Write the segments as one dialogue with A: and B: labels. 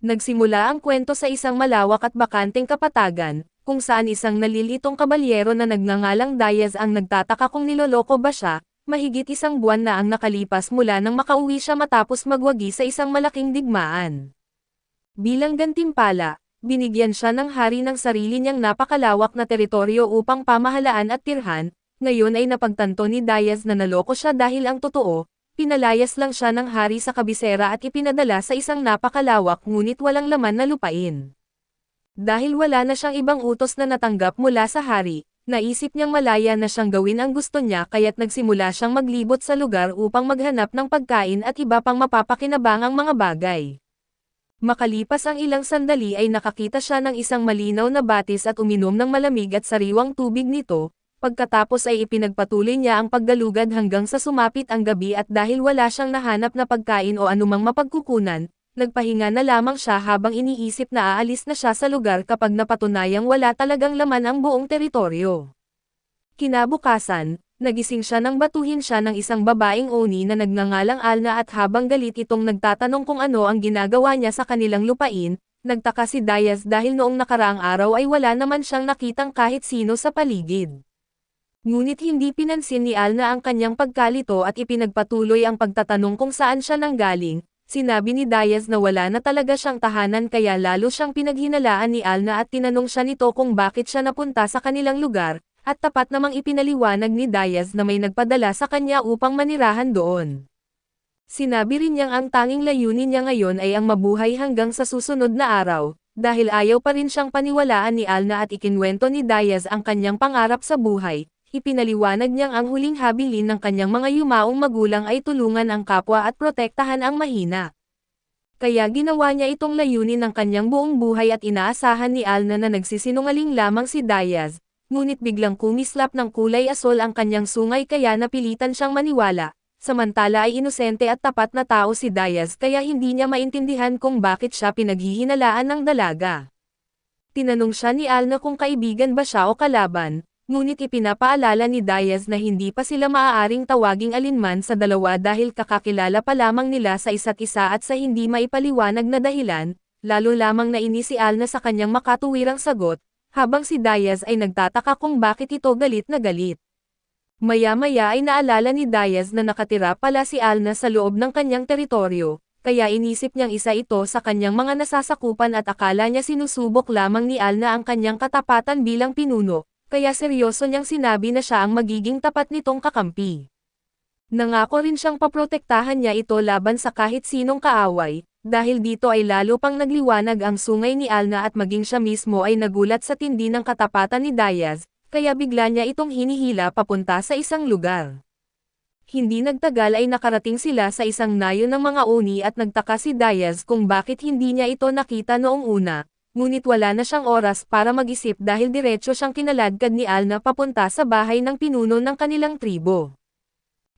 A: Nagsimula ang kwento sa isang malawak at bakanteng kapatagan, kung saan isang nalilitong kabalyero na nagngangalang Diaz ang nagtataka kung niloloko ba siya. Mahigit isang buwan na ang nakalipas mula nang makauwi siya matapos magwagi sa isang malaking digmaan. Bilang gantimpala, binigyan siya ng hari ng sarili niyang napakalawak na teritoryo upang pamahalaan at tirhan. Ngayon ay napagtanto ni Diaz na naloko siya dahil ang totoo, pinalayas lang siya ng hari sa kabisera at ipinadala sa isang napakalawak ngunit walang laman na lupain. Dahil wala na siyang ibang utos na natanggap mula sa hari, naisip niyang malaya na siyang gawin ang gusto niya kaya't nagsimula siyang maglibot sa lugar upang maghanap ng pagkain at iba pang mapapakinabangang mga bagay. Makalipas ang ilang sandali ay nakakita siya ng isang malinaw na batis at uminom ng malamig at sariwang tubig nito, pagkatapos ay ipinagpatuloy niya ang paggalugad hanggang sa sumapit ang gabi at dahil wala siyang nahanap na pagkain o anumang mapagkukunan, nagpahinga na lamang siya habang iniisip na aalis na siya sa lugar kapag napatunayang wala talagang laman ang buong teritoryo. Kinabukasan, nagising siya nang batuhin siya ng isang babaeng oni na nagngangalang Alna at habang galit itong nagtatanong kung ano ang ginagawa niya sa kanilang lupain, nagtaka si Diaz dahil noong nakaraang araw ay wala naman siyang nakitang kahit sino sa paligid. Ngunit hindi pinansin ni Alna ang kanyang pagkalito at ipinagpatuloy ang pagtatanong kung saan siya nanggaling. Sinabi ni Diaz na wala na talaga siyang tahanan kaya lalo siyang pinaghinalaan ni Alna at tinanong siya nito kung bakit siya napunta sa kanilang lugar, at tapat namang ipinaliwanag ni Diaz na may nagpadala sa kanya upang manirahan doon. Sinabi rin niyang ang tanging layunin niya ngayon ay ang mabuhay hanggang sa susunod na araw, dahil ayaw pa rin siyang paniwalaan ni Alna at ikinwento ni Diaz ang kanyang pangarap sa buhay. Ipinaliwanag niyang ang huling habilin ng kanyang mga yumaong magulang ay tulungan ang kapwa at protektahan ang mahina. Kaya ginawa niya itong layunin ng kanyang buong buhay at inaasahan ni Alna na nagsisinungaling lamang si Diaz, ngunit biglang kumislap ng kulay asol ang kanyang sungay kaya napilitan siyang maniwala, samantala ay inosente at tapat na tao si Diaz kaya hindi niya maintindihan kung bakit siya pinaghihinalaan ng dalaga. Tinanong siya ni Alna kung kaibigan ba siya o kalaban. Ngunit ipinapaalala ni Diaz na hindi pa sila maaaring tawaging alinman sa dalawa dahil kakakilala pa lamang nila sa isa't isa at sa hindi maipaliwanag na dahilan, lalo lamang nainis si Alna sa kanyang makatuwirang sagot, habang si Diaz ay nagtataka kung bakit ito galit na galit. Maya-maya ay naalala ni Diaz na nakatira pala si Alna sa loob ng kanyang teritoryo, kaya inisip niyang isa ito sa kanyang mga nasasakupan at akala niya sinusubok lamang ni Alna ang kanyang katapatan bilang pinuno. Kaya seryoso niyang sinabi na siya ang magiging tapat nitong kakampi. Nangako rin siyang paprotektahan niya ito laban sa kahit sinong kaaway, dahil dito ay lalo pang nagliwanag ang sungay ni Alna at maging siya mismo ay nagulat sa tindi ng katapatan ni Diaz, kaya bigla niya itong hinihila papunta sa isang lugar. Hindi nagtagal ay nakarating sila sa isang nayon ng mga oni at nagtaka si Diaz kung bakit hindi niya ito nakita noong una. Ngunit wala na siyang oras para mag-isip dahil diretso siyang kinaladkad ni Alna papunta sa bahay ng pinuno ng kanilang tribo.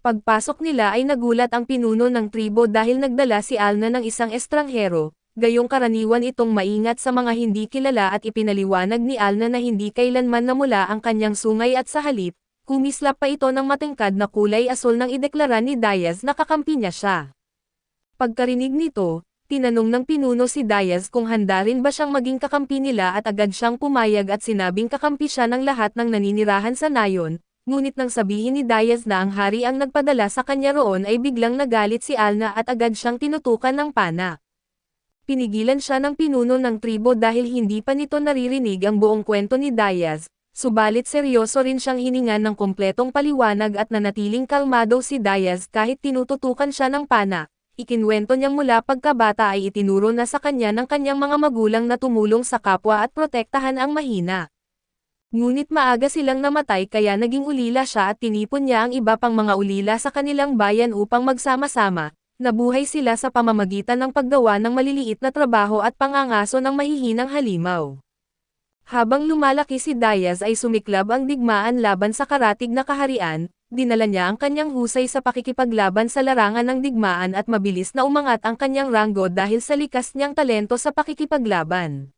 A: Pagpasok nila ay nagulat ang pinuno ng tribo dahil nagdala si Alna ng isang estranghero, gayong karaniwan itong maingat sa mga hindi kilala at ipinaliwanag ni Alna na hindi kailanman namula ang kanyang sungay at sa halip, kumislap pa ito ng matingkad na kulay asol nang ideklara ni Diaz na kakampi niya siya. Pagkarinig nito, tinanong ng pinuno si Diaz kung handa rin ba siyang maging kakampi nila at agad siyang pumayag at sinabing kakampi siya ng lahat ng naninirahan sa nayon, ngunit nang sabihin ni Diaz na ang hari ang nagpadala sa kanya roon ay biglang nagalit si Alna at agad siyang tinutukan ng pana. Pinigilan siya ng pinuno ng tribo dahil hindi pa nito naririnig ang buong kwento ni Diaz, subalit seryoso rin siyang hiningan ng kumpletong paliwanag at nanatiling kalmado si Diaz kahit tinututukan siya ng pana. Ikinwento niyang mula pagkabata ay itinuro na sa kanya ng kanyang mga magulang na tumulong sa kapwa at protektahan ang mahina. Ngunit maaga silang namatay kaya naging ulila siya at tinipon niya ang iba pang mga ulila sa kanilang bayan upang magsama-sama, nabuhay sila sa pamamagitan ng paggawa ng maliliit na trabaho at pangangaso ng mahihinang halimaw. Habang lumalaki si Diaz ay sumiklab ang digmaan laban sa karatig na kaharian, dinala niya ang kanyang husay sa pakikipaglaban sa larangan ng digmaan at mabilis na umangat ang kanyang ranggo dahil sa likas niyang talento sa pakikipaglaban.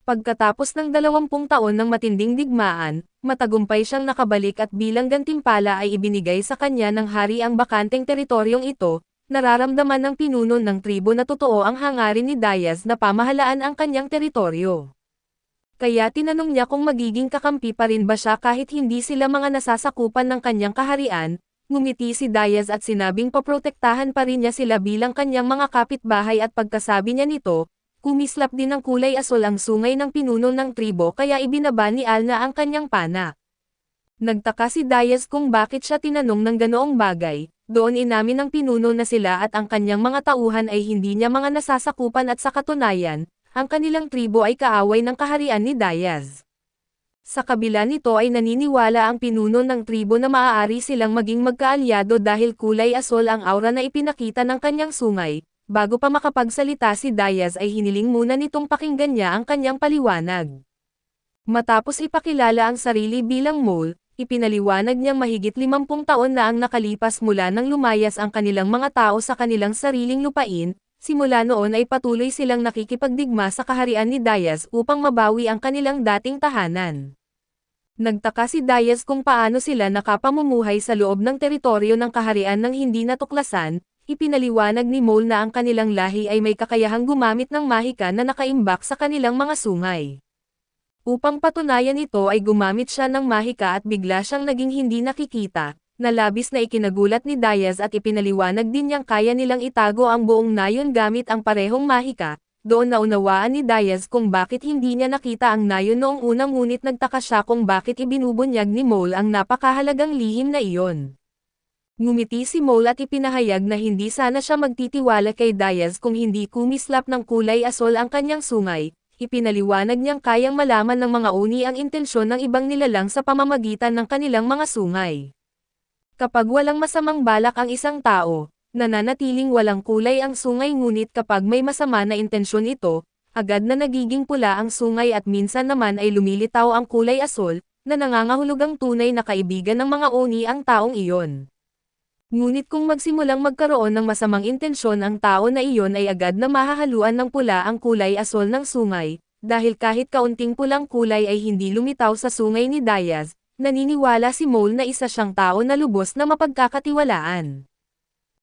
A: Pagkatapos ng 20 taon ng matinding digmaan, matagumpay siyang nakabalik at bilang gantimpala ay ibinigay sa kanya ng hari ang bakanteng teritoryong ito, nararamdaman ng pinuno ng tribo na totoo ang hangarin ni Diaz na pamahalaan ang kanyang teritoryo. Kaya tinanong niya kung magiging kakampi pa rin ba siya kahit hindi sila mga nasasakupan ng kanyang kaharian. Ngumiti si Diaz at sinabing paprotektahan pa rin niya sila bilang kanyang mga kapitbahay at pagkasabi niya nito, kumislap din ng kulay asul ang sungay ng pinuno ng tribo kaya ibinaba ni Alna ang kanyang pana. Nagtaka si Diaz kung bakit siya tinanong ng ganoong bagay, doon inamin ng pinuno na sila at ang kanyang mga tauhan ay hindi niya mga nasasakupan at sa katunayan, ang kanilang tribo ay kaaway ng kaharian ni Diaz. Sa kabila nito ay naniniwala ang pinuno ng tribo na maaari silang maging magkaalyado dahil kulay asul ang aura na ipinakita ng kanyang sungay. Bago pa makapagsalita si Diaz ay hiniling muna nitong pakinggan niya ang kanyang paliwanag. Matapos ipakilala ang sarili bilang mole, ipinaliwanag niyang mahigit 50 taon na ang nakalipas mula nang lumayas ang kanilang mga tao sa kanilang sariling lupain. Simula noon ay patuloy silang nakikipagdigma sa kaharian ni Diaz upang mabawi ang kanilang dating tahanan. Nagtaka si Diaz kung paano sila nakapamumuhay sa loob ng teritoryo ng kaharian ng hindi natuklasan. Ipinaliwanag ni Mole na ang kanilang lahi ay may kakayahang gumamit ng mahika na nakaimbak sa kanilang mga sungay. Upang patunayan ito ay gumamit siya ng mahika at bigla siyang naging hindi nakikita. Na labis na ikinagulat ni Diaz at ipinaliwanag din niyang kaya nilang itago ang buong nayon gamit ang parehong mahika. Doon naunawaan ni Diaz kung bakit hindi niya nakita ang nayon noong unang ngunit nagtaka siya kung bakit ibinubunyag ni Mole ang napakahalagang lihim na iyon. Ngumiti si Mole at ipinahayag na hindi sana siya magtitiwala kay Diaz kung hindi kumislap ng kulay asul ang kanyang sungay. Ipinaliwanag niyang kayang malaman ng mga uni ang intensyon ng ibang nilalang sa pamamagitan ng kanilang mga sungay. Kapag walang masamang balak ang isang tao, nananatiling walang kulay ang sungay ngunit kapag may masama na intensyon ito, agad na nagiging pula ang sungay at minsan naman ay lumilitaw ang kulay asul, na nangangahulugang tunay na kaibigan ng mga oni ang taong iyon. Ngunit kung magsimulang magkaroon ng masamang intensyon ang tao na iyon ay agad na mahahaluan ng pula ang kulay asul ng sungay, dahil kahit kaunting pulang kulay ay hindi lumitaw sa sungay ni Diaz. Naniniwala si Mole na isa siyang tao na lubos na mapagkakatiwalaan.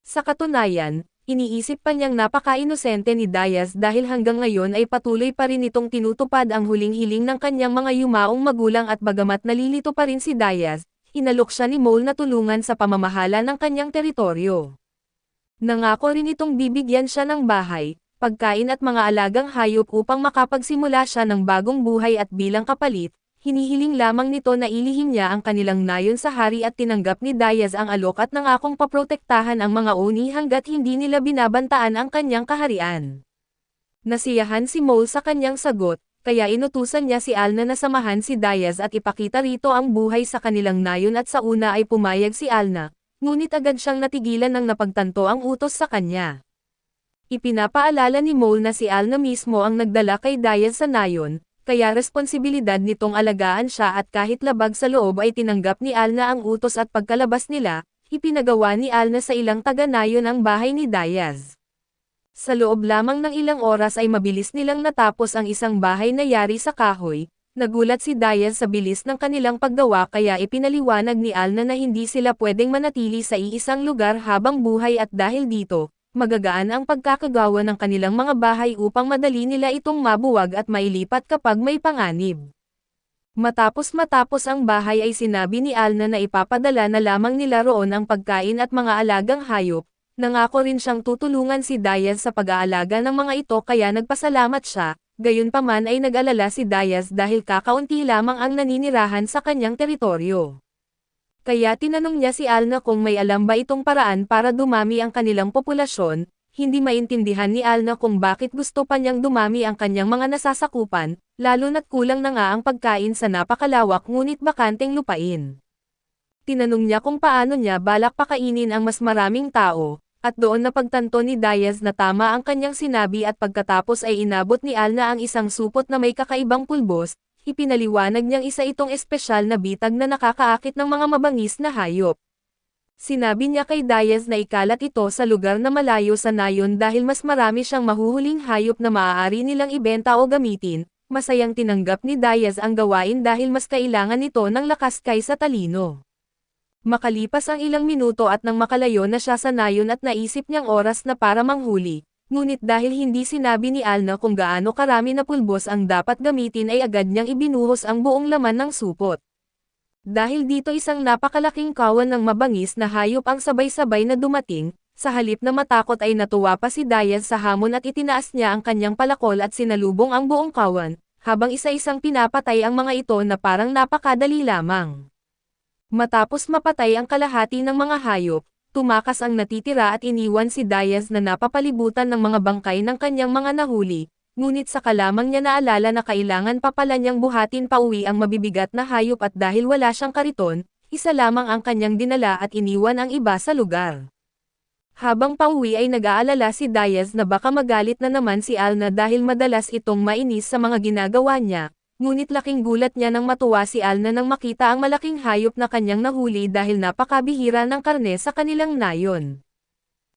A: Sa katunayan, iniisip pa niyang napaka-inosente ni Diaz dahil hanggang ngayon ay patuloy pa rin itong tinutupad ang huling hiling ng kanyang mga yumaong magulang at bagamat nalilito pa rin si Diaz, inalok siya ni Mole na tulungan sa pamamahala ng kanyang teritoryo. Nangako rin itong bibigyan siya ng bahay, pagkain at mga alagang hayop upang makapagsimula siya ng bagong buhay at bilang kapalit, hinihiling lamang nito na ilihim niya ang kanilang nayon sa hari at tinanggap ni Diaz ang alok at nangakong paprotektahan ang mga oni hanggat hindi nila binabantaan ang kanyang kaharian. Nasiyahan si Mole sa kanyang sagot, kaya inutusan niya si Alna na samahan si Diaz at ipakita rito ang buhay sa kanilang nayon at sa una ay pumayag si Alna, ngunit agad siyang natigilan nang napagtanto ang utos sa kanya. Ipinapaalala ni Mole na si Alna mismo ang nagdala kay Diaz sa nayon, kaya responsibilidad nitong alagaan siya at kahit labag sa loob ay tinanggap ni Alna ang utos at pagkalabas nila, ipinagawa ni Alna sa ilang taga-nayon ang bahay ni Diaz. Sa loob lamang ng ilang oras ay mabilis nilang natapos ang isang bahay na yari sa kahoy. Nagulat si Diaz sa bilis ng kanilang paggawa kaya ipinaliwanag ni Alna na hindi sila pwedeng manatili sa iisang lugar habang buhay at dahil dito, magagaan ang pagkakagawa ng kanilang mga bahay upang madali nila itong mabuwag at mailipat kapag may panganib. Matapos ang bahay ay sinabi ni Alna na ipapadala na lamang nila roon ang pagkain at mga alagang hayop. Nangako rin siyang tutulungan si Diaz sa pag-aalaga ng mga ito kaya nagpasalamat siya, gayunpaman ay nag-alala si Diaz dahil kakaunti lamang ang naninirahan sa kanyang teritoryo. Kaya tinanong niya si Alna kung may alam ba itong paraan para dumami ang kanilang populasyon. Hindi maintindihan ni Alna kung bakit gusto pa niyang dumami ang kanyang mga nasasakupan, lalo na't kulang na nga ang pagkain sa napakalawak ngunit bakanteng lupain. Tinanong niya kung paano niya balak pakainin ang mas maraming tao, at doon napagtanto ni Diaz na tama ang kanyang sinabi at pagkatapos ay inabot ni Alna ang isang supot na may kakaibang pulbos. Ipinaliwanag niyang isa itong espesyal na bitag na nakakaakit ng mga mabangis na hayop. Sinabi niya kay Diaz na ikalat ito sa lugar na malayo sa nayon dahil mas marami siyang mahuhuling hayop na maaari nilang ibenta o gamitin. Masayang tinanggap ni Diaz ang gawain dahil mas kailangan nito ng lakas kaysa talino. Makalipas ang ilang minuto at nang makalayo na siya sa nayon at naisip niyang oras na para manghuli, ngunit dahil hindi sinabi ni Alna kung gaano karami na pulbos ang dapat gamitin ay agad niyang ibinuhos ang buong laman ng supot. Dahil dito isang napakalaking kawan ng mabangis na hayop ang sabay-sabay na dumating, sa halip na matakot ay natuwa pa si Diaz sa hamon at itinaas niya ang kanyang palakol at sinalubong ang buong kawan, habang isa-isang pinapatay ang mga ito na parang napakadali lamang. Matapos mapatay ang kalahati ng mga hayop, tumakas ang natitira at iniwan si Diaz na napapalibutan ng mga bangkay ng kanyang mga nahuli, ngunit saka lamang niya naalala na kailangan pa pala niyang buhatin pauwi ang mabibigat na hayop at dahil wala siyang kariton, isa lamang ang kanyang dinala at iniwan ang iba sa lugar. Habang pauwi ay nag-aalala si Diaz na baka magalit na naman si Alna dahil madalas itong mainis sa mga ginagawa niya. Ngunit laking gulat niya nang matuwa si Alna nang makita ang malaking hayop na kanyang nahuli dahil napakabihira ng karne sa kanilang nayon.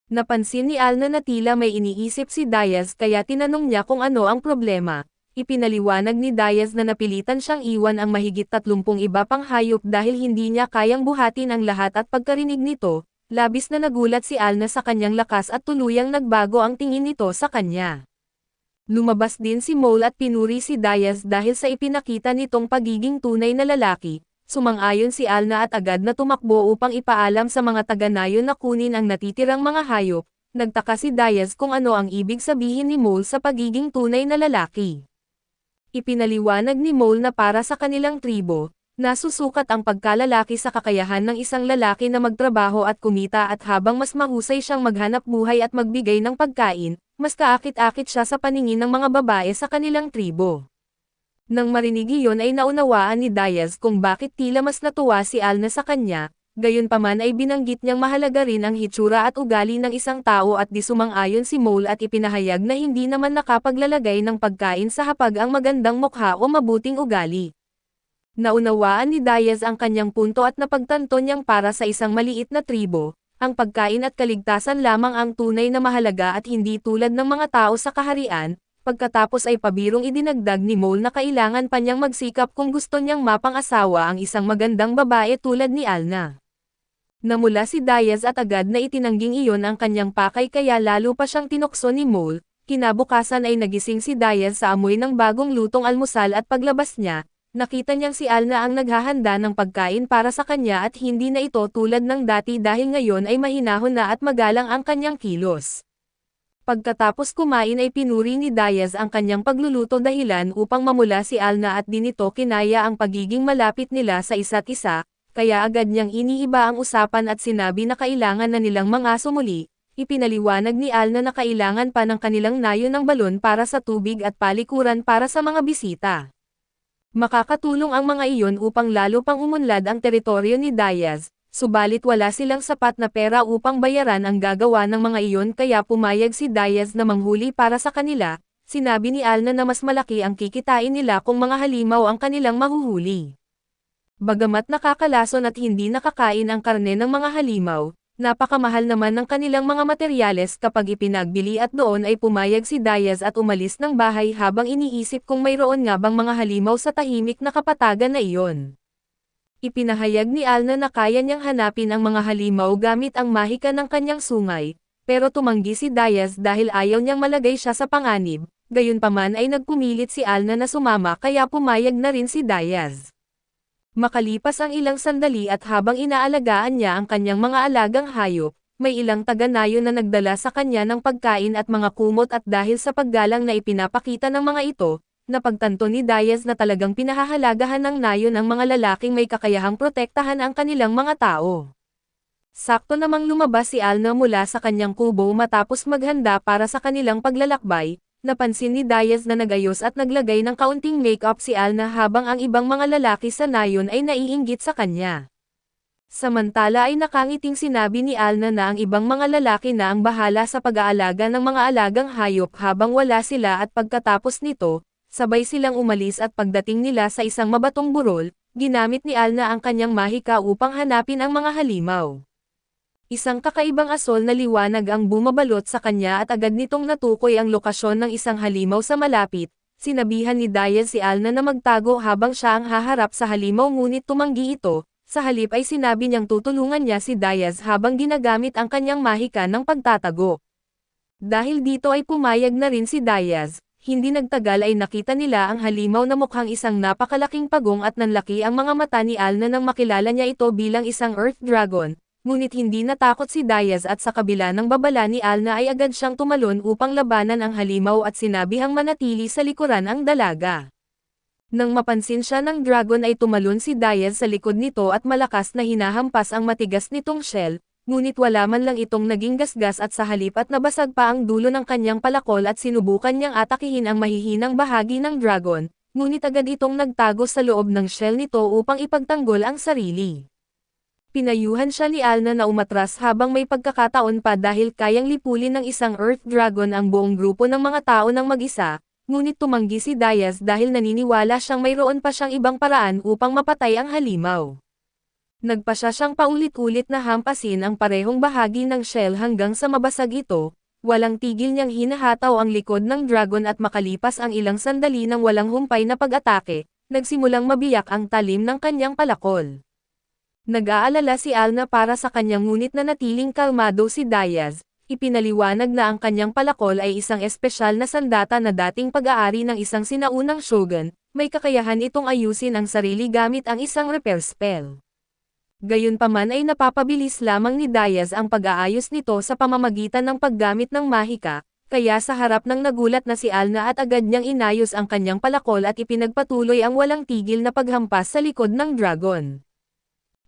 A: Napansin ni Alna na tila may iniisip si Diaz kaya tinanong niya kung ano ang problema. Ipinaliwanag ni Diaz na napilitan siyang iwan ang mahigit 30 iba pang hayop dahil hindi niya kayang buhatin ang lahat at pagkarinig nito, labis na nagulat si Alna sa kanyang lakas at tuluyang nagbago ang tingin nito sa kanya. Lumabas din si Mole at pinuri si Diaz dahil sa ipinakita nitong pagiging tunay na lalaki. Sumang-ayon si Alna at agad na tumakbo upang ipaalam sa mga taga-nayon na kunin ang natitirang mga hayop. Nagtaka si Diaz kung ano ang ibig sabihin ni Mole sa pagiging tunay na lalaki. Ipinaliwanag ni Mole na para sa kanilang tribo, nasusukat ang pagkalalaki sa kakayahan ng isang lalaki na magtrabaho at kumita at habang mas mahusay siyang maghanap buhay at magbigay ng pagkain, mas kaakit-akit siya sa paningin ng mga babae sa kanilang tribo. Nang marinig iyon ay naunawaan ni Diaz kung bakit tila mas natuwa si Alna sa kanya, gayunpaman ay binanggit niyang mahalaga rin ang hitsura at ugali ng isang tao at di sumang-ayon si Mole at ipinahayag na hindi naman nakapaglalagay ng pagkain sa hapag ang magandang mukha o mabuting ugali. Naunawaan ni Diaz ang kanyang punto at napagtanto niyang para sa isang maliit na tribo, ang pagkain at kaligtasan lamang ang tunay na mahalaga at hindi tulad ng mga tao sa kaharian. Pagkatapos ay pabirong idinagdag ni Mole na kailangan pa niyang magsikap kung gusto niyang mapang-asawa ang isang magandang babae tulad ni Alna. Namula si Diaz at agad na itinangging iyon ang kanyang pakay kaya lalo pa siyang tinukso ni Mole. Kinabukasan ay nagising si Diaz sa amoy ng bagong lutong almusal at paglabas niya, nakita niyang si Alna ang naghahanda ng pagkain para sa kanya at hindi na ito tulad ng dati dahil ngayon ay mahinahon na at magalang ang kanyang kilos. Pagkatapos kumain ay pinuri ni Diaz ang kanyang pagluluto dahilan upang mamula si Alna at di nito kinaya ang pagiging malapit nila sa isa't isa, kaya agad niyang iniiba ang usapan at sinabi na kailangan na nilang mangaso muli. Ipinaliwanag ni Alna na kailangan pa ng kanilang nayon ng balon para sa tubig at palikuran para sa mga bisita. Makakatulong ang mga iyon upang lalo pang umunlad ang teritoryo ni Diaz. Subalit wala silang sapat na pera upang bayaran ang gagawa ng mga iyon kaya pumayag si Diaz na manghuli para sa kanila. Sinabi ni Alna na mas malaki ang kikitain nila kung mga halimaw ang kanilang mahuhuli. Bagamat nakakalason at hindi nakakain ang karne ng mga halimaw, napakamahal naman ng kanilang mga materyales kapag ipinagbili at doon ay pumayag si Diaz at umalis ng bahay habang iniisip kung mayroon nga bang mga halimaw sa tahimik na kapatagan na iyon. Ipinahayag ni Alna na kaya niyang hanapin ang mga halimaw gamit ang mahika ng kanyang sungay, pero tumanggi si Diaz dahil ayaw niyang malagay siya sa panganib, gayunpaman ay nagpumilit si Alna na sumama kaya pumayag na rin si Diaz. Makalipas ang ilang sandali at habang inaalagaan niya ang kanyang mga alagang hayop, may ilang taga-nayon na nagdala sa kanya ng pagkain at mga kumot at dahil sa paggalang na ipinapakita ng mga ito, napagtanto ni Diaz na talagang pinahahalagahan ng nayon ang mga lalaking may kakayahang protektahan ang kanilang mga tao. Sakto namang lumabas si Alna mula sa kanyang kubo matapos maghanda para sa kanilang paglalakbay, napansin ni Diaz na nagayos at naglagay ng kaunting make-up si Alna habang ang ibang mga lalaki sa nayon ay naiinggit sa kanya. Samantala ay nakangiting sinabi ni Alna na ang ibang mga lalaki na ang bahala sa pag-aalaga ng mga alagang hayop habang wala sila at pagkatapos nito, sabay silang umalis at pagdating nila sa isang mabatong burol, ginamit ni Alna ang kanyang mahika upang hanapin ang mga halimaw. Isang kakaibang asol na liwanag ang bumabalot sa kanya at agad nitong natukoy ang lokasyon ng isang halimaw sa malapit. Sinabihan ni Diaz si Alna na magtago habang siya ang haharap sa halimaw ngunit tumanggi ito. sa halip ay sinabi niyang tutulungan niya si Diaz habang ginagamit ang kanyang mahika ng pagtatago. Dahil dito ay pumayag na rin si Diaz, hindi nagtagal ay nakita nila ang halimaw na mukhang isang napakalaking pagong at nanlaki ang mga mata ni Alna nang makilala niya ito bilang isang Earth Dragon, ngunit hindi natakot si Diaz at sa kabila ng babala ni Alna ay agad siyang tumalon upang labanan ang halimaw at sinabihang manatili sa likuran ang dalaga. Nang mapansin siya ng dragon ay tumalon si Diaz sa likod nito at malakas na hinahampas ang matigas nitong shell, ngunit wala man lang itong naging gasgas at sa halip at nabasag pa ang dulo ng kanyang palakol at sinubukan niyang atakihin ang mahihinang bahagi ng dragon, ngunit agad itong nagtago sa loob ng shell nito upang ipagtanggol ang sarili. Pinayuhan siya ni Alna na umatras habang may pagkakataon pa dahil kayang lipulin ng isang Earth Dragon ang buong grupo ng mga tao ng mag-isa, ngunit tumanggi si Diaz dahil naniniwala siyang mayroon pa siyang ibang paraan upang mapatay ang halimaw. Nagpasya siyang paulit-ulit na hampasin ang parehong bahagi ng shell hanggang sa mabasag ito, walang tigil niyang hinahataw ang likod ng dragon at makalipas ang ilang sandali ng walang humpay na pag-atake, nagsimulang mabiyak ang talim ng kanyang palakol. Nag-aalala si Alna para sa kanyang ngunit nanatiling kalmado si Diaz. Ipinaliwanag na ang kanyang palakol ay isang espesyal na sandata na dating pag-aari ng isang sinaunang shogun, may kakayahan itong ayusin ang sarili gamit ang isang repair spell. Gayunpaman ay napapabilis lamang ni Diaz ang pag-aayos nito sa pamamagitan ng paggamit ng mahika, kaya sa harap ng nagulat na si Alna at agad niyang inayos ang kanyang palakol at ipinagpatuloy ang walang tigil na paghampas sa likod ng dragon.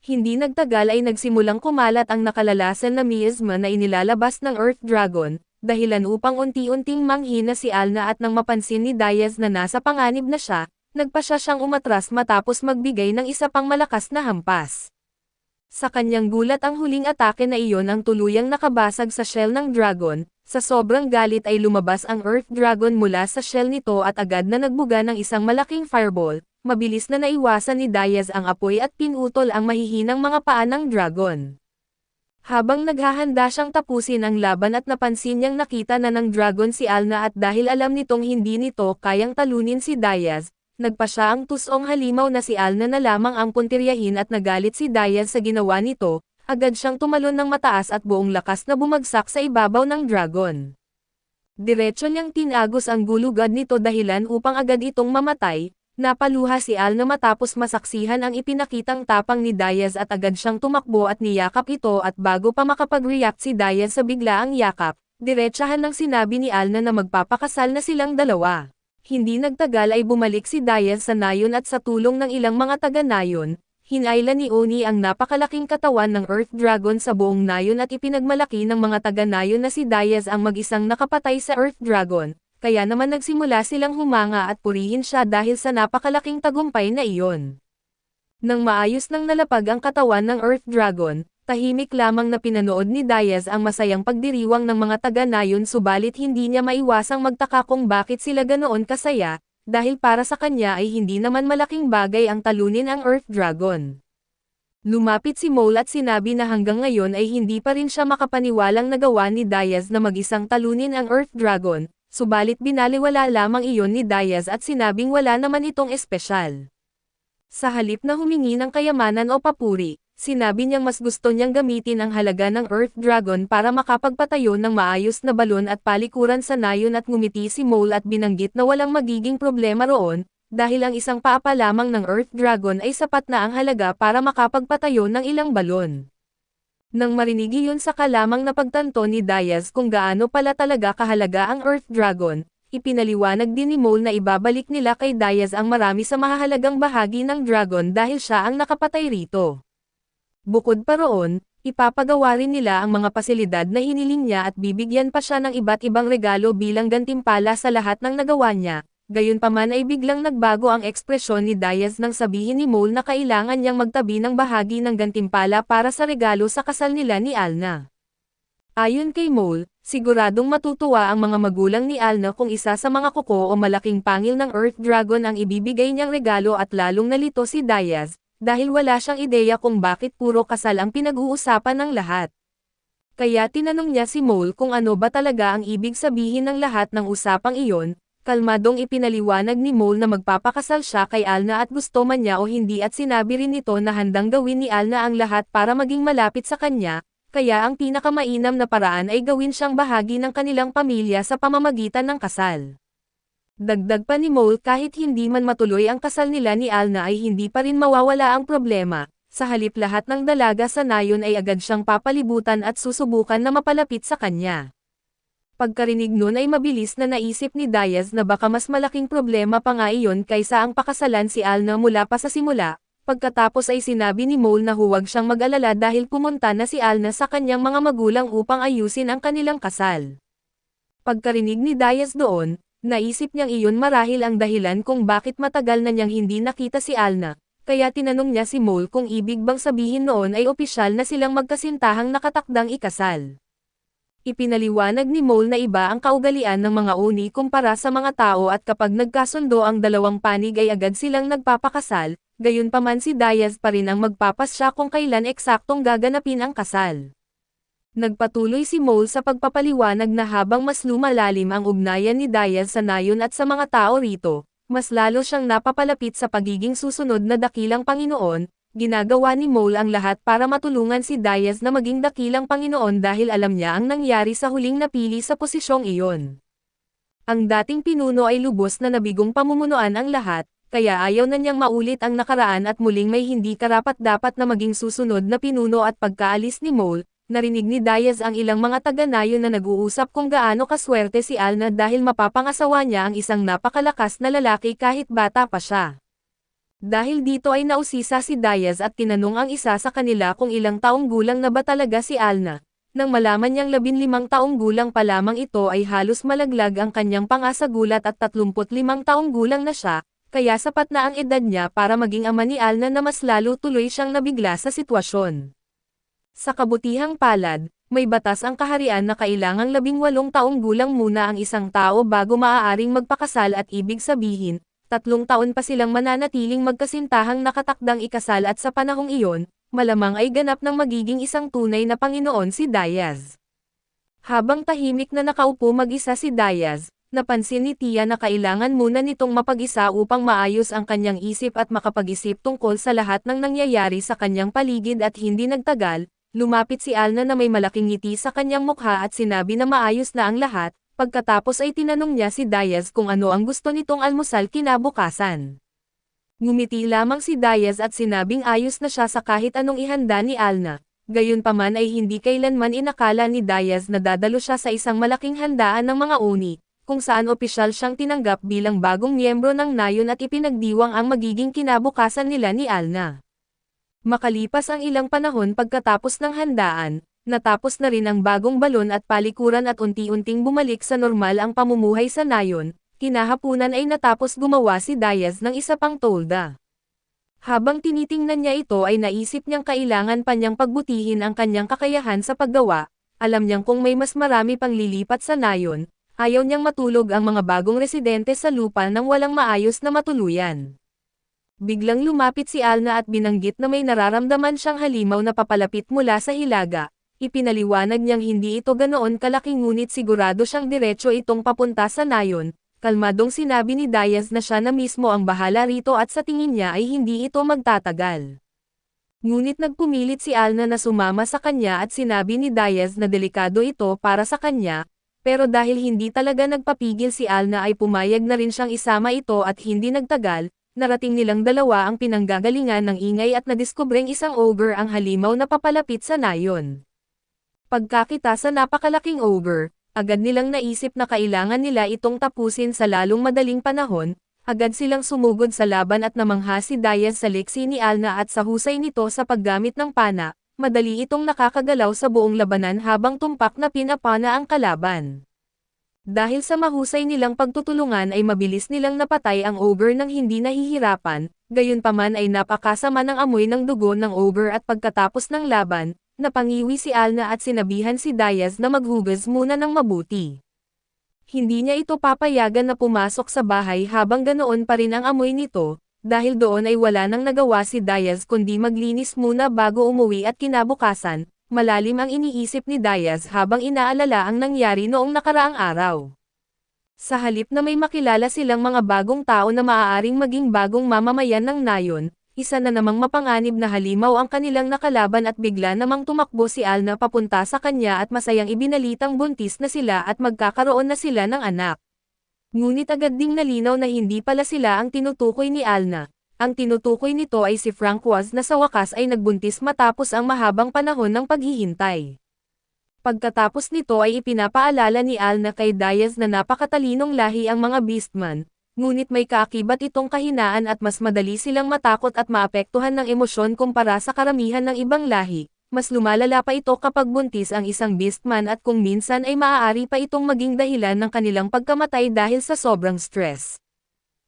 A: Hindi nagtagal ay nagsimulang kumalat ang nakalalasan na miasma na inilalabas ng Earth Dragon, dahilan upang unti-unting manghina si Alna at nang mapansin ni Diaz na nasa panganib na siya, nagpasya siyang umatras matapos magbigay ng isa pang malakas na hampas. Sa kanyang gulat ang huling atake na iyon ang tuluyang nakabasag sa shell ng dragon, sa sobrang galit ay lumabas ang Earth Dragon mula sa shell nito at agad na nagbuga ng isang malaking fireball. Mabilis na naiwasan ni Diaz ang apoy at pinutol ang mahihinang mga paa ng dragon. Habang naghahanda siyang tapusin ang laban at napansin niyang nakita na ng dragon si Alna at dahil alam nitong hindi nito kayang talunin si Diaz, nagpasya ang tusong halimaw na si Alna na lamang ang puntiryahin at nagalit si Diaz sa ginawa nito, agad siyang tumalon ng mataas at buong lakas na bumagsak sa ibabaw ng dragon. Diretso niyang tinagos ang gulugad nito dahilan upang agad itong mamatay. Napaluha si Alna matapos masaksihan ang ipinakitang tapang ni Diaz at agad siyang tumakbo at niyakap ito at bago pa makapag-react si Diaz sa biglaang yakap, diretsahan ng sinabi ni Alna na magpapakasal na silang dalawa. Hindi nagtagal ay bumalik si Diaz sa nayon at sa tulong ng ilang mga taga-nayon, hinayla ni Oni ang napakalaking katawan ng Earth Dragon sa buong nayon at ipinagmalaki ng mga taga-nayon na si Diaz ang mag-isang nakapatay sa Earth Dragon. Kaya naman nagsimula silang humanga at purihin siya dahil sa napakalaking tagumpay na iyon. Nang maayos nang nalapag ang katawan ng Earth Dragon, tahimik lamang na pinanood ni Diaz ang masayang pagdiriwang ng mga taga-nayon subalit hindi niya maiwasang magtaka kung bakit sila ganoon kasaya, dahil para sa kanya ay hindi naman malaking bagay ang talunin ang Earth Dragon. Lumapit si Mole at sinabi na hanggang ngayon ay hindi pa rin siya makapaniwalang nagawa ni Diaz na mag-isang talunin ang Earth Dragon. Subalit binaliwala lamang iyon ni Diaz at sinabing wala naman itong espesyal. Sa halip na humingi ng kayamanan o papuri, sinabi niyang mas gusto niyang gamitin ang halaga ng Earth Dragon para makapagpatayo ng maayos na balon at palikuran sa nayon at ngumiti si Mole at binanggit na walang magiging problema roon, dahil ang isang paa pa lamang ng Earth Dragon ay sapat na ang halaga para makapagpatayo ng ilang balon. Nang marinig iyon sa kalamang napagtanto ni Diaz kung gaano pala talaga kahalaga ang Earth Dragon, ipinaliwanag din ni Mole na ibabalik nila kay Diaz ang marami sa mahahalagang bahagi ng dragon dahil siya ang nakapatay rito. Bukod pa roon, ipapagawa rin nila ang mga pasilidad na hiniling niya at bibigyan pa siya ng iba't ibang regalo bilang gantimpala sa lahat ng nagawa niya. Gayunpaman ay biglang nagbago ang ekspresyon ni Diaz nang sabihin ni Mole na kailangan niyang magtabi ng bahagi ng gantimpala para sa regalo sa kasal nila ni Alna. Ayon kay Mole, siguradong matutuwa ang mga magulang ni Alna kung isa sa mga kuko o malaking pangil ng Earth Dragon ang ibibigay niyang regalo at lalong nalito si Diaz, dahil wala siyang ideya kung bakit puro kasal ang pinag-uusapan ng lahat. Kaya tinanong niya si Mole kung ano ba talaga ang ibig sabihin ng lahat ng usapang iyon. Kalmadong ipinaliwanag ni Mole na magpapakasal siya kay Alna at gusto man niya o hindi at sinabi rin nito na handang gawin ni Alna ang lahat para maging malapit sa kanya, kaya ang pinakamainam na paraan ay gawin siyang bahagi ng kanilang pamilya sa pamamagitan ng kasal. Dagdag pa ni Mole kahit hindi man matuloy ang kasal nila ni Alna ay hindi pa rin mawawala ang problema, sa halip lahat ng dalaga sa nayon ay agad siyang papalibutan at susubukan na mapalapit sa kanya. Pagkarinig nun ay mabilis na naisip ni Diaz na baka mas malaking problema pa nga iyon kaysa ang pakasalan si Alna mula pa sa simula, pagkatapos ay sinabi ni Mole na huwag siyang mag-alala dahil pumunta na si Alna sa kanyang mga magulang upang ayusin ang kanilang kasal. Pagkarinig ni Diaz doon, naisip niyang iyon marahil ang dahilan kung bakit matagal na niyang hindi nakita si Alna, kaya tinanong niya si Mole kung ibig bang sabihin noon ay opisyal na silang magkasintahang nakatakdang ikasal. Ipinaliwanag ni Mole na iba ang kaugalian ng mga uni kumpara sa mga tao at kapag nagkasundo ang dalawang panig ay agad silang nagpapakasal, gayunpaman si Diaz pa rin ang magpapasya kung kailan eksaktong gaganapin ang kasal. Nagpatuloy si Mole sa pagpapaliwanag na habang mas lumalalim ang ugnayan ni Diaz sa nayon at sa mga tao rito, mas lalo siyang napapalapit sa pagiging susunod na dakilang Panginoon. Ginagawa ni Mole ang lahat para matulungan si Diaz na maging dakilang Panginoon dahil alam niya ang nangyari sa huling napili sa posisyong iyon. Ang dating pinuno ay lubos na nabigong pamumunuan ang lahat, kaya ayaw na niyang maulit ang nakaraan at muling may hindi karapat-dapat na maging susunod na pinuno at pagkaalis ni Mole, narinig ni Diaz ang ilang mga taga-nayon na nag-uusap kung gaano kaswerte si Alna dahil mapapangasawa niya ang isang napakalakas na lalaki kahit bata pa siya. Dahil dito ay nausisa si Diaz at tinanong ang isa sa kanila kung ilang taong gulang na ba talaga si Alna. Nang malaman niyang 15 taong gulang pa lamang ito ay halos malaglag ang kanyang pangasagulat at 35 taong gulang na siya, kaya sapat na ang edad niya para maging ama ni Alna na mas lalo tuloy siyang nabigla sa sitwasyon. Sa kabutihang palad, may batas ang kaharian na kailangang 18 taong gulang muna ang isang tao bago maaaring magpakasal at ibig sabihin, 3 taon pa silang mananatiling magkasintahang nakatakdang ikasal at sa panahong iyon, malamang ay ganap ng magiging isang tunay na Panginoon si Diaz. Habang tahimik na nakaupo mag-isa si Diaz, napansin ni Tia na kailangan muna nitong mapag-isa upang maayos ang kanyang isip at makapag-isip tungkol sa lahat ng nangyayari sa kanyang paligid at hindi nagtagal, lumapit si Alna na may malaking ngiti sa kanyang mukha at sinabi na maayos na ang lahat. Pagkatapos ay tinanong niya si Diaz kung ano ang gusto nitong almusal kinabukasan. Ngumiti lamang si Diaz at sinabing ayos na siya sa kahit anong ihanda ni Alna. Gayunpaman ay hindi kailanman inakala ni Diaz na dadalo siya sa isang malaking handaan ng mga uni, kung saan opisyal siyang tinanggap bilang bagong miyembro ng nayon at ipinagdiwang ang magiging kinabukasan nila ni Alna. Makalipas ang ilang panahon pagkatapos ng handaan, natapos na rin ang bagong balon at palikuran at unti-unting bumalik sa normal ang pamumuhay sa nayon, kinahapunan ay natapos gumawa si Diaz ng isa pang tolda. Habang tinitingnan niya ito ay naisip niyang kailangan pa niyang pagbutihin ang kanyang kakayahan sa paggawa, alam niyang kung may mas marami pang lilipat sa nayon, ayaw niyang matulog ang mga bagong residente sa lupa nang walang maayos na matuluyan. Biglang lumapit si Alna at binanggit na may nararamdaman siyang halimaw na papalapit mula sa hilaga. Ipinaliwanag niyang hindi ito ganoon kalaki ngunit sigurado siyang diretso itong papunta sa nayon. Kalmadong sinabi ni Diaz na siya na mismo ang bahala rito at sa tingin niya ay hindi ito magtatagal. Ngunit nagpumilit si Alna na sumama sa kanya at sinabi ni Diaz na delikado ito para sa kanya, pero dahil hindi talaga nagpapigil si Alna ay pumayag na rin siyang isama ito at hindi nagtagal, narating nilang dalawa ang pinanggagalingan ng ingay at nadiskubreng isang ogre ang halimaw na papalapit sa nayon. Pagkakita sa napakalaking ogre, agad nilang naisip na kailangan nila itong tapusin sa lalong madaling panahon, agad silang sumugod sa laban at namangha si Diaz sa leksi ni Alna at sa husay nito sa paggamit ng pana, madali itong nakakagalaw sa buong labanan habang tumpak na pinapana ang kalaban. Dahil sa mahusay nilang pagtutulungan ay mabilis nilang napatay ang ogre nang hindi nahihirapan, gayunpaman ay napakasama ng amoy ng dugo ng ogre at pagkatapos ng laban, napangiwi si Alna at sinabihan si Diaz na maghugas muna ng mabuti. Hindi niya ito papayagan na pumasok sa bahay habang ganoon pa rin ang amoy nito, dahil doon ay wala nang nagawa si Diaz kundi maglinis muna bago umuwi at kinabukasan, malalim ang iniisip ni Diaz habang inaalala ang nangyari noong nakaraang araw. Sa halip na may makilala silang mga bagong tao na maaaring maging bagong mamamayan ng nayon, isa na namang mapanganib na halimaw ang kanilang nakalaban at bigla namang tumakbo si Alna papunta sa kanya at masayang ibinalitang buntis na sila at magkakaroon na sila ng anak. Ngunit agad ding nalinaw na hindi pala sila ang tinutukoy ni Alna. Ang tinutukoy nito ay si Francoise na sa wakas ay nagbuntis matapos ang mahabang panahon ng paghihintay. Pagkatapos nito ay ipinapaalala ni Alna kay Diaz na napakatalinong lahi ang mga Beastman, ngunit may kaakibat itong kahinaan at mas madali silang matakot at maapektuhan ng emosyon kumpara sa karamihan ng ibang lahi. Mas lumalala pa ito kapag buntis ang isang Beastman at kung minsan ay maaari pa itong maging dahilan ng kanilang pagkamatay dahil sa sobrang stress.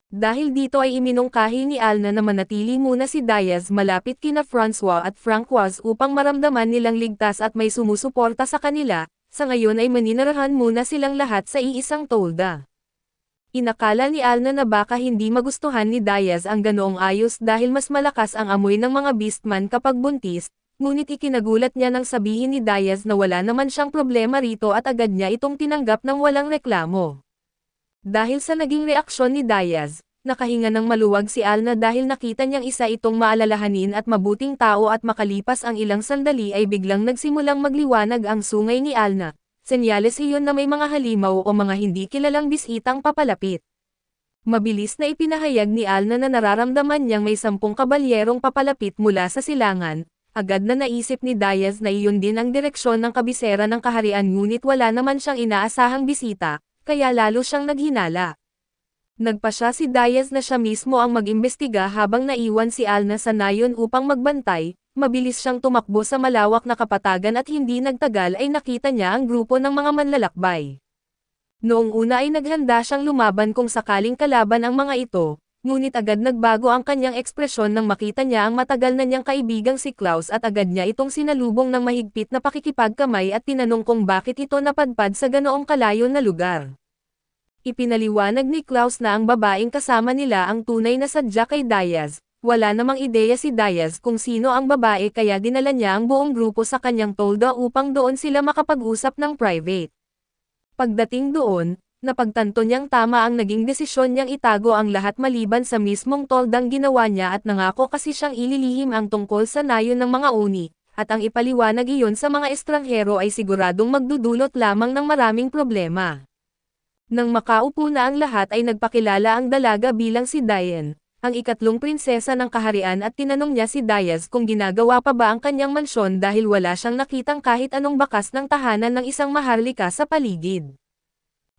A: Dahil dito ay iminungkahi ni Alna na manatili muna si Diaz malapit kina Francois at Francoise upang maramdaman nilang ligtas at may sumusuporta sa kanila, sa ngayon ay maninirahan muna silang lahat sa iisang tolda. Inakala ni Alna na baka hindi magustuhan ni Diaz ang ganoong ayos dahil mas malakas ang amoy ng mga Beastman kapag buntis, ngunit ikinagulat niya nang sabihin ni Diaz na wala naman siyang problema rito at agad niya itong tinanggap ng walang reklamo. Dahil sa naging reaksyon ni Diaz, nakahinga ng maluwag si Alna dahil nakita niyang isa itong maalalahanin at mabuting tao at makalipas ang ilang sandali ay biglang nagsimulang magliwanag ang sungay ni Alna. Senyales iyon na may mga halimaw o mga hindi kilalang bisitang papalapit. Mabilis na ipinahayag ni Alna na nararamdaman niyang may 10 kabalyerong papalapit mula sa silangan. Agad na naisip ni Diaz na iyon din ang direksyon ng kabisera ng kaharian ngunit wala naman siyang inaasahang bisita, kaya lalo siyang naghinala. Nagpasya si Diaz na siya mismo ang mag-imbestiga habang naiwan si Alna sa nayon upang magbantay, mabilis siyang tumakbo sa malawak na kapatagan at hindi nagtagal ay nakita niya ang grupo ng mga manlalakbay. Noong una ay naghanda siyang lumaban kung sakaling kalaban ang mga ito, ngunit agad nagbago ang kanyang ekspresyon nang makita niya ang matagal na niyang kaibigang si Klaus at agad niya itong sinalubong ng mahigpit na pakikipagkamay at tinanong kung bakit ito napadpad sa ganoong kalayo na lugar. Ipinaliwanag ni Klaus na ang babaeng kasama nila ang tunay na sadya kay Diaz. Wala namang ideya si Diaz kung sino ang babae kaya dinala niya ang buong grupo sa kanyang tolda upang doon sila makapag-usap ng private. Pagdating doon, napagtanto niyang tama ang naging desisyon niyang itago ang lahat maliban sa mismong toldang ginawa niya at nangako kasi siyang ililihim ang tungkol sa nayon ng mga uni, at ang ipaliwanag iyon sa mga estranghero ay siguradong magdudulot lamang ng maraming problema. Nang makaupo na ang lahat ay nagpakilala ang dalaga bilang si Diane, ang ikatlong prinsesa ng kaharian at tinanong niya si Diaz kung ginagawa pa ba ang kanyang mansyon dahil wala siyang nakitang kahit anong bakas ng tahanan ng isang maharlika sa paligid.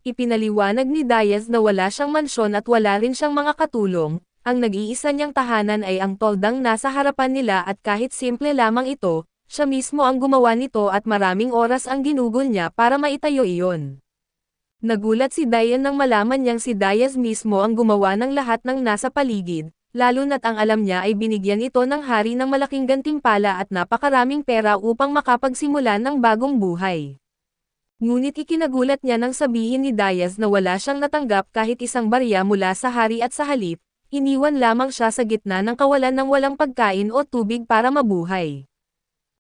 A: Ipinaliwanag ni Diaz na wala siyang mansyon at wala rin siyang mga katulong, ang nag-iisa niyang tahanan ay ang toldang nasa harapan nila at kahit simple lamang ito, siya mismo ang gumawa nito at maraming oras ang ginugol niya para maitayo iyon. Nagulat si Diane nang malaman niyang si Diaz mismo ang gumawa ng lahat ng nasa paligid, lalo na't ang alam niya ay binigyan ito ng hari ng malaking gantimpala at napakaraming pera upang makapagsimula ng bagong buhay. Ngunit ikinagulat niya nang sabihin ni Diaz na wala siyang natanggap kahit isang barya mula sa hari at sa halip, iniwan lamang siya sa gitna ng kawalan ng walang pagkain o tubig para mabuhay.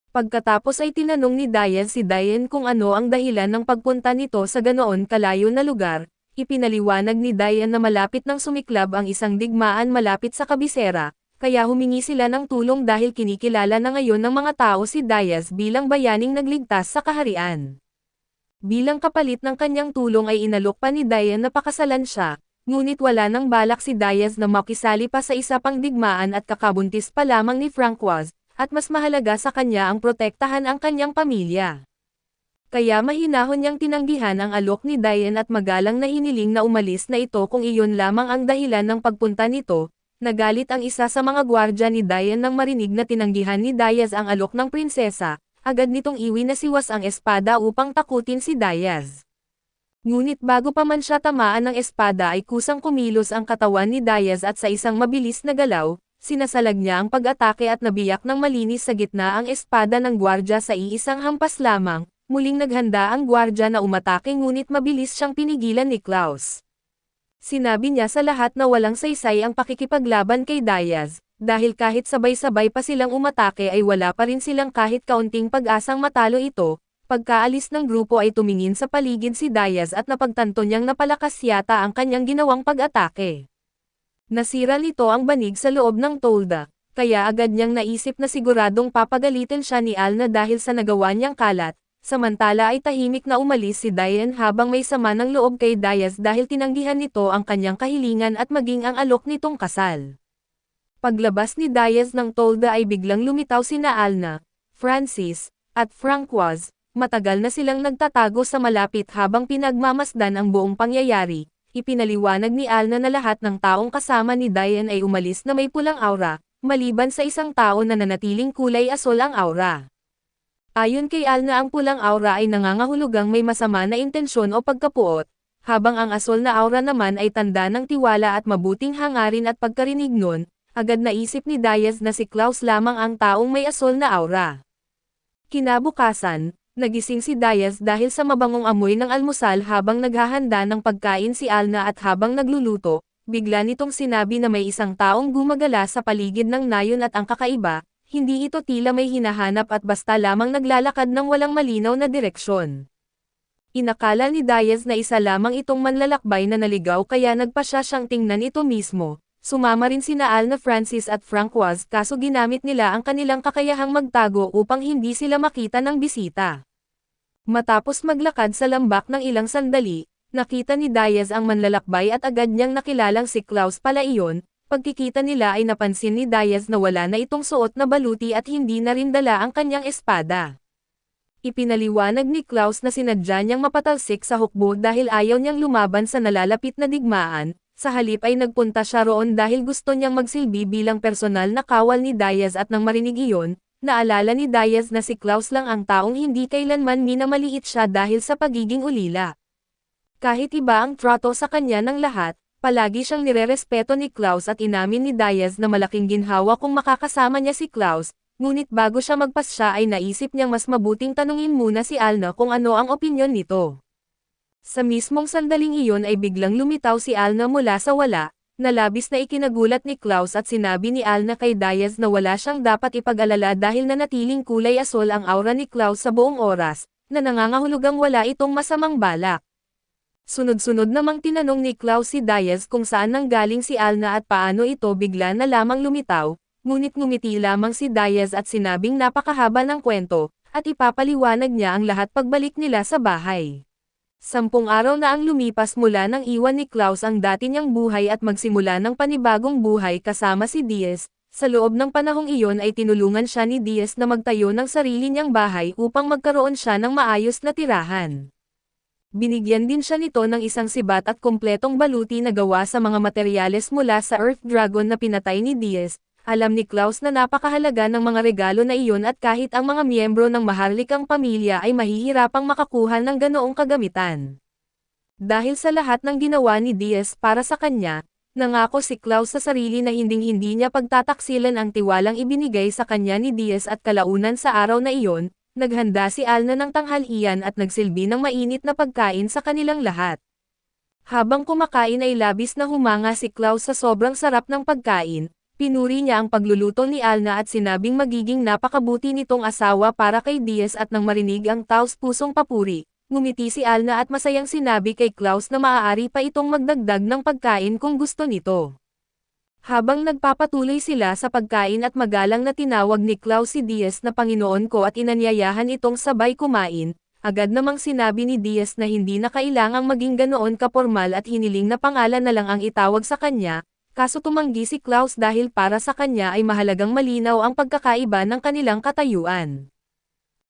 A: Pagkatapos ay tinanong ni Diaz si Diane kung ano ang dahilan ng pagpunta nito sa ganoon kalayo na lugar, ipinaliwanag ni Diane na malapit nang sumiklab ang isang digmaan malapit sa kabisera, kaya humingi sila ng tulong dahil kinikilala na ngayon ng mga tao si Diaz bilang bayaning nagligtas sa kaharian. Bilang kapalit ng kanyang tulong ay inalok pa ni Diane na pakasalan siya, ngunit wala nang balak si Diaz na makisali pa sa isa pang digmaan at kakabuntis pa lamang ni Francoise, at mas mahalaga sa kanya ang protektahan ang kanyang pamilya. Kaya mahinahon niyang tinanggihan ang alok ni Diane at magalang na hiniling na umalis na ito kung iyon lamang ang dahilan ng pagpunta nito. Nagalit ang isa sa mga gwardya ni Diane nang marinig na tinanggihan ni Diaz ang alok ng prinsesa, agad nitong iwinasiwas ang espada upang takutin si Diaz. Ngunit bago pa man siya tamaan ng espada ay kusang kumilos ang katawan ni Diaz at sa isang mabilis na galaw, sinasalag niya ang pag-atake at nabiyak ng malinis sa gitna ang espada ng gwardya sa iisang hampas lamang, muling naghanda ang gwardya na umatake ngunit mabilis siyang pinigilan ni Klaus. Sinabi niya sa lahat na walang saysay ang pakikipaglaban kay Diaz, dahil kahit sabay-sabay pa silang umatake ay wala pa rin silang kahit kaunting pag-asang matalo ito, Pagkaalis ng grupo ay tumingin sa paligid si Diaz at napagtanto niyang napalakas yata ang kanyang ginawang pag-atake. Nasira nito ang banig sa loob ng tolda, kaya agad niyang naisip na siguradong papagalitin siya ni Alna dahil sa nagawa niyang kalat, samantala ay tahimik na umalis si Diane habang may sama ng loob kay Diaz dahil tinanggihan nito ang kanyang kahilingan at maging ang alok nitong kasal. Paglabas ni Diaz ng tolda ay biglang lumitaw sina Alna, Francis, at Francoise. Matagal na silang nagtatago sa malapit habang pinagmamasdan ang buong pangyayari. Ipinaliwanag ni Alna na lahat ng taong kasama ni Diane ay umalis na may pulang aura, maliban sa isang tao na nanatiling kulay asol ang aura. Ayon kay Alna, ang pulang aura ay nangangahulugang may masama na intensyon o pagkapuot, habang ang asol na aura naman ay tanda ng tiwala at mabuting hangarin at pagkarinig nun, agad naisip ni Diaz na si Klaus lamang ang taong may asol na aura. Kinabukasan, nagising si Diaz dahil sa mabangong amoy ng almusal habang naghahanda ng pagkain si Alna at habang nagluluto, bigla nitong sinabi na may isang taong gumagala sa paligid ng nayon at ang kakaiba, hindi ito tila may hinahanap at basta lamang naglalakad ng walang malinaw na direksyon. Inakala ni Diaz na isa lamang itong manlalakbay na naligaw kaya nagpa siyang tingnan ito mismo. Sumama rin sina Alna, Francis at Francoise kaso ginamit nila ang kanilang kakayahang magtago upang hindi sila makita ng bisita. Matapos maglakad sa lambak ng ilang sandali, nakita ni Diaz ang manlalakbay at agad niyang nakilalang si Klaus pala iyon. Pagkikita nila ay napansin ni Diaz na wala na itong suot na baluti at hindi na rin dala ang kanyang espada. Ipinaliwanag ni Klaus na sinadya niyang mapatalsik sa hukbo dahil ayaw niyang lumaban sa nalalapit na digmaan, sa halip ay nagpunta siya roon dahil gusto niyang magsilbi bilang personal na kawal ni Diaz at nang marinig iyon, naalala ni Diaz na si Klaus lang ang taong hindi kailanman minamaliit siya dahil sa pagiging ulila. Kahit iba ang trato sa kanya ng lahat, palagi siyang nirerespeto ni Klaus at inamin ni Diaz na malaking ginhawa kung makakasama niya si Klaus, ngunit bago siya magpasya ay naisip niyang mas mabuting tanungin muna si Alna kung ano ang opinyon nito. Sa mismong sandaling iyon ay biglang lumitaw si Alna mula sa wala, na labis na ikinagulat ni Klaus at sinabi ni Alna kay Diaz na wala siyang dapat ipag-alala dahil nanatiling kulay asol ang aura ni Klaus sa buong oras, na nangangahulugang wala itong masamang balak. Sunod-sunod namang tinanong ni Klaus si Diaz kung saan nanggaling si Alna at paano ito bigla na lamang lumitaw, ngunit ngumiti lamang si Diaz at sinabing napakahaba ng kwento, at ipapaliwanag niya ang lahat pagbalik nila sa bahay. 10 araw na ang lumipas mula nang iwan ni Klaus ang dati niyang buhay at magsimula ng panibagong buhay kasama si Diaz. Sa loob ng panahong iyon ay tinulungan siya ni Diaz na magtayo ng sarili niyang bahay upang magkaroon siya ng maayos na tirahan. Binigyan din siya nito ng isang sibat at kumpletong baluti na gawa sa mga materyales mula sa Earth Dragon na pinatay ni Diaz. Alam ni Klaus na napakahalaga ng mga regalo na iyon at kahit ang mga miyembro ng maharlikang pamilya ay mahihirapang makakuha ng ganoong kagamitan. Dahil sa lahat ng ginawa ni Diaz para sa kanya, nangako si Klaus sa sarili na hinding-hindi niya pagtataksilan ang tiwalang ibinigay sa kanya ni Diaz at kalaunan sa araw na iyon, naghanda si Alna ng tanghalian at nagsilbi ng mainit na pagkain sa kanilang lahat. Habang kumakain ay labis na humanga si Klaus sa sobrang sarap ng pagkain. Pinuri niya ang pagluluto ni Alna at sinabing magiging napakabuti nitong asawa para kay Diaz at nang marinig ang taos-pusong papuri, ngumiti si Alna at masayang sinabi kay Klaus na maaari pa itong magdagdag ng pagkain kung gusto nito. Habang nagpapatuloy sila sa pagkain at magalang na tinawag ni Klaus si Diaz na Panginoon ko at inanyayahan itong sabay kumain, agad namang sinabi ni Diaz na hindi na kailangang maging ganoon kapormal at hiniling na pangalan na lang ang itawag sa kanya. Kaso tumanggi si Klaus dahil para sa kanya ay mahalagang malinaw ang pagkakaiba ng kanilang katayuan.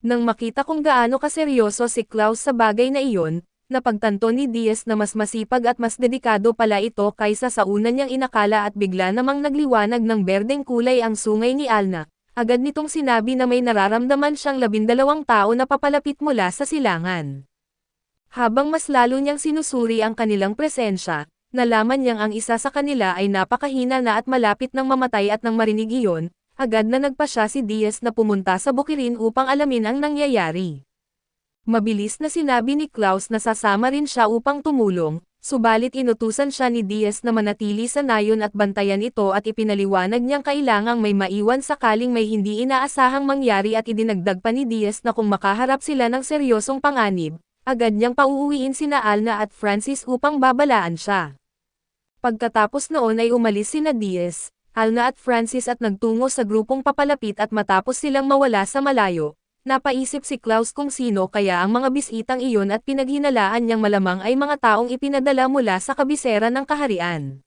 A: Nang makita kung gaano kaseryoso si Klaus sa bagay na iyon, napagtanto ni Diaz na mas masipag at mas dedikado pala ito kaysa sa una niyang inakala at bigla namang nagliwanag ng berdeng kulay ang sungay ni Alna. Agad nitong sinabi na may nararamdaman siyang 12 tao na papalapit mula sa silangan. Habang mas lalo niyang sinusuri ang kanilang presensya, nalaman niyang ang isa sa kanila ay napakahina na at malapit ng mamatay at nang marinig iyon, agad na nagpasya si Diaz na pumunta sa bukirin upang alamin ang nangyayari. Mabilis na sinabi ni Klaus na sasama rin siya upang tumulong, subalit inutusan siya ni Diaz na manatili sa nayon at bantayan ito at ipinaliwanag niyang kailangang may maiwan sakaling may hindi inaasahang mangyari at idinagdag pa ni Diaz na kung makaharap sila ng seryosong panganib, agad niyang pauuwiin sina Alna at Francis upang babalaan siya. Pagkatapos noon ay umalis sina Diaz, Alna at Francis at nagtungo sa grupong papalapit at matapos silang mawala sa malayo, napaisip si Klaus kung sino kaya ang mga bisitang iyon at pinaghinalaan niyang malamang ay mga taong ipinadala mula sa kabisera ng kaharian.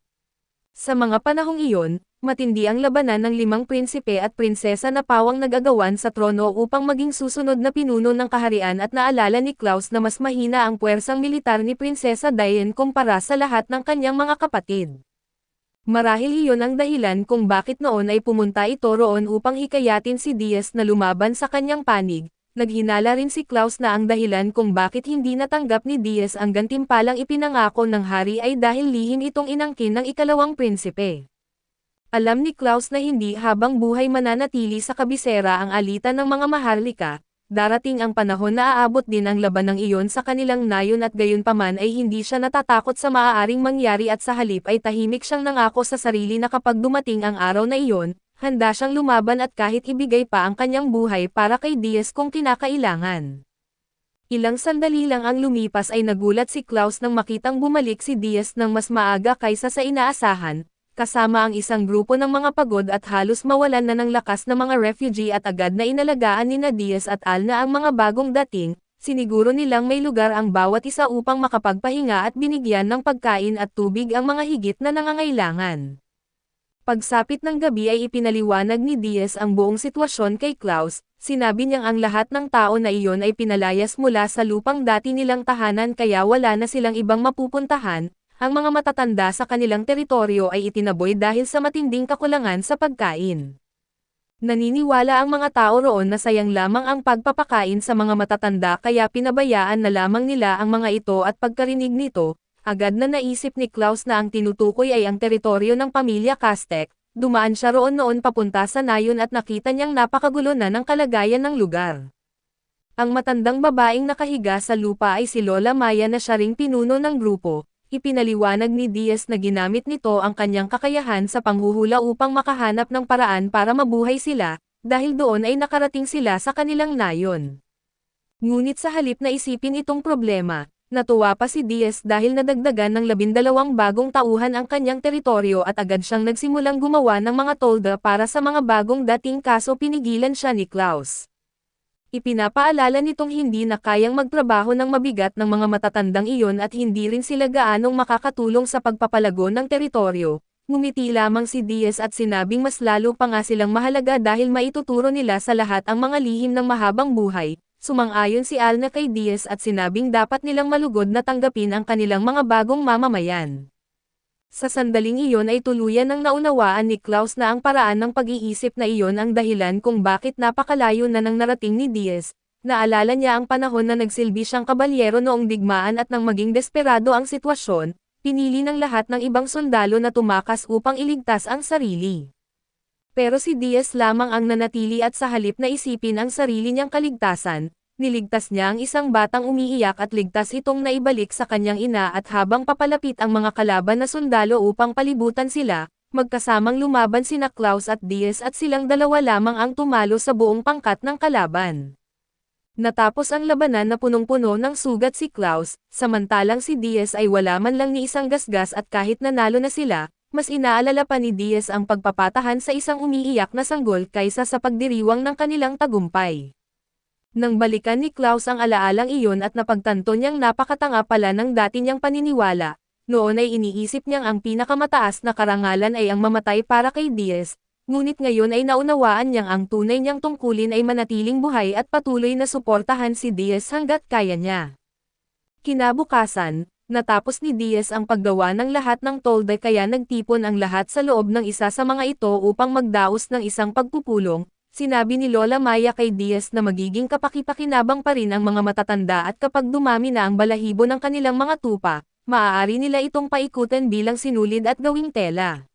A: Sa mga panahong iyon, matindi ang labanan ng 5 prinsipe at prinsesa na pawang nag-agawan sa trono upang maging susunod na pinuno ng kaharian at naalala ni Klaus na mas mahina ang puwersang militar ni Prinsesa Diane kumpara sa lahat ng kanyang mga kapatid. Marahil iyon ang dahilan kung bakit noon ay pumunta ito roon upang hikayatin si Diaz na lumaban sa kanyang panig. Naghinala rin si Klaus na ang dahilan kung bakit hindi natanggap ni Diaz ang gantimpalang ipinangako ng hari ay dahil lihim itong inangkin ng ikalawang prinsipe. Alam ni Klaus na hindi habang buhay mananatili sa kabisera ang alitan ng mga maharlika. Darating ang panahon na aabot din ang labanang iyon sa kanilang nayon at gayunpaman ay hindi siya natatakot sa maaaring mangyari at sa halip ay tahimik siyang nangako sa sarili na kapag dumating ang araw na iyon, handa siyang lumaban at kahit ibigay pa ang kanyang buhay para kay Diaz kung kinakailangan. Ilang sandali lang ang lumipas ay nagulat si Klaus nang makitang bumalik si Diaz ng mas maaga kaysa sa inaasahan, kasama ang isang grupo ng mga pagod at halos mawalan na ng lakas na mga refugee at agad na inalagaan ni Diaz at Alna ang mga bagong dating, siniguro nilang may lugar ang bawat isa upang makapagpahinga at binigyan ng pagkain at tubig ang mga higit na nangangailangan. Pagsapit ng gabi ay ipinaliwanag ni Diaz ang buong sitwasyon kay Klaus, sinabi niyang ang lahat ng tao na iyon ay pinalayas mula sa lupang dati nilang tahanan kaya wala na silang ibang mapupuntahan. Ang mga matatanda sa kanilang teritoryo ay itinaboy dahil sa matinding kakulangan sa pagkain. Naniniwala ang mga tao roon na sayang lamang ang pagpapakain sa mga matatanda kaya pinabayaan na lamang nila ang mga ito at pagkarinig nito, agad na naisip ni Klaus na ang tinutukoy ay ang teritoryo ng pamilya Kastek. Dumaan siya roon noon papunta sa nayon at nakita niyang napakagulo na ng kalagayan ng lugar. Ang matandang babaeng nakahiga sa lupa ay si Lola Maya na siya ring pinuno ng grupo. Ipinaliwanag ni Diaz na ginamit nito ang kanyang kakayahan sa panghuhula upang makahanap ng paraan para mabuhay sila, dahil doon ay nakarating sila sa kanilang nayon. Ngunit sa halip na isipin itong problema, natuwa pa si Diaz dahil nadagdagan ng 12 bagong tauhan ang kanyang teritoryo at agad siyang nagsimulang gumawa ng mga tolda para sa mga bagong dating kaso pinigilan siya ni Klaus. Ipinapaalala nitong hindi na kayang magtrabaho ng mabigat ng mga matatandang iyon at hindi rin sila gaanong makakatulong sa pagpapalago ng teritoryo. Ngumiti lamang si Diaz at sinabing mas lalo pa nga silang mahalaga dahil maituturo nila sa lahat ang mga lihim ng mahabang buhay. Sumang-ayon si Alna kay Diaz at sinabing dapat nilang malugod na tanggapin ang kanilang mga bagong mamamayan. Sa sandaling iyon ay tuluyan ng naunawaan ni Klaus na ang paraan ng pag-iisip na iyon ang dahilan kung bakit napakalayo na nang narating ni Diaz. Naalala niya ang panahon na nagsilbi siyang kabalyero noong digmaan at nang maging desperado ang sitwasyon, pinili ng lahat ng ibang sundalo na tumakas upang iligtas ang sarili. Pero si Diaz lamang ang nanatili at sa halip na isipin ang sarili niyang kaligtasan, niligtas niya ang isang batang umiiyak at ligtas itong naibalik sa kanyang ina at habang papalapit ang mga kalaban na sundalo upang palibutan sila, magkasamang lumaban sina Klaus at Diaz at silang dalawa lamang ang tumalo sa buong pangkat ng kalaban. Natapos ang labanan na punong-puno ng sugat si Klaus, samantalang si Diaz ay wala man lang ni isang gasgas at kahit nanalo na sila, mas inaalala pa ni Diaz ang pagpapatahan sa isang umiiyak na sanggol kaysa sa pagdiriwang ng kanilang tagumpay. Nang balikan ni Klaus ang alaalang iyon at napagtanto niyang napakatanga pala ng dati niyang paniniwala, noon ay iniisip niyang ang pinakamataas na karangalan ay ang mamatay para kay Diaz, ngunit ngayon ay naunawaan niyang ang tunay niyang tungkulin ay manatiling buhay at patuloy na suportahan si Diaz hanggat kaya niya. Kinabukasan, natapos ni Diaz ang paggawa ng lahat ng tolda kaya nagtipon ang lahat sa loob ng isa sa mga ito upang magdaos ng isang pagpupulong. Sinabi ni Lola Maya kay Diaz na magiging kapakipakinabang pa rin ang mga matatanda at kapag dumami na ang balahibo ng kanilang mga tupa, maaari nila itong paikutin bilang sinulid at gawing tela.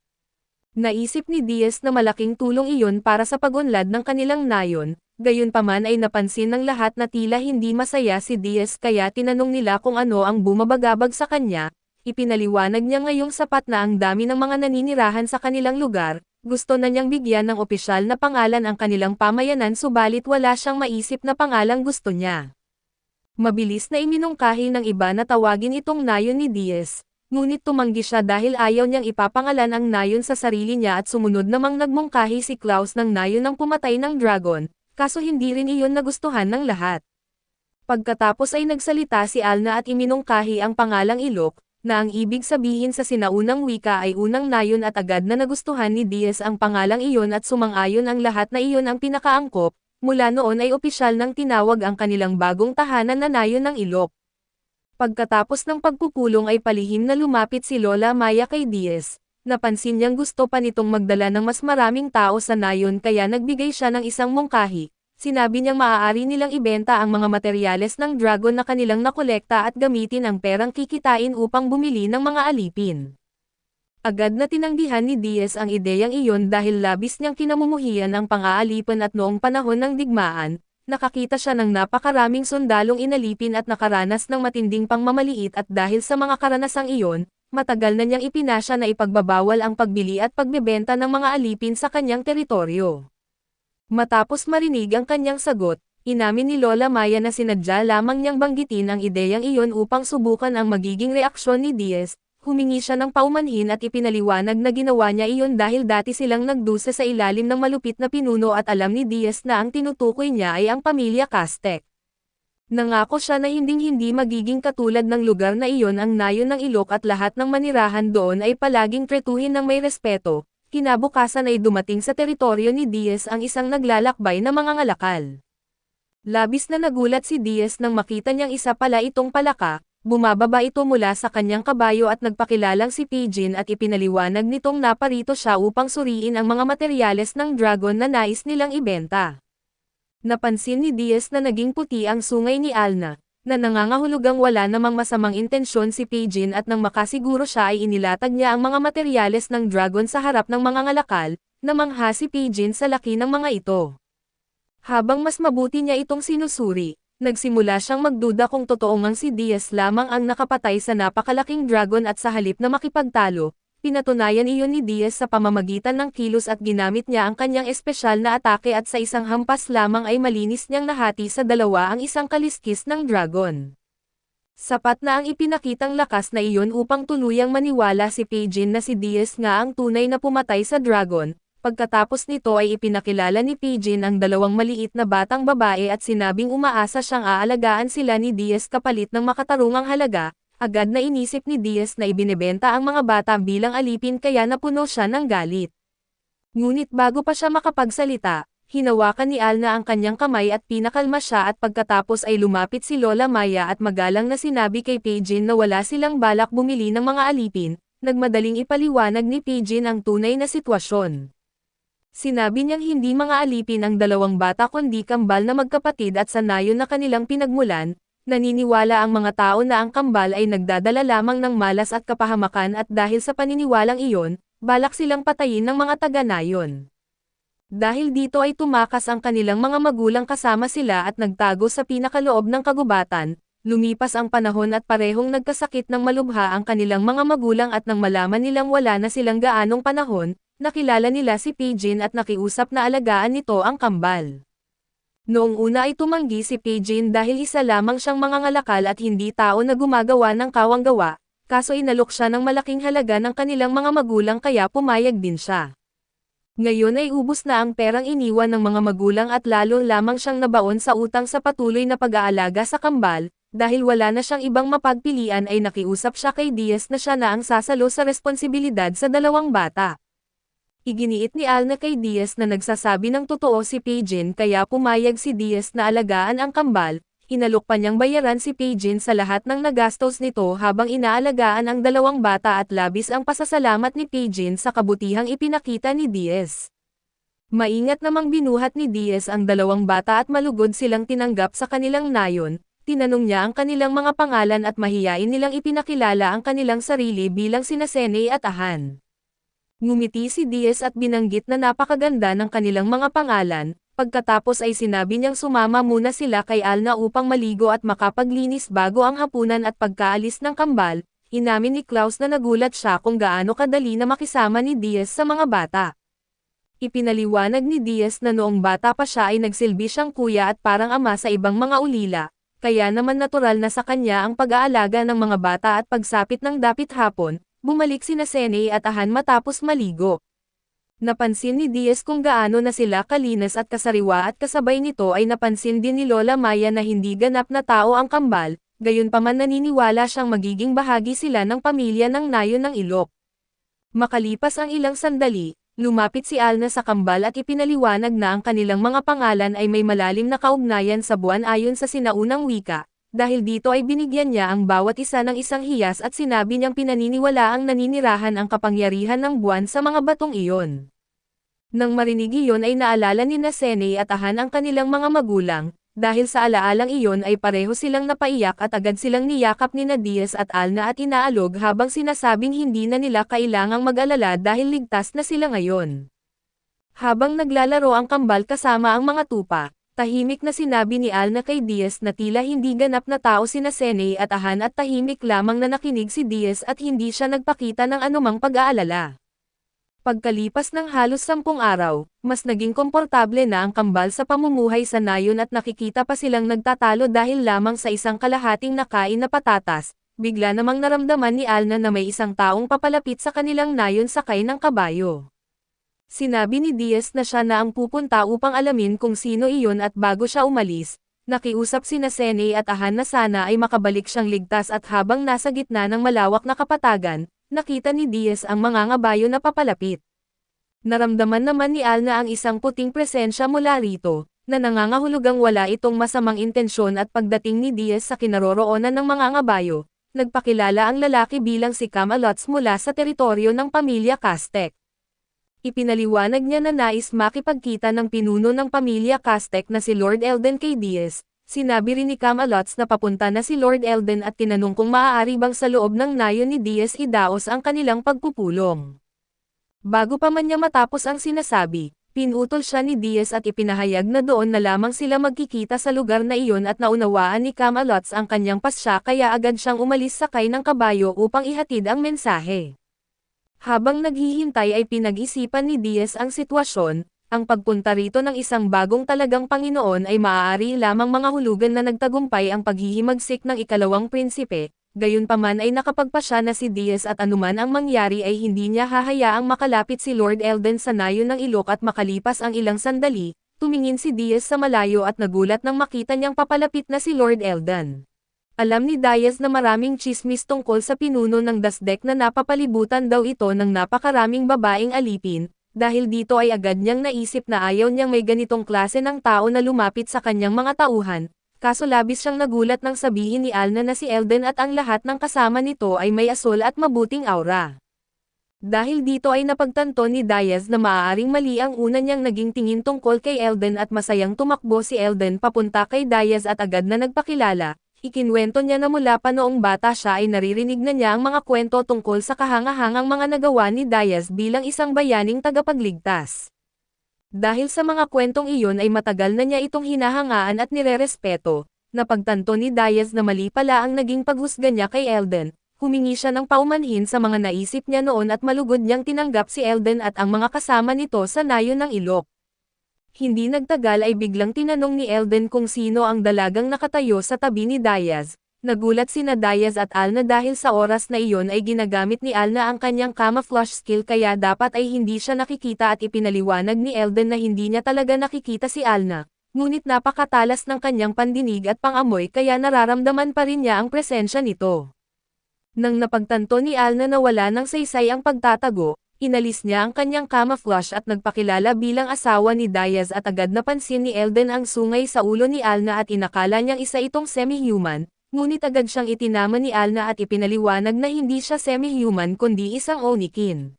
A: Naisip ni Diaz na malaking tulong iyon para sa pagunlad ng kanilang nayon, gayunpaman ay napansin ng lahat na tila hindi masaya si Diaz kaya tinanong nila kung ano ang bumabagabag sa kanya. ipinaliwanag niya ngayong sapat na ang dami ng mga naninirahan sa kanilang lugar, gusto na niyang bigyan ng opisyal na pangalan ang kanilang pamayanan subalit wala siyang maisip na pangalang gusto niya. Mabilis na iminungkahi ng iba na tawagin itong nayon ni Diaz, ngunit tumanggi siya dahil ayaw niyang ipapangalan ang nayon sa sarili niya at sumunod namang nagmungkahi si Klaus ng nayon ng pumatay ng dragon, kaso hindi rin iyon nagustuhan ng lahat. Pagkatapos ay nagsalita si Alna at iminungkahi ang pangalang Ilok, na ang ibig sabihin sa sinaunang wika ay unang nayon at agad na nagustuhan ni Diaz ang pangalang iyon at sumang-ayon ang lahat na iyon ang pinakaangkop, mula noon ay opisyal nang tinawag ang kanilang bagong tahanan na nayon ng Ilok. Pagkatapos ng pagpupulong ay palihim na lumapit si Lola Maya kay Diaz, napansin niyang gusto pa nitong magdala ng mas maraming tao sa nayon kaya nagbigay siya ng isang mungkahi. Sinabi niyang maaari nilang ibenta ang mga materyales ng dragon na kanilang nakolekta at gamitin ang perang kikitain upang bumili ng mga alipin. Agad na tinanggihan ni Diaz ang ideyang iyon dahil labis niyang kinamumuhian ang pang-aalipan at noong panahon ng digmaan, nakakita siya ng napakaraming sundalong inalipin at nakaranas ng matinding pangmamaliit at dahil sa mga karanasang iyon, matagal na niyang ipinasya na ipagbabawal ang pagbili at pagbebenta ng mga alipin sa kanyang teritoryo. Matapos marinig ang kanyang sagot, inamin ni Lola Maya na sinadya lamang niyang banggitin ang ideyang iyon upang subukan ang magiging reaksyon ni Diaz, humingi siya ng paumanhin at ipinaliwanag na ginawa niya iyon dahil dati silang nagdusa sa ilalim ng malupit na pinuno at alam ni Diaz na ang tinutukoy niya ay ang pamilya Castek. Nangako siya na hinding-hindi magiging katulad ng lugar na iyon ang nayon ng Ilok at lahat ng manirahan doon ay palaging tretuhin ng may respeto. Kinabukasan ay dumating sa teritoryo ni Diaz ang isang naglalakbay na mga ngalakal. Labis na nagulat si Diaz nang makita niyang isa pala itong palaka, bumababa ito mula sa kanyang kabayo at nagpakilalang si Pigeon at ipinaliwanag nitong naparito siya upang suriin ang mga materyales ng dragon na nais nilang ibenta. Napansin ni Diaz na naging puti ang sungay ni Alna, na nangangahulugang wala namang masamang intensyon si Pigeon at nang makasiguro siya ay inilatag niya ang mga materyales ng dragon sa harap ng mga ngalakal, namangha si Pigeon sa laki ng mga ito. Habang mas mabuti niya itong sinusuri, nagsimula siyang magduda kung totoo ngang si Diaz lamang ang nakapatay sa napakalaking dragon at sa halip na makipagtalo, pinatunayan iyon ni Diaz sa pamamagitan ng kilos at ginamit niya ang kanyang espesyal na atake at sa isang hampas lamang ay malinis niyang nahati sa dalawa ang isang kaliskis ng dragon. Sapat na ang ipinakitang lakas na iyon upang tuluyang maniwala si Pigeon na si Diaz nga ang tunay na pumatay sa dragon. Pagkatapos nito ay ipinakilala ni Pigeon ang dalawang maliit na batang babae at sinabing umaasa siyang aalagaan sila ni Diaz kapalit ng makatarungang halaga. Agad na inisip ni Diaz na ibinebenta ang mga bata bilang alipin kaya napuno siya ng galit. Ngunit bago pa siya makapagsalita, hinawakan ni Alna ang kanyang kamay at pinakalma siya at pagkatapos ay lumapit si Lola Maya at magalang na sinabi kay Pigeon na wala silang balak bumili ng mga alipin, nagmadaling ipaliwanag ni Pigeon ang tunay na sitwasyon. Sinabi niyang hindi mga alipin ang dalawang bata kundi kambal na magkapatid at sa nayon na kanilang pinagmulan. Naniniwala ang mga tao na ang kambal ay nagdadala lamang ng malas at kapahamakan at dahil sa paniniwalang iyon, balak silang patayin ng mga taga-nayon. Dahil dito ay tumakas ang kanilang mga magulang kasama sila at nagtago sa pinakaloob ng kagubatan, lumipas ang panahon at parehong nagkasakit ng malubha ang kanilang mga magulang at nang malaman nilang wala na silang gaanong panahon, nakilala nila si Pigeon at nakiusap na alagaan nito ang kambal. Noong una ay tumanggi si Pigeon dahil isa lamang siyang mangangalakal at hindi tao na gumagawa ng kawanggawa, kaso inalok siya ng malaking halaga ng kanilang mga magulang kaya pumayag din siya. Ngayon ay ubos na ang perang iniwan ng mga magulang at lalo lamang siyang nabaon sa utang sa patuloy na pag-aalaga sa kambal, dahil wala na siyang ibang mapagpilian ay nakiusap siya kay Diaz na siya na ang sasalo sa responsibilidad sa dalawang bata. Iginiit ni Alna kay Diaz na nagsasabi ng totoo si Pigeon kaya pumayag si Diaz na alagaan ang kambal, inalok pa niyang bayaran si Pigeon sa lahat ng nagastos nito habang inaalagaan ang dalawang bata at labis ang pasasalamat ni Pigeon sa kabutihang ipinakita ni Diaz. Maingat namang binuhat ni Diaz ang dalawang bata at malugod silang tinanggap sa kanilang nayon, tinanong niya ang kanilang mga pangalan at mahiyain nilang ipinakilala ang kanilang sarili bilang sina Sene at Ahan. Ngumiti si Diaz at binanggit na napakaganda ng kanilang mga pangalan, pagkatapos ay sinabi niyang sumama muna sila kay Alna upang maligo at makapaglinis bago ang hapunan at pagkaalis ng kambal, inamin ni Klaus na nagulat siya kung gaano kadali na makisama ni Diaz sa mga bata. Ipinaliwanag ni Diaz na noong bata pa siya ay nagsilbi siyang kuya at parang ama sa ibang mga ulila, kaya naman natural na sa kanya ang pag-aalaga ng mga bata at pagsapit ng dapit hapon, bumalik sina Sene at Ahan matapos maligo. Napansin ni Diaz kung gaano na sila kalinis at kasariwa at kasabay nito ay napansin din ni Lola Maya na hindi ganap na tao ang kambal, gayunpaman naniniwala siyang magiging bahagi sila ng pamilya ng Nayon ng Ilok. Makalipas ang ilang sandali, lumapit si Alna sa kambal at ipinaliwanag na ang kanilang mga pangalan ay may malalim na kaugnayan sa buwan ayon sa sinaunang wika, dahil dito ay binigyan niya ang bawat isa ng isang hiyas at sinabi niyang pinaniniwalaang naninirahan ang kapangyarihan ng buwan sa mga batong iyon. Nang marinig iyon ay naalala ni Sene at Ahan ang kanilang mga magulang, dahil sa alaalang iyon ay pareho silang napaiyak at agad silang niyakap ni Diaz at Alna at inaalog habang sinasabing hindi na nila kailangang mag-alala dahil ligtas na sila ngayon. Habang naglalaro ang kambal kasama ang mga tupa, tahimik na sinabi ni Alna kay Diaz na tila hindi ganap na tao sina Sene at Ahan at tahimik lamang na nakinig si Diaz at hindi siya nagpakita ng anumang pag-aalala. Pagkalipas ng halos 10 araw, mas naging komportable na ang kambal sa pamumuhay sa Nayon at nakikita pa silang nagtatalo dahil lamang sa isang kalahating nakain na patatas, bigla namang naramdaman ni Alna na may isang taong papalapit sa kanilang Nayon sakay ng kabayo. Sinabi ni Diaz na siya na ang pupunta upang alamin kung sino iyon at bago siya umalis, nakiusap sina Sene at Ahan na sana ay makabalik siyang ligtas at habang nasa gitna ng malawak na kapatagan, nakita ni Diaz ang mga ngabayo na papalapit. Naramdaman naman ni Alna ang isang puting presensya mula rito, na nangangahulugang wala itong masamang intensyon at pagdating ni Diaz sa kinaroroonan ng mga ngabayo, nagpakilala ang lalaki bilang si Camalots mula sa teritoryo ng pamilya Castek. Ipinaliwanag niya na nais makipagkita ng pinuno ng pamilya Castek na si Lord Elden kay Diaz. Sinabi rin ni Camalots na papunta na si Lord Elden at tinanong kung maaari bang sa loob ng Nayon ni Diaz idaos ang kanilang pagpupulong. Bago pa man niya matapos ang sinasabi, pinutol siya ni Diaz at ipinahayag na doon na lamang sila magkikita sa lugar na iyon at naunawaan ni Camalots ang kanyang pasya kaya agad siyang umalis sakay ng kabayo upang ihatid ang mensahe. Habang naghihintay ay pinag-isipan ni Diaz ang sitwasyon, ang pagpunta rito ng isang bagong talagang Panginoon ay maaari lamang mga hulugan na nagtagumpay ang paghihimagsik ng ikalawang prinsipe, gayunpaman ay nakapagpasya na si Diaz at anuman ang mangyari ay hindi niya hahayaang makalapit si Lord Elden sa Nayon ng Ilok at makalipas ang ilang sandali, tumingin si Diaz sa malayo at nagulat nang makita niyang papalapit na si Lord Elden. Alam ni Diaz na maraming chismis tungkol sa pinuno ng Dasdek na napapalibutan daw ito ng napakaraming babaeng alipin, dahil dito ay agad niyang naisip na ayaw niyang may ganitong klase ng tao na lumapit sa kanyang mga tauhan, kaso labis siyang nagulat nang sabihin ni Alna na si Elden at ang lahat ng kasama nito ay may asol at mabuting aura. Dahil dito ay napagtanto ni Diaz na maaaring mali ang una niyang naging tingin tungkol kay Elden at masayang tumakbo si Elden papunta kay Diaz at agad na nagpakilala. Ikinwento niya na mula pa noong bata siya ay naririnig na niya ang mga kwento tungkol sa kahangahangang mga nagawa ni Diaz bilang isang bayaning tagapagligtas. Dahil sa mga kwentong iyon ay matagal na niya itong hinahangaan at nirerespeto, napagtanto ni Diaz na mali pala ang naging paghusga niya kay Elden, humingi siya ng paumanhin sa mga naisip niya noon at malugod niyang tinanggap si Elden at ang mga kasama nito sa Nayon ng Ilok. Hindi nagtagal ay biglang tinanong ni Elden kung sino ang dalagang nakatayo sa tabi ni Diaz. Nagulat sina Diaz at Alna dahil sa oras na iyon ay ginagamit ni Alna ang kanyang camouflage skill kaya dapat ay hindi siya nakikita at ipinaliwanag ni Elden na hindi niya talaga nakikita si Alna. Ngunit napakatalas ng kanyang pandinig at pangamoy kaya nararamdaman pa rin niya ang presensya nito. Nang napagtanto ni Alna na wala nang saysay ang pagtatago, inalis niya ang kanyang camouflage at nagpakilala bilang asawa ni Diaz at agad napansin ni Elden ang sungay sa ulo ni Alna at inakala niyang isa itong semi-human, ngunit agad siyang itinama ni Alna at ipinaliwanag na hindi siya semi-human kundi isang Onikin.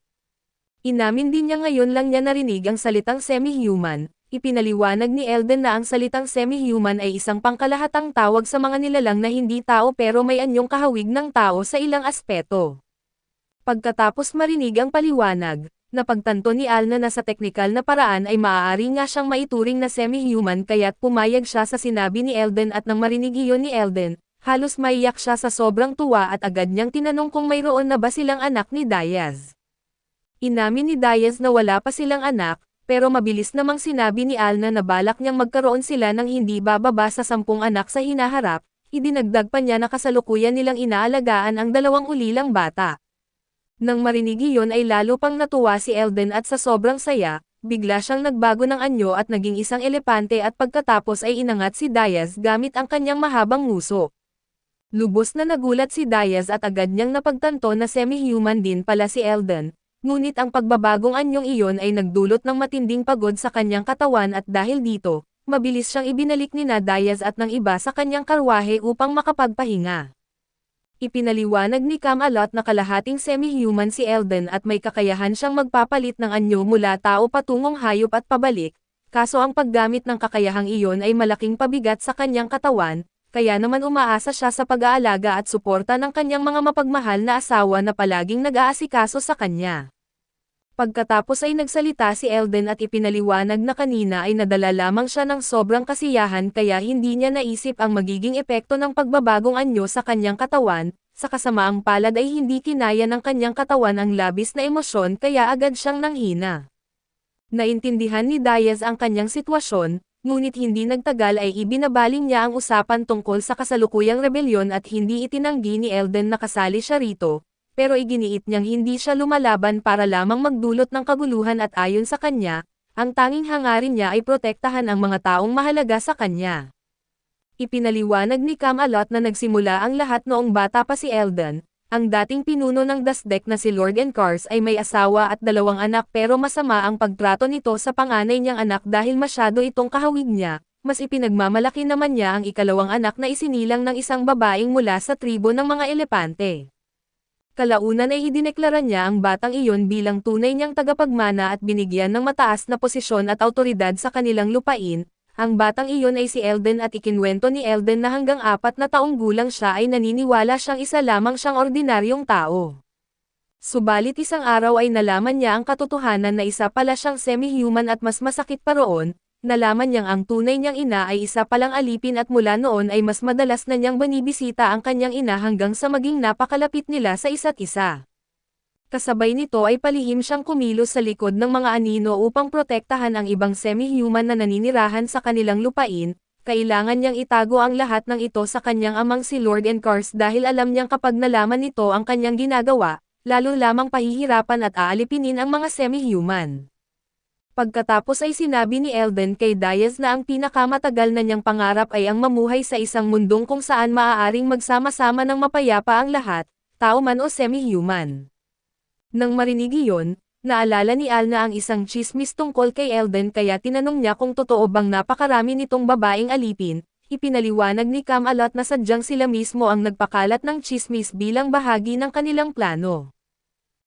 A: Inamin din niya ngayon lang niya narinig ang salitang semi-human, ipinaliwanag ni Elden na ang salitang semi-human ay isang pangkalahatang tawag sa mga nilalang na hindi tao pero may anyong kahawig ng tao sa ilang aspeto. Pagkatapos marinig ang paliwanag, napagtanto ni Alna na sa teknikal na paraan ay maaari nga siyang maituring na semi-human kaya't pumayag siya sa sinabi ni Elden at nang marinig iyon ni Elden, Halos maiyak siya sa sobrang tuwa at agad niyang tinanong kung mayroon na ba silang anak ni Diaz. Inamin ni Diaz na wala pa silang anak, pero mabilis namang sinabi ni Alna na balak niyang magkaroon sila ng hindi bababa sa 10 anak sa hinaharap. Idinagdag pa niya na kasalukuyan nilang inaalagaan ang 2 ulilang bata. Nang marinig iyon ay lalo pang natuwa si Elden at sa sobrang saya, bigla siyang nagbago ng anyo at naging isang elepante at pagkatapos ay inangat si Diaz gamit ang kanyang mahabang nguso. Lubos na nagulat si Diaz at agad niyang napagtanto na semi-human din pala si Elden, ngunit ang pagbabagong anyong iyon ay nagdulot ng matinding pagod sa kanyang katawan at dahil dito, mabilis siyang ibinalik ni Diaz at ng iba sa kanyang karwahe upang makapagpahinga. Ipinaliwanag ni Camelot na kalahating semi-human si Elden at may kakayahan siyang magpapalit ng anyo mula tao patungong hayop at pabalik, kaso ang paggamit ng kakayahang iyon ay malaking pabigat sa kanyang katawan, kaya naman umaasa siya sa pag-aalaga at suporta ng kanyang mga mapagmahal na asawa na palaging nag-aasikaso sa kanya. Pagkatapos ay nagsalita si Elden at ipinaliwanag na kanina ay nadala lamang siya ng sobrang kasiyahan kaya hindi niya naisip ang magiging epekto ng pagbabagong anyo sa kanyang katawan, sa kasamaang palad ay hindi kinaya ng kanyang katawan ang labis na emosyon kaya agad siyang nanghina. Naintindihan ni Diaz ang kanyang sitwasyon, ngunit hindi nagtagal ay ibinabaling niya ang usapan tungkol sa kasalukuyang rebelyon at hindi itinanggi ni Elden na kasali siya rito, pero iginiit niyang hindi siya lumalaban para lamang magdulot ng kaguluhan at ayon sa kanya, ang tanging hangarin niya ay protektahan ang mga taong mahalaga sa kanya. Ipinaliwanag ni Camelot na nagsimula ang lahat noong bata pa si Elden. Ang dating pinuno ng Dasdek na si Lord Encars ay may asawa at 2 anak pero masama ang pagtrato nito sa panganay niyang anak dahil masyado itong kahawig niya, mas ipinagmamalaki naman niya ang 2 anak na isinilang ng isang babaeng mula sa tribo ng mga elepante. Kalaunan ay idineklara niya ang batang iyon bilang tunay niyang tagapagmana at binigyan ng mataas na posisyon at awtoridad sa kanilang lupain. Ang batang iyon ay si Elden at ikinwento ni Elden na hanggang 4 na taong gulang siya ay naniniwala siyang isa lamang siyang ordinaryong tao. Subalit isang araw ay nalaman niya ang katotohanan na isa pala siyang semi-human at mas masakit pa roon, nalaman niyang ang tunay niyang ina ay isa palang alipin at mula noon ay mas madalas na niyang binibisita ang kanyang ina hanggang sa maging napakalapit nila sa isa't isa. Kasabay nito ay palihim siyang kumilos sa likod ng mga anino upang protektahan ang ibang semi-human na naninirahan sa kanilang lupain, kailangan niyang itago ang lahat ng ito sa kanyang amang si Lord Encars dahil alam niyang kapag nalaman nito ang kanyang ginagawa, lalo lamang pahihirapan at aalipinin ang mga semi-human. Pagkatapos ay sinabi ni Elden kay Diaz na ang pinakamatagal na niyang pangarap ay ang mamuhay sa isang mundong kung saan maaaring magsama-sama ng mapayapa ang lahat, tao man o semi-human. Nang marinig iyon, naalala ni Alna ang isang tsismis tungkol kay Elden kaya tinanong niya kung totoo bang napakarami nitong babaeng alipin, ipinaliwanag ni Camelot na sadyang sila mismo ang nagpakalat ng tsismis bilang bahagi ng kanilang plano.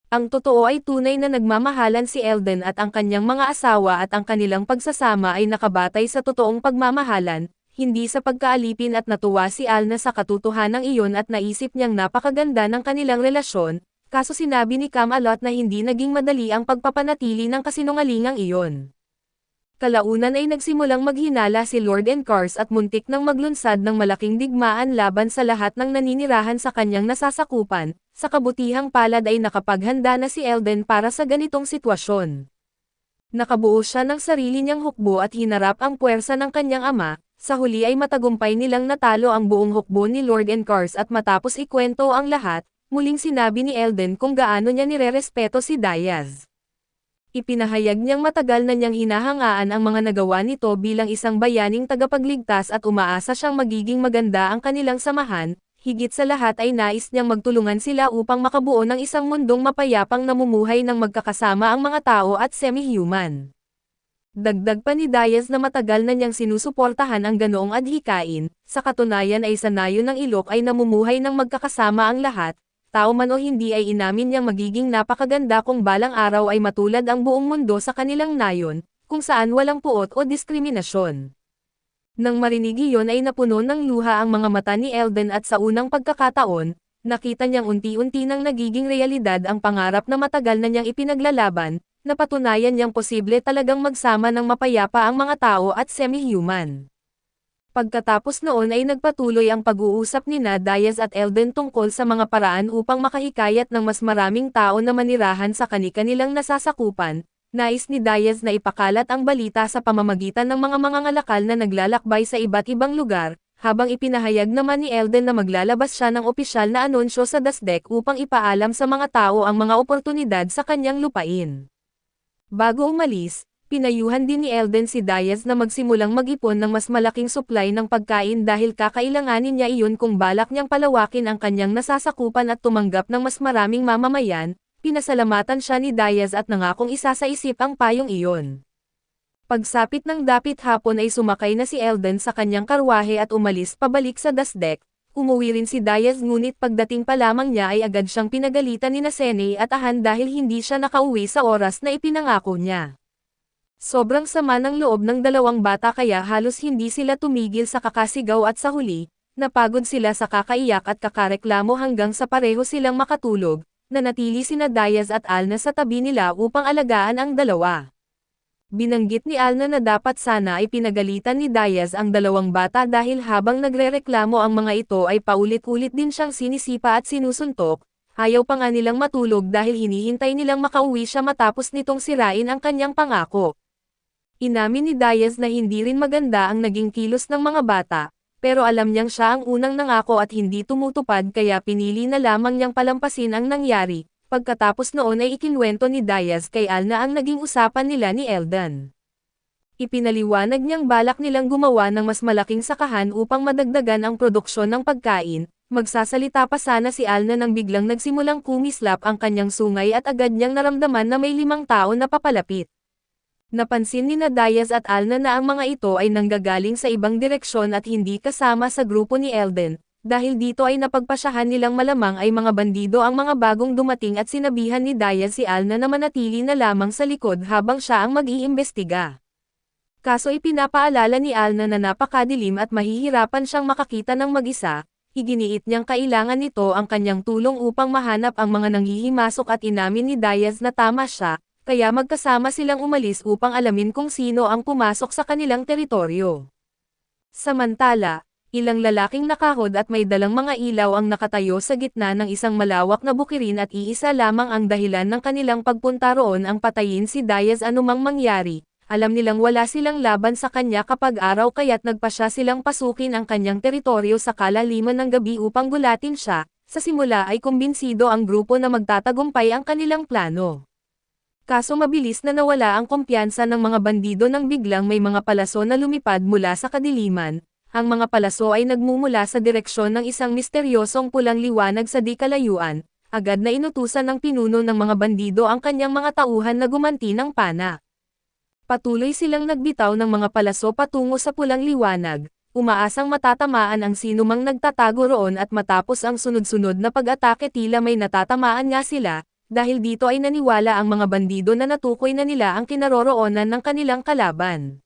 A: Ang totoo ay tunay na nagmamahalan si Elden at ang kanyang mga asawa at ang kanilang pagsasama ay nakabatay sa totoong pagmamahalan, hindi sa pagkaalipin at natuwa si Alna sa katotohanan iyon at naisip niyang napakaganda ng kanilang relasyon. Kaso sinabi ni Camelot na hindi naging madali ang pagpapanatili ng kasinungalingang iyon. Kalaunan ay nagsimulang maghinala si Lord Encars at muntik nang maglunsad ng malaking digmaan laban sa lahat ng naninirahan sa kanyang nasasakupan, sa kabutihang palad ay nakapaghanda na si Elden para sa ganitong sitwasyon. Nakabuo siya ng sarili niyang hukbo at hinarap ang puwersa ng kanyang ama, sa huli ay matagumpay nilang natalo ang buong hukbo ni Lord Encars at matapos ikwento ang lahat, muling sinabi ni Elden kung gaano niya nirerespeto si Diaz. Ipinahayag niyang matagal na niyang hinahangaan ang mga nagawa nito bilang isang bayaning tagapagligtas at umaasa siyang magiging maganda ang kanilang samahan, higit sa lahat ay nais niyang magtulungan sila upang makabuo ng isang mundong mapayapang namumuhay ng magkakasama ang mga tao at semi-human. Dagdag pa ni Diaz na matagal na niyang sinusuportahan ang ganoong adhikain, sa katunayan ay sa nayon ng ilok ay namumuhay ng magkakasama ang lahat, tao man o hindi ay inamin niyang magiging napakaganda kung balang araw ay matulad ang buong mundo sa kanilang nayon, kung saan walang puot o diskriminasyon. Nang marinig iyon ay napuno ng luha ang mga mata ni Elden at sa unang pagkakataon, nakita niyang unti-unti nang nagiging realidad ang pangarap na matagal na niyang ipinaglalaban, napatunayan niyang posible talagang magsama ng mapayapa ang mga tao at semi-human. Pagkatapos noon ay nagpatuloy ang pag-uusap nina Diaz at Elden tungkol sa mga paraan upang makahikayat ng mas maraming tao na manirahan sa kani-kanilang nasasakupan. Nais ni Diaz na ipakalat ang balita sa pamamagitan ng mga mangangalakal na naglalakbay sa iba't ibang lugar, habang ipinahayag naman ni Elden na maglalabas siya ng opisyal na anunsyo sa Dasdek upang ipaalam sa mga tao ang mga oportunidad sa kanyang lupain. Bago umalis, pinayuhan din ni Elden si Diaz na magsimulang mag-ipon ng mas malaking supply ng pagkain dahil kakailanganin niya iyon kung balak niyang palawakin ang kanyang nasasakupan at tumanggap ng mas maraming mamamayan. Pinasalamatan siya ni Diaz at nangakong isasaisip ang payong iyon. Pagsapit ng dapit hapon ay sumakay na si Elden sa kanyang karwahe at umalis pabalik sa Dasdek. Umuwi rin si Diaz ngunit pagdating pa lamang niya ay agad siyang pinagalitan ni Sene at Ahan dahil hindi siya nakauwi sa oras na ipinangako niya. Sobrang sama ng loob ng dalawang bata kaya halos hindi sila tumigil sa kakasigaw at sa huli, napagod sila sa kakaiyak at kakareklamo hanggang sa pareho silang makatulog. Nanatili sina Diaz at Alna sa tabi nila upang alagaan ang dalawa. Binanggit ni Alna na dapat sana ay pinagalitan ni Diaz ang dalawang bata dahil habang nagrereklamo ang mga ito ay paulit-ulit din siyang sinisipa at sinusuntok, ayaw pa nga nilang matulog dahil hinihintay nilang makauwi siya matapos nitong sirain ang kanyang pangako. Inamin ni Diaz na hindi rin maganda ang naging kilos ng mga bata, pero alam niyang siya ang unang nangako at hindi tumutupad kaya pinili na lamang niyang palampasin ang nangyari. Pagkatapos noon ay ikinwento ni Diaz kay Alna ang naging usapan nila ni Elden. Ipinaliwanag niyang balak nilang gumawa ng mas malaking sakahan upang madagdagan ang produksyon ng pagkain. Magsasalita pa sana si Alna nang biglang nagsimulang kumislap ang kanyang sungay at agad niyang naramdaman na may 5 tao na papalapit. Napansin ni Diaz at Alna na ang mga ito ay nanggagaling sa ibang direksyon at hindi kasama sa grupo ni Elden, dahil dito ay napagpasyahan nilang malamang ay mga bandido ang mga bagong dumating at sinabihan ni Diaz si Alna na manatili na lamang sa likod habang siya ang mag-iimbestiga. Kaso ipinapaalala ni Alna na napakadilim at mahihirapan siyang makakita ng mag-isa, iginiit niyang kailangan nito ang kanyang tulong upang mahanap ang mga nanghihimasok at inamin ni Diaz na tama siya. Kaya magkasama silang umalis upang alamin kung sino ang pumasok sa kanilang teritoryo. Samantala, ilang lalaking nakahod at may dalang mga ilaw ang nakatayo sa gitna ng isang malawak na bukirin at iisa lamang ang dahilan ng kanilang pagpunta roon ang patayin si Diaz anumang mangyari. Alam nilang wala silang laban sa kanya kapag araw kaya't nagpasya silang pasukin ang kanyang teritoryo sa kalaliman ng gabi upang gulatin siya. Sa simula ay kumbinsido ang grupo na magtatagumpay ang kanilang plano. Kaso mabilis na nawala ang kumpiyansa ng mga bandido nang biglang may mga palaso na lumipad mula sa kadiliman. Ang mga palaso ay nagmumula sa direksyon ng isang misteryosong pulang liwanag sa di kalayuan. Agad na inutusan ng pinuno ng mga bandido ang kanyang mga tauhan na gumanti ng pana. Patuloy silang nagbitaw ng mga palaso patungo sa pulang liwanag. Umaasang matatamaan ang sinumang nagtatago roon at matapos ang sunod-sunod na pag-atake tila may natatamaan nga sila. Dahil dito ay naniwala ang mga bandido na natukoy na nila ang kinaroroonan ng kanilang kalaban.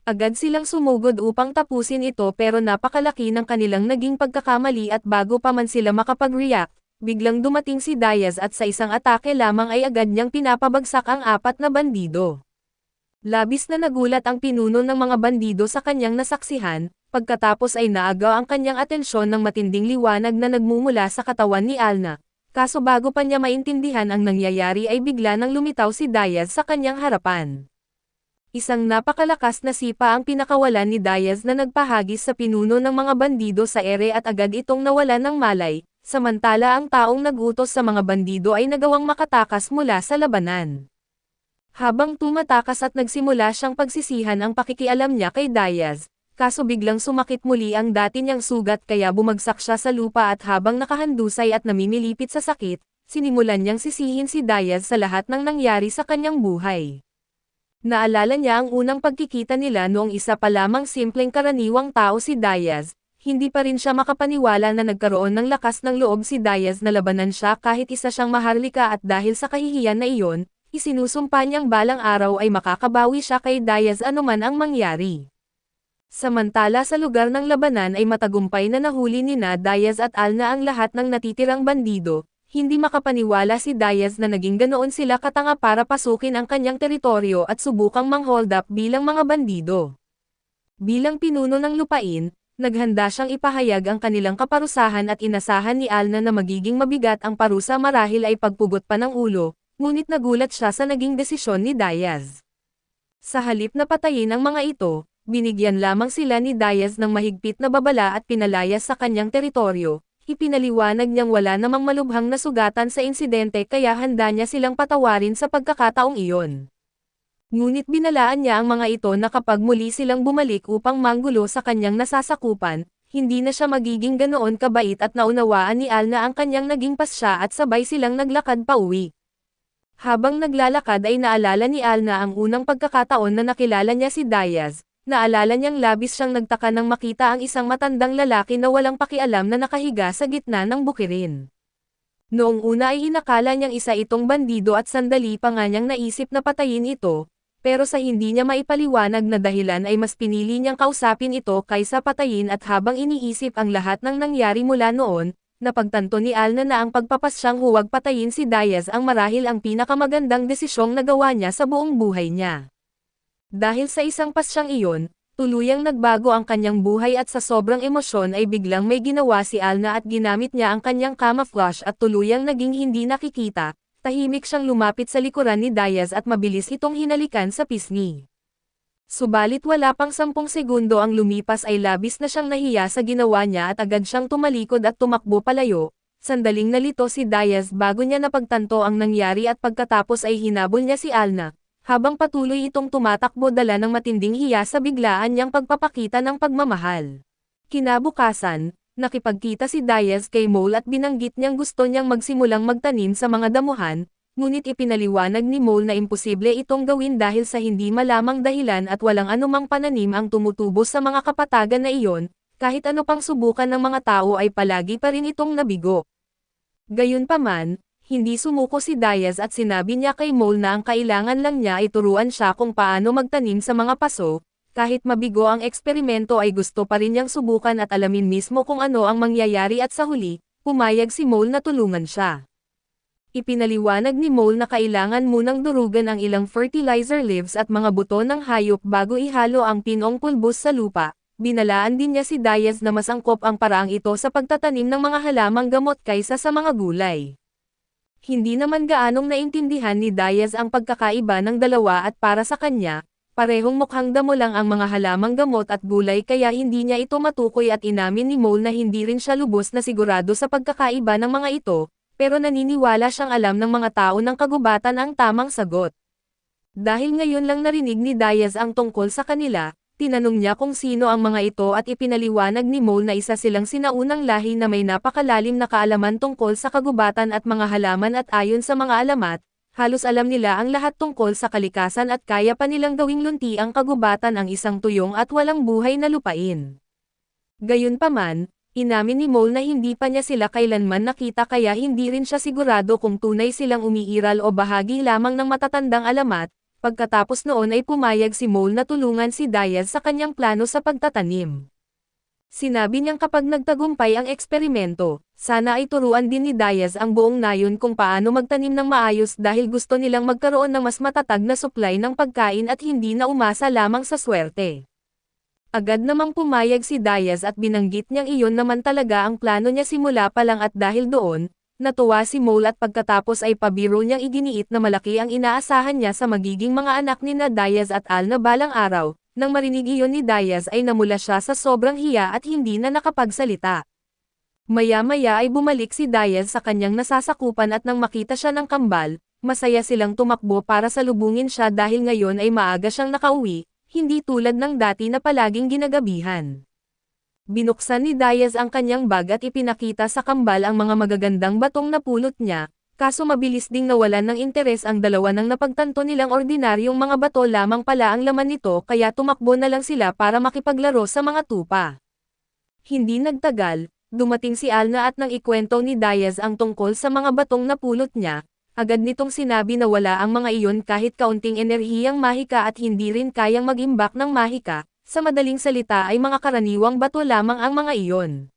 A: Agad silang sumugod upang tapusin ito pero napakalaki ng kanilang naging pagkakamali at bago pa man sila makapag-react, biglang dumating si Diaz at sa isang atake lamang ay agad niyang pinapabagsak ang 4 na bandido. Labis na nagulat ang pinuno ng mga bandido sa kanyang nasaksihan, pagkatapos ay naagaw ang kanyang atensyon ng matinding liwanag na nagmumula sa katawan ni Alna. Kaso bago pa niya maintindihan ang nangyayari ay bigla nang lumitaw si Diaz sa kanyang harapan. Isang napakalakas na sipa ang pinakawalan ni Diaz na nagpahagis sa pinuno ng mga bandido sa ere at agad itong nawalan ng malay, samantala ang taong nagutos sa mga bandido ay nagawang makatakas mula sa labanan. Habang tumatakas at nagsimula siyang pagsisihan ang pakikialam niya kay Diaz, kaso biglang sumakit muli ang dati niyang sugat kaya bumagsak siya sa lupa at habang nakahandusay at namimilipit sa sakit, sinimulan niyang sisihin si Diaz sa lahat ng nangyari sa kanyang buhay. Naalala niya ang unang pagkikita nila noong isa pa lamang simpleng karaniwang tao si Diaz, hindi pa rin siya makapaniwala na nagkaroon ng lakas ng loob si Diaz na labanan siya kahit isa siyang maharlika at dahil sa kahihiyan na iyon, isinusumpa niyang balang araw ay makakabawi siya kay Diaz anuman ang mangyari. Samantala sa lugar ng labanan ay matagumpay na nahuli nina Diaz at Alna ang lahat ng natitirang bandido, hindi makapaniwala si Diaz na naging ganoon sila katanga para pasukin ang kanyang teritoryo at subukang mang-hold up bilang mga bandido. Bilang pinuno ng lupain, naghanda siyang ipahayag ang kanilang kaparusahan at inasahan ni Alna na magiging mabigat ang parusa marahil ay pagpugot pa ng ulo, ngunit nagulat siya sa naging desisyon ni Diaz. Sa halip na patayin ang mga ito, binigyan lamang sila ni Diaz ng mahigpit na babala at pinalayas sa kanyang teritoryo. Ipinaliwanag niyang wala namang malubhang nasugatan sa insidente kaya handa niya silang patawarin sa pagkakataong iyon. Ngunit binalaan niya ang mga ito na kapag muli silang bumalik upang manggulo sa kanyang nasasakupan, hindi na siya magiging ganoon kabait at naunawaan ni Alna ang kanyang naging pasya at sabay silang naglakad pa uwi. Habang naglalakad ay naalala ni Alna ang unang pagkakataon na nakilala niya si Diaz, naalala niyang labis siyang nagtaka nang makita ang isang matandang lalaki na walang pakialam na nakahiga sa gitna ng bukirin. Noong una ay inakala niyang isa itong bandido at sandali pa nga niyang naisip na patayin ito, pero sa hindi niya maipaliwanag na dahilan ay mas pinili niyang kausapin ito kaysa patayin at habang iniisip ang lahat ng nangyari mula noon, napagtanto ni Alna na ang pagpapasyang huwag patayin si Diaz ang marahil ang pinakamagandang desisyong nagawa niya sa buong buhay niya. Dahil sa isang pasyang iyon, tuluyang nagbago ang kanyang buhay at sa sobrang emosyon ay biglang may ginawa si Alna at ginamit niya ang kanyang camouflage at tuluyang naging hindi nakikita. Tahimik siyang lumapit sa likuran ni Diaz at mabilis itong hinalikan sa pisngi. Subalit wala pang 10 segundo ang lumipas ay labis na siyang nahiya sa ginawa niya at agad siyang tumalikod at tumakbo palayo. Sandaling nalito si Diaz bago niya napagtanto ang nangyari at pagkatapos ay hinabol niya si Alna, habang patuloy itong tumatakbo dala ng matinding hiya sa biglaan niyang pagpapakita ng pagmamahal. Kinabukasan, nakipagkita si Diaz kay Mole at binanggit niyang gusto niyang magsimulang magtanim sa mga damuhan, ngunit ipinaliwanag ni Mole na imposible itong gawin dahil sa hindi malamang dahilan at walang anumang pananim ang tumutubo sa mga kapatagan na iyon, kahit ano pang subukan ng mga tao ay palagi pa rin itong nabigo. Gayunpaman, hindi sumuko si Diaz at sinabi niya kay Mole na ang kailangan lang niya ay turuan siya kung paano magtanim sa mga paso. Kahit mabigo ang eksperimento ay gusto pa rin niyang subukan at alamin mismo kung ano ang mangyayari at sa huli, pumayag si Mole na tulungan siya. Ipinaliwanag ni Mole na kailangan munang durugan ang ilang fertilizer leaves at mga buto ng hayop bago ihalo ang pinong pulbos sa lupa. Binalaan din niya si Diaz na mas angkop ang paraang ito sa pagtatanim ng mga halamang gamot kaysa sa mga gulay. Hindi naman gaanong naintindihan ni Diaz ang pagkakaiba ng dalawa at para sa kanya, parehong mukhang damo lang ang mga halamang gamot at gulay kaya hindi niya ito matukoy at inamin ni Mole na hindi rin siya lubos na sigurado sa pagkakaiba ng mga ito, pero naniniwala siyang alam ng mga tao ng kagubatan ang tamang sagot. Dahil ngayon lang narinig ni Diaz ang tungkol sa kanila, tinanong niya kung sino ang mga ito at ipinaliwanag ni Mole na isa silang sinaunang lahi na may napakalalim na kaalaman tungkol sa kagubatan at mga halaman at ayon sa mga alamat, halos alam nila ang lahat tungkol sa kalikasan at kaya pa nilang gawing lunti ang kagubatan ang isang tuyong at walang buhay na lupain. Gayunpaman, inamin ni Mole na hindi pa niya sila kailanman nakita kaya hindi rin siya sigurado kung tunay silang umiiral o bahagi lamang ng matatandang alamat. Pagkatapos noon ay pumayag si Mole na tulungan si Diaz sa kanyang plano sa pagtatanim. Sinabi niyang kapag nagtagumpay ang eksperimento, sana ay turuan din ni Diaz ang buong nayon kung paano magtanim ng maayos dahil gusto nilang magkaroon ng mas matatag na supply ng pagkain at hindi na umasa lamang sa swerte. Agad namang pumayag si Diaz at binanggit niyang iyon naman talaga ang plano niya simula pa lang at dahil doon, natuwa si Mole at pagkatapos ay pabiro niyang iginiit na malaki ang inaasahan niya sa magiging mga anak ni Diaz at Alna balang araw. Nang marinig iyon ni Diaz ay namula siya sa sobrang hiya at hindi na nakapagsalita. Maya-maya ay bumalik si Diaz sa kanyang nasasakupan at nang makita siya ng kambal, masaya silang tumakbo para salubungin siya dahil ngayon ay maaga siyang nakauwi, hindi tulad ng dati na palaging ginagabihan. Binuksan ni Diaz ang kanyang bag at ipinakita sa kambal ang mga magagandang batong napulot niya. Kaso mabilis ding nawalan ng interes ang dalawa nang napagtanto nilang ordinaryong mga bato lamang pala ang laman nito kaya tumakbo na lang sila para makipaglaro sa mga tupa. Hindi nagtagal, dumating si Alna at nang ikwento ni Diaz ang tungkol sa mga batong napulot niya, agad nitong sinabi na wala ang mga iyon kahit kaunting enerhiyang mahika at hindi rin kayang mag-imbak ng mahika, sa madaling salita ay mga karaniwang bato lamang ang mga iyon.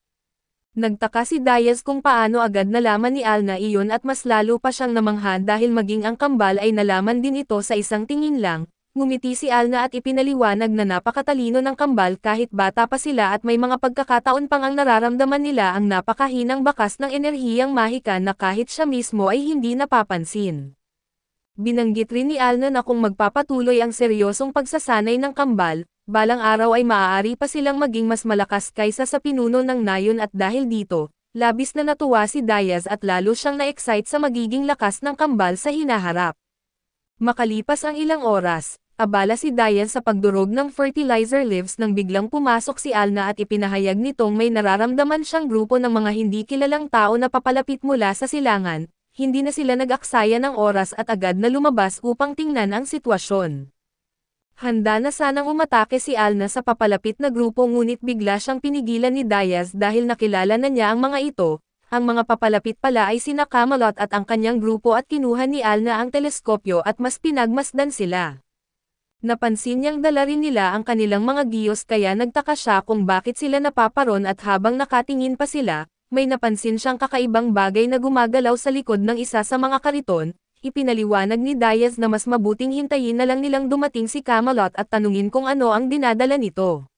A: Nagtaka si Diaz kung paano agad nalaman ni Alna iyon at mas lalo pa siyang namangha dahil maging ang kambal ay nalaman din ito sa isang tingin lang, Ngumiti si Alna at ipinaliwanag na napakatalino ng kambal kahit bata pa sila at may mga pagkakataon pang ang nararamdaman nila ang napakahinang bakas ng enerhiyang mahika na kahit siya mismo ay hindi napapansin. Binanggit rin ni Alna na kung magpapatuloy ang seryosong pagsasanay ng kambal, balang araw ay maaari pa silang maging mas malakas kaysa sa pinuno ng nayon at dahil dito, labis na natuwa si Diaz at lalo siyang na-excite sa magiging lakas ng kambal sa hinaharap. Makalipas ang ilang oras, abala si Diaz sa pagdurog ng fertilizer leaves nang biglang pumasok si Alna at ipinahayag nitong may nararamdaman siyang grupo ng mga hindi kilalang tao na papalapit mula sa silangan. Hindi na sila nag-aksaya ng oras at agad na lumabas upang tingnan ang sitwasyon. Handa na sanang umatake si Alna sa papalapit na grupo ngunit bigla siyang pinigilan ni Diaz dahil nakilala na niya ang mga ito. Ang mga papalapit pala ay sina Camelot at ang kanyang grupo at kinuha ni Alna ang teleskopyo at mas pinagmasdan sila. Napansin niyang dala rin nila ang kanilang mga giyos kaya nagtaka siya kung bakit sila napaparon at habang nakatingin pa sila, may napansin siyang kakaibang bagay na gumagalaw sa likod ng isa sa mga kariton. Ipinaliwanag ni Diaz na mas mabuting hintayin na lang nilang dumating si Camelot at tanungin kung ano ang dinadala nito.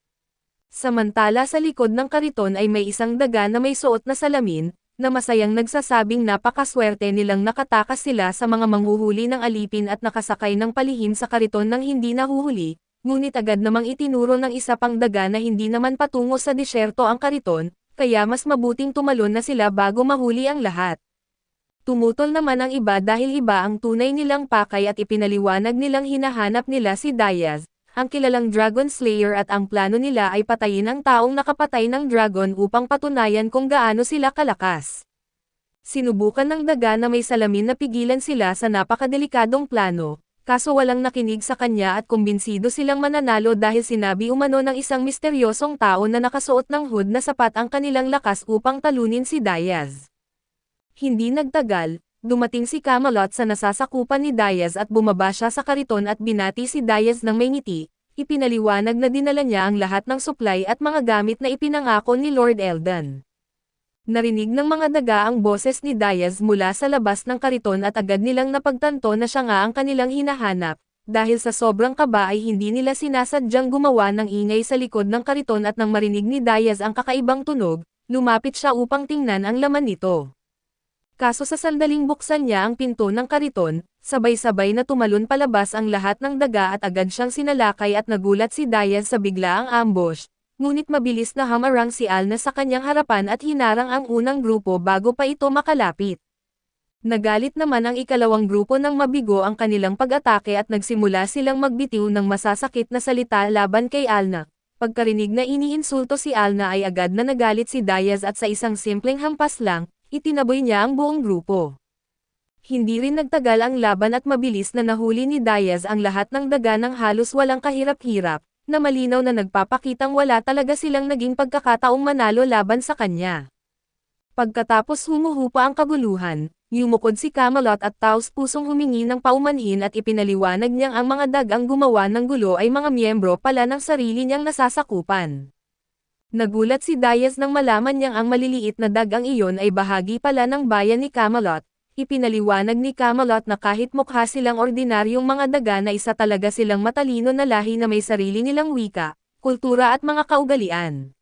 A: Samantala sa likod ng kariton ay may isang daga na may suot na salamin, na masayang nagsasabing napakaswerte nilang nakatakas sila sa mga manghuhuli ng alipin at nakasakay ng palihim sa kariton ng hindi nahuhuli, ngunit agad namang itinuro ng isa pang daga na hindi naman patungo sa disyerto ang kariton, kaya mas mabuting tumalon na sila bago mahuli ang lahat. Tumutol naman ang iba dahil iba ang tunay nilang pakay at ipinaliwanag nilang hinahanap nila si Diaz, ang kilalang Dragon Slayer at ang plano nila ay patayin ang taong nakapatay ng dragon upang patunayan kung gaano sila kalakas. Sinubukan ng daga na may salamin na pigilan sila sa napakadelikadong plano, kaso walang nakinig sa kanya at kumbinsido silang mananalo dahil sinabi umano ng isang misteryosong tao na nakasuot ng hood na sapat ang kanilang lakas upang talunin si Diaz. Hindi nagtagal, dumating si Camelot sa nasasakupan ni Diaz at bumaba siya sa kariton at binati si Diaz ng may ngiti. Ipinaliwanag na dinala niya ang lahat ng supply at mga gamit na ipinangako ni Lord Eldon. Narinig ng mga daga ang boses ni Diaz mula sa labas ng kariton at agad nilang napagtanto na siya nga ang kanilang hinahanap. Dahil sa sobrang kaba ay hindi nila sinasadyang gumawa ng ingay sa likod ng kariton at nang marinig ni Diaz ang kakaibang tunog, lumapit siya upang tingnan ang laman nito. Kaso sa sandaling buksan niya ang pinto ng kariton, sabay-sabay na tumalon palabas ang lahat ng daga at agad siyang sinalakay at nagulat si Diaz sa biglaang ambush, ngunit mabilis na hamarang si Alna sa kanyang harapan at hinarang ang unang grupo bago pa ito makalapit. Nagalit naman ang ikalawang grupo nang mabigo ang kanilang pag-atake at nagsimula silang magbitiw ng masasakit na salita laban kay Alna. Pagkarinig na iniinsulto si Alna ay agad na nagalit si Diaz at sa isang simpleng hampas lang, itinaboy niya ang buong grupo. Hindi rin nagtagal ang laban at mabilis na nahuli ni Diaz ang lahat ng daga ng halos walang kahirap-hirap, na malinaw na nagpapakitang wala talaga silang naging pagkakataong manalo laban sa kanya. Pagkatapos humuhupa ang kaguluhan, yumukod si Camelot at taos-pusong humingi ng paumanhin at ipinaliwanag niyang ang mga dagang gumawa ng gulo ay mga miyembro pala ng sarili niyang nasasakupan. Nagulat si Diaz nang malaman niyang ang maliliit na dagang iyon ay bahagi pala ng bayan ni Camelot. Ipinaliwanag ni Camelot na kahit mukha silang ordinaryong mga daga na isa talaga silang matalino na lahi na may sarili nilang wika, kultura at mga kaugalian.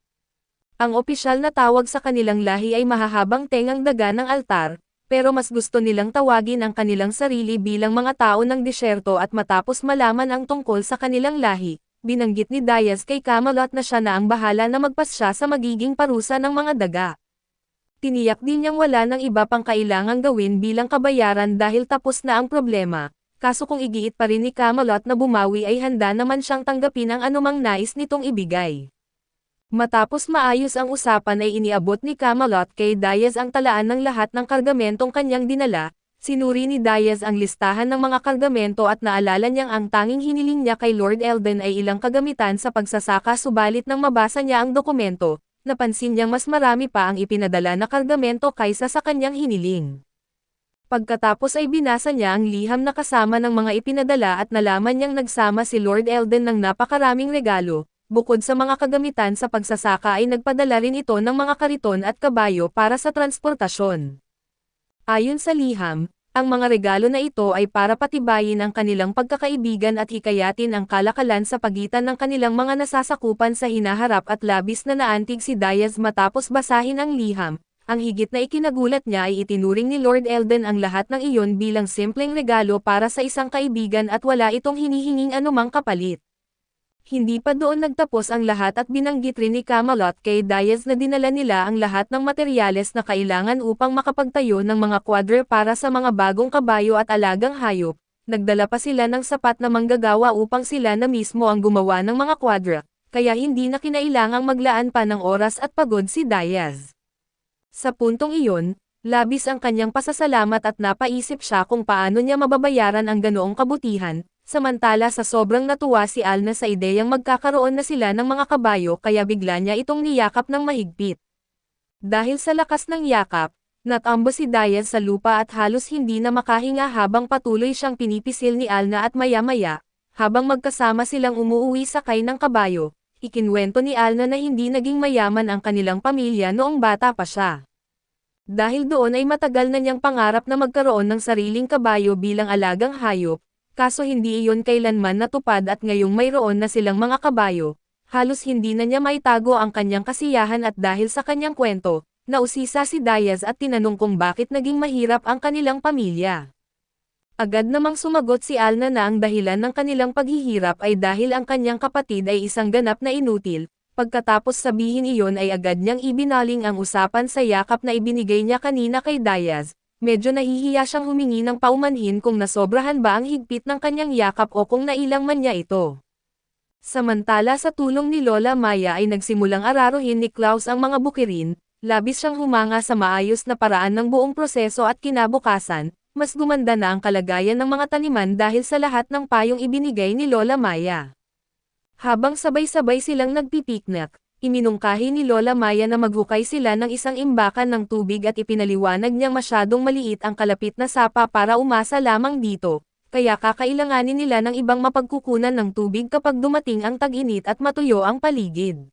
A: Ang opisyal na tawag sa kanilang lahi ay mahahabang tengang daga ng altar, pero mas gusto nilang tawagin ang kanilang sarili bilang mga tao ng disyerto at matapos malaman ang tungkol sa kanilang lahi, binanggit ni Diaz kay Camelot na siya na ang bahala na magpasya sa magiging parusa ng mga daga. Tiniyak din niyang wala nang iba pang kailangang gawin bilang kabayaran dahil tapos na ang problema, kaso kung igiit pa rin ni Camelot na bumawi ay handa naman siyang tanggapin ang anumang nais nitong ibigay. Matapos maayos ang usapan ay iniabot ni Camelot kay Diaz ang talaan ng lahat ng kargamentong kanyang dinala. Sinuri ni Diaz ang listahan ng mga kargamento at naalala niyang ang tanging hiniling niya kay Lord Eldon ay ilang kagamitan sa pagsasaka subalit nang mabasa niya ang dokumento, napansin niyang mas marami pa ang ipinadala na kargamento kaysa sa kanyang hiniling. Pagkatapos ay binasa niya ang liham na kasama ng mga ipinadala at nalaman niyang nagsama si Lord Eldon ng napakaraming regalo, bukod sa mga kagamitan sa pagsasaka ay nagpadala rin ito ng mga kariton at kabayo para sa transportasyon. Ayon sa liham, Ang mga regalo na ito ay para patibayin ang kanilang pagkakaibigan at hikayatin ang kalakalan sa pagitan ng kanilang mga nasasakupan sa hinaharap at labis na naantig si Diaz matapos basahin ang liham. Ang higit na ikinagulat niya ay itinuring ni Lord Eldon ang lahat ng iyon bilang simpleng regalo para sa isang kaibigan at wala itong hinihinging anumang kapalit. Hindi pa doon nagtapos ang lahat at binanggit rin ni Camelot kay Diaz na dinala nila ang lahat ng materyales na kailangan upang makapagtayo ng mga kwadre para sa mga bagong kabayo at alagang hayop. Nagdala pa sila ng sapat na manggagawa upang sila na mismo ang gumawa ng mga kwadre, kaya hindi na kinailangang maglaan pa ng oras at pagod si Diaz. Sa puntong iyon, labis ang kanyang pasasalamat at napaisip siya kung paano niya mababayaran ang ganoong kabutihan. Samantala sa sobrang natuwa si Alna sa ideyang magkakaroon na sila ng mga kabayo kaya bigla niya itong niyakap ng mahigpit. Dahil sa lakas ng yakap, natambo si Diaz sa lupa at halos hindi na makahinga habang patuloy siyang pinipisil ni Alna at maya-maya, habang magkasama silang umuuwi sakay ng kabayo, ikinwento ni Alna na hindi naging mayaman ang kanilang pamilya noong bata pa siya. Dahil doon ay matagal na niyang pangarap na magkaroon ng sariling kabayo bilang alagang hayop. Kaso hindi iyon kailanman natupad at ngayong mayroon na silang mga kabayo, halos hindi na niya maitago ang kanyang kasiyahan at dahil sa kanyang kwento, nausisa si Diaz at tinanong kung bakit naging mahirap ang kanilang pamilya. Agad namang sumagot si Alna na ang dahilan ng kanilang paghihirap ay dahil ang kanyang kapatid ay isang ganap na inutil, pagkatapos sabihin iyon ay agad niyang ibinaling ang usapan sa yakap na ibinigay niya kanina kay Diaz. Medyo nahihiya siyang humingi ng paumanhin kung nasobrahan ba ang higpit ng kanyang yakap o kung nailang man niya ito. Samantala sa tulong ni Lola Maya ay nagsimulang araruhin ni Klaus ang mga bukirin, labis siyang humanga sa maayos na paraan ng buong proseso at kinabukasan, mas gumanda na ang kalagayan ng mga taniman dahil sa lahat ng payong ibinigay ni Lola Maya. Habang sabay-sabay silang nagpipiknik, iminungkahi ni Lola Maya na maghukay sila ng isang imbakan ng tubig at ipinaliwanag niyang masyadong maliit ang kalapit na sapa para umasa lamang dito, kaya kakailanganin nila ng ibang mapagkukunan ng tubig kapag dumating ang tag-init at matuyo ang paligid.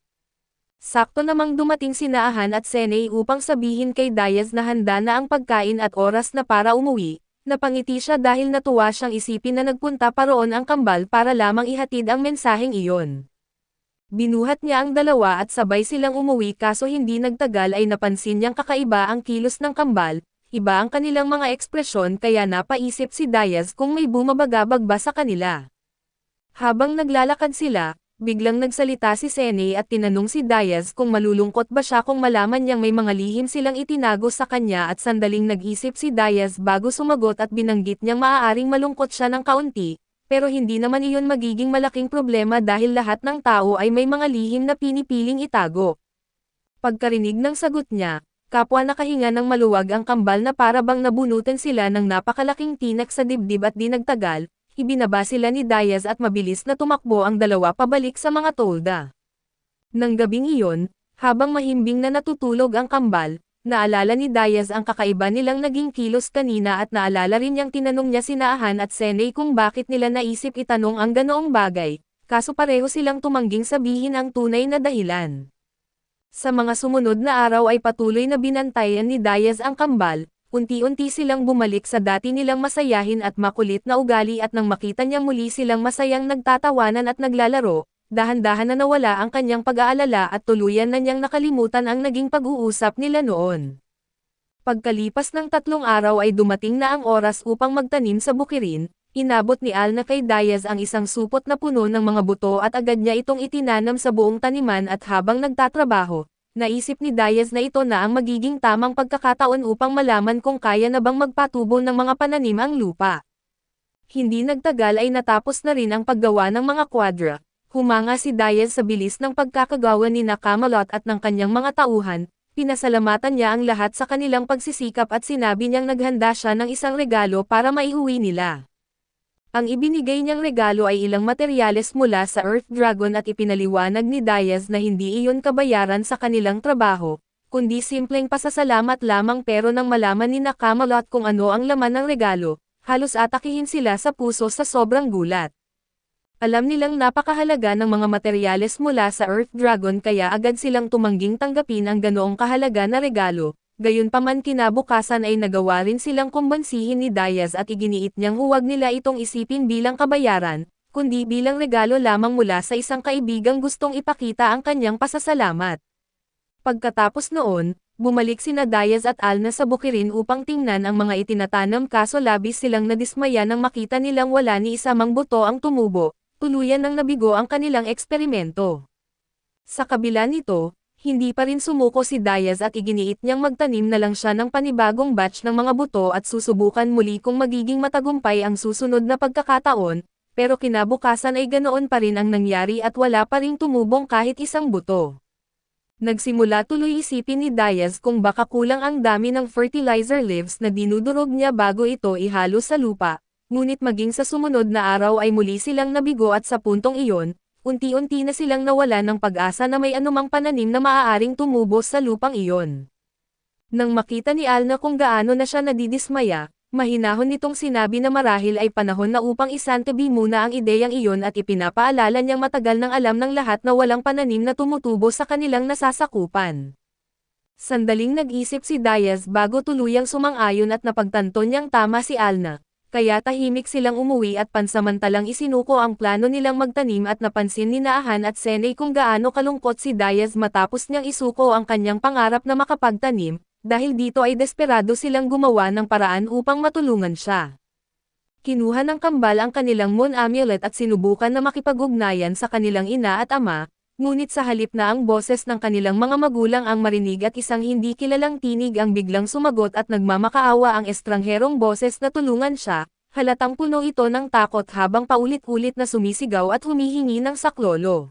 A: Sakto namang dumating si Naahan at Senay upang sabihin kay Diaz na handa na ang pagkain at oras na para umuwi. Napangiti siya dahil natuwa siyang isipin na nagpunta pa roon ang kambal para lamang ihatid ang mensaheng iyon. Binuhat niya ang dalawa at sabay silang umuwi kaso hindi nagtagal ay napansin niyang kakaiba ang kilos ng kambal, iba ang kanilang mga ekspresyon kaya napaisip si Diaz kung may bumabagabag ba sa kanila. Habang naglalakad sila, biglang nagsalita si Senay at tinanong si Diaz kung malulungkot ba siya kung malaman niyang may mga lihim silang itinago sa kanya at sandaling nag-isip si Diaz bago sumagot at binanggit niyang maaaring malungkot siya ng kaunti. Pero hindi naman iyon magiging malaking problema dahil lahat ng tao ay may mga lihim na pinipiling itago. Pagkarinig ng sagot niya, kapwa nakahinga ng maluwag ang kambal na para bang nabunutan sila ng napakalaking tinak sa dibdib at di nagtagal, ibinaba sila ni Diaz at mabilis na tumakbo ang dalawa pabalik sa mga tolda. Nang gabing iyon, habang mahimbing na natutulog ang kambal, naalala ni Diaz ang kakaiba nilang naging kilos kanina at naalala rin niyang tinanong niya si Naahan at Senay kung bakit nila naisip itanong ang ganoong bagay, kaso pareho silang tumangging sabihin ang tunay na dahilan. Sa mga sumunod na araw ay patuloy na binantayan ni Diaz ang kambal, unti-unti silang bumalik sa dati nilang masayahin at makulit na ugali at nang makita niya muli silang masayang nagtatawanan at naglalaro, dahan-dahan na nawala ang kanyang pag-aalala at tuluyan na niyang nakalimutan ang naging pag-uusap nila noon. Pagkalipas ng 3 araw ay dumating na ang oras upang magtanim sa bukirin, inabot ni Alna kay Diaz ang isang supot na puno ng mga buto at agad niya itong itinanam sa buong taniman at habang nagtatrabaho, naisip ni Diaz na ito na ang magiging tamang pagkakataon upang malaman kung kaya na bang magpatubo ng mga pananim ang lupa. Hindi nagtagal ay natapos na rin ang paggawa ng mga kwadra. Humanga si Diaz sa bilis ng pagkakagawa ni Camelot at ng kanyang mga tauhan, pinasalamatan niya ang lahat sa kanilang pagsisikap at sinabi niyang naghanda siya ng isang regalo para maiuwi nila. Ang ibinigay niyang regalo ay ilang materyales mula sa Earth Dragon at ipinaliwanag ni Diaz na hindi iyon kabayaran sa kanilang trabaho, kundi simpleng pasasalamat lamang pero nang malaman ni Camelot kung ano ang laman ng regalo, halos atakihin sila sa puso sa sobrang gulat. Alam nilang napakahalaga ng mga materyales mula sa Earth Dragon kaya agad silang tumangging tanggapin ang ganoong kahalaga na regalo, Gayunpaman kinabukasan ay nagawa rin silang kumbansihin ni Diaz at iginiit niyang huwag nila itong isipin bilang kabayaran, kundi bilang regalo lamang mula sa isang kaibigang gustong ipakita ang kanyang pasasalamat. Pagkatapos noon, bumalik sina Diaz at Alna sa bukirin upang tingnan ang mga itinatanam kaso labis silang nadismaya nang makita nilang wala ni isa mang buto ang tumubo, tuluyan nang nabigo ang kanilang eksperimento. Sa kabila nito, hindi pa rin sumuko si Diaz at iginiit niyang magtanim na lang siya ng panibagong batch ng mga buto at susubukan muli kung magiging matagumpay ang susunod na pagkakataon, pero kinabukasan ay ganoon pa rin ang nangyari at wala pa ring tumubong kahit isang buto. Nagsimula tuloy isipin ni Diaz kung baka kulang ang dami ng fertilizer leaves na dinudurog niya bago ito ihalo sa lupa, ngunit maging sa sumunod na araw ay muli silang nabigo at sa puntong iyon, unti-unti na silang nawala ng pag-asa na may anumang pananim na maaaring tumubo sa lupang iyon. Nang makita ni Alna kung gaano na siya nadidismaya, mahinahon nitong sinabi na marahil ay panahon na upang isantabi muna ang ideyang iyon at ipinapaalala niyang matagal nang alam ng lahat na walang pananim na tumutubo sa kanilang nasasakupan. Sandaling nag-isip si Diaz bago tuluyang sumang-ayon at napagtanto niyang tama si Alna. Kaya tahimik silang umuwi at pansamantalang isinuko ang plano nilang magtanim at napansin ni Naahan at Senay kung gaano kalungkot si Diaz matapos niyang isuko ang kanyang pangarap na makapagtanim, dahil dito ay desperado silang gumawa ng paraan upang matulungan siya. Kinuha ng kambal ang kanilang moon amulet at sinubukan na makipag-ugnayan sa kanilang ina at ama, ngunit sa halip na ang boses ng kanilang mga magulang ang marinig at isang hindi kilalang tinig ang biglang sumagot at nagmamakaawa ang estrangherong boses na tulungan siya, halatang puno ito ng takot habang paulit-ulit na sumisigaw at humihingi ng saklolo.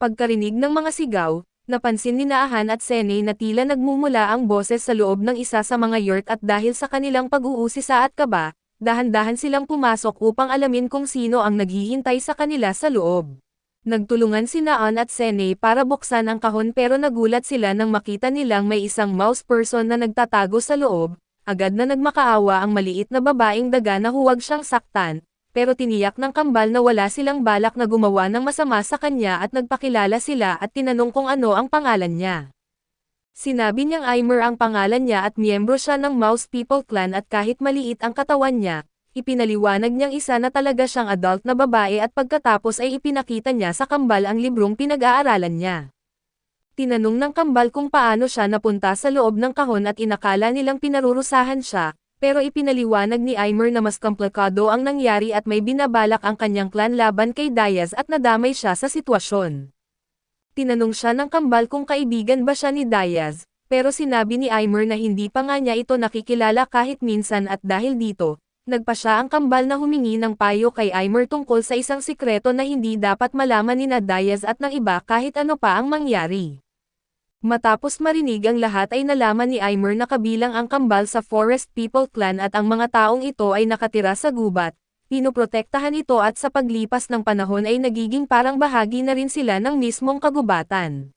A: Pagkarinig ng mga sigaw, napansin ni Naahan at Senay na tila nagmumula ang boses sa loob ng isa sa mga yurt at dahil sa kanilang pag-uusisa at kaba, dahan-dahan silang pumasok upang alamin kung sino ang naghihintay sa kanila sa loob. Nagtulungan si Naan at Senay para buksan ang kahon pero nagulat sila nang makita nilang may isang mouse person na nagtatago sa loob, agad na nagmakaawa ang maliit na babaeng daga na huwag siyang saktan, pero tiniyak ng kambal na wala silang balak na gumawa ng masama sa kanya at nagpakilala sila at tinanong kung ano ang pangalan niya. Sinabi niyang Aimer ang pangalan niya at miyembro siya ng Mouse People Clan at kahit maliit ang katawan niya, ipinaliwanag niyang isa na talaga siyang adult na babae at pagkatapos ay ipinakita niya sa kambal ang librong pinag-aaralan niya. Tinanong ng kambal kung paano siya napunta sa loob ng kahon at inakala nilang pinarurusahan siya, pero ipinaliwanag ni Aimer na mas komplikado ang nangyari at may binabalak ang kanyang clan laban kay Diaz at nadamay siya sa sitwasyon. Tinanong siya ng kambal kung kaibigan ba siya ni Diaz, pero sinabi ni Aimer na hindi pa nga niya ito nakikilala kahit minsan at dahil dito, nagpa siya ang kambal na humingi ng payo kay Aimer tungkol sa isang sikreto na hindi dapat malaman ni Diaz at ng iba kahit ano pa ang mangyari. Matapos marinig ang lahat ay nalaman ni Aimer na kabilang ang kambal sa Forest People Clan at ang mga taong ito ay nakatira sa gubat, pinoprotektahan ito at sa paglipas ng panahon ay nagiging parang bahagi na rin sila ng mismong kagubatan.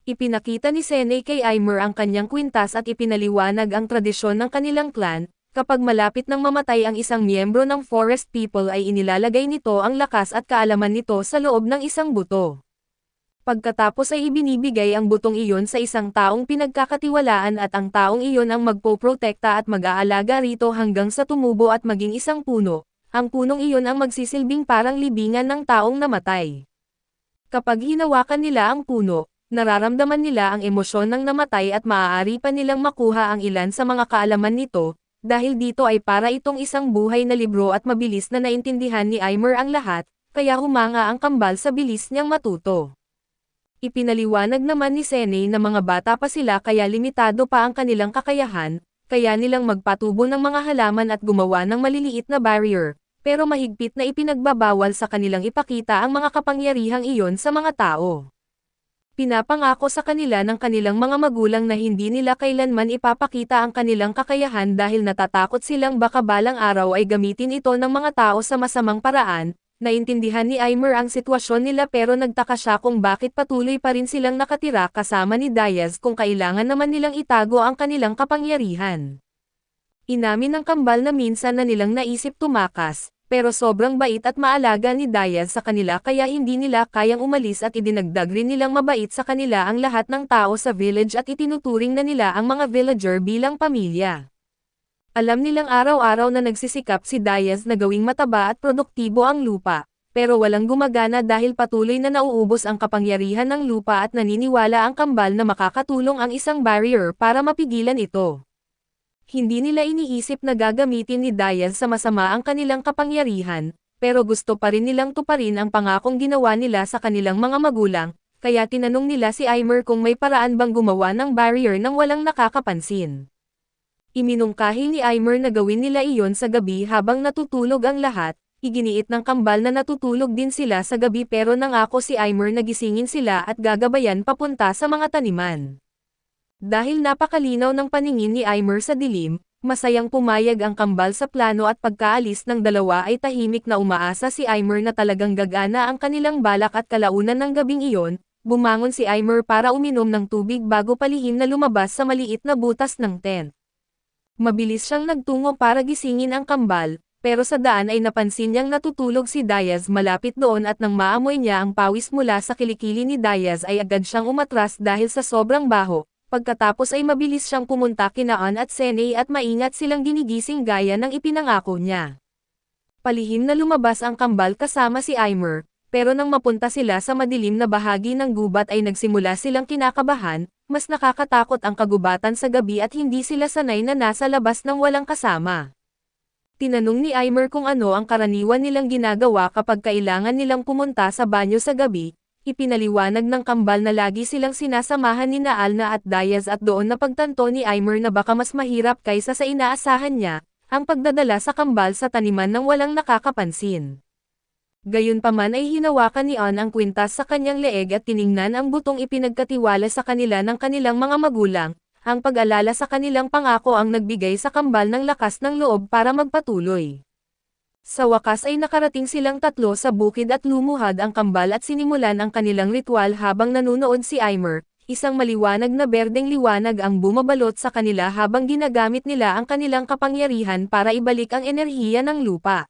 A: Ipinakita ni Senay kay Aimer ang kanyang kwintas at ipinaliwanag ang tradisyon ng kanilang clan. Kapag malapit nang mamatay ang isang miyembro ng Forest People ay inilalagay nito ang lakas at kaalaman nito sa loob ng isang buto. Pagkatapos ay ibinibigay ang butong iyon sa isang taong pinagkakatiwalaan at ang taong iyon ang magpoprotekta at mag-aalaga rito hanggang sa tumubo at maging isang puno. Ang punong iyon ang magsisilbing parang libingan ng taong namatay. Kapag hinawakan nila ang puno, nararamdaman nila ang emosyon ng namatay at maaari pa nilang makuha ang ilan sa mga kaalaman nito. Dahil dito ay para itong isang buhay na libro at mabilis na naintindihan ni Aimer ang lahat, kaya humanga ang kambal sa bilis niyang matuto. Ipinaliwanag naman ni Senay na mga bata pa sila kaya limitado pa ang kanilang kakayahan, kaya nilang magpatubo ng mga halaman at gumawa ng maliliit na barrier, pero mahigpit na ipinagbabawal sa kanilang ipakita ang mga kapangyarihang iyon sa mga tao. Pinapangako sa kanila ng kanilang mga magulang na hindi nila kailanman ipapakita ang kanilang kakayahan dahil natatakot silang baka balang araw ay gamitin ito ng mga tao sa masamang paraan. Naintindihan ni Aimer ang sitwasyon nila pero nagtaka siya kung bakit patuloy pa rin silang nakatira kasama ni Diaz kung kailangan naman nilang itago ang kanilang kapangyarihan. Inamin ng kambal na minsan na nilang naisip tumakas, pero sobrang bait at maalaga ni Diaz sa kanila kaya hindi nila kayang umalis at idinagdag rin nilang mabait sa kanila ang lahat ng tao sa village at itinuturing na nila ang mga villager bilang pamilya. Alam nilang araw-araw na nagsisikap si Diaz na gawing mataba at produktibo ang lupa, pero walang gumagana dahil patuloy na nauubos ang kapangyarihan ng lupa at naniniwala ang kambal na makakatulong ang isang barrier para mapigilan ito. Hindi nila iniisip na gagamitin ni Diaz sa masama ang kanilang kapangyarihan, pero gusto pa rin nilang tuparin ang pangakong ginawa nila sa kanilang mga magulang, kaya tinanong nila si Aimer kung may paraan bang gumawa ng barrier nang walang nakakapansin. Iminungkahi ni Aimer na gawin nila iyon sa gabi habang natutulog ang lahat, iginiit ng kambal na natutulog din sila sa gabi pero nangako si Aimer na gisingin sila at gagabayan papunta sa mga taniman. Dahil napakalinaw ng paningin ni Aimer sa dilim, masayang pumayag ang kambal sa plano at pagkaalis ng dalawa ay tahimik na umaasa si Aimer na talagang gagana ang kanilang balak at kalaunan ng gabing iyon, bumangon si Aimer para uminom ng tubig bago palihim na lumabas sa maliit na butas ng tent. Mabilis siyang nagtungo para gisingin ang kambal, pero sa daan ay napansin niyang natutulog si Diaz malapit doon at nang maamoy niya ang pawis mula sa kilikili ni Diaz ay agad siyang umatras dahil sa sobrang baho. Pagkatapos ay mabilis siyang pumunta kina Ann at Sene at maingat silang ginigising gaya ng ipinangako niya. Palihim na lumabas ang kambal kasama si Aimer, pero nang mapunta sila sa madilim na bahagi ng gubat ay nagsimula silang kinakabahan, mas nakakatakot ang kagubatan sa gabi at hindi sila sanay na nasa labas ng walang kasama. Tinanong ni Aimer kung ano ang karaniwan nilang ginagawa kapag kailangan nilang pumunta sa banyo sa gabi. Ipinaliwanag ng kambal na lagi silang sinasamahan ni Alna at Diaz at doon napagtanto ni Aimer na baka mas mahirap kaysa sa inaasahan niya, ang pagdadala sa kambal sa taniman ng walang nakakapansin. Gayunpaman ay hinawakan ni Ann ang kwintas sa kanyang leeg at tiningnan ang butong ipinagkatiwala sa kanila ng kanilang mga magulang, ang pag-alala sa kanilang pangako ang nagbigay sa kambal ng lakas ng loob para magpatuloy. Sa wakas ay nakarating silang tatlo sa bukid at lumuhad ang kambal at sinimulan ang kanilang ritual habang nanunood si Aimer, isang maliwanag na berdeng liwanag ang bumabalot sa kanila habang ginagamit nila ang kanilang kapangyarihan para ibalik ang enerhiya ng lupa.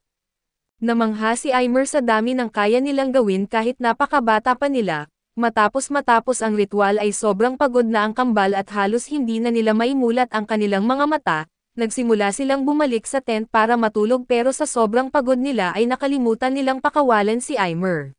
A: Namangha si Aimer sa dami ng kaya nilang gawin kahit napakabata pa nila, matapos ang ritual ay sobrang pagod na ang kambal at halos hindi na nila maimulat ang kanilang mga mata. Nagsimula silang bumalik sa tent para matulog pero sa sobrang pagod nila ay nakalimutan nilang pakawalan si Aimer.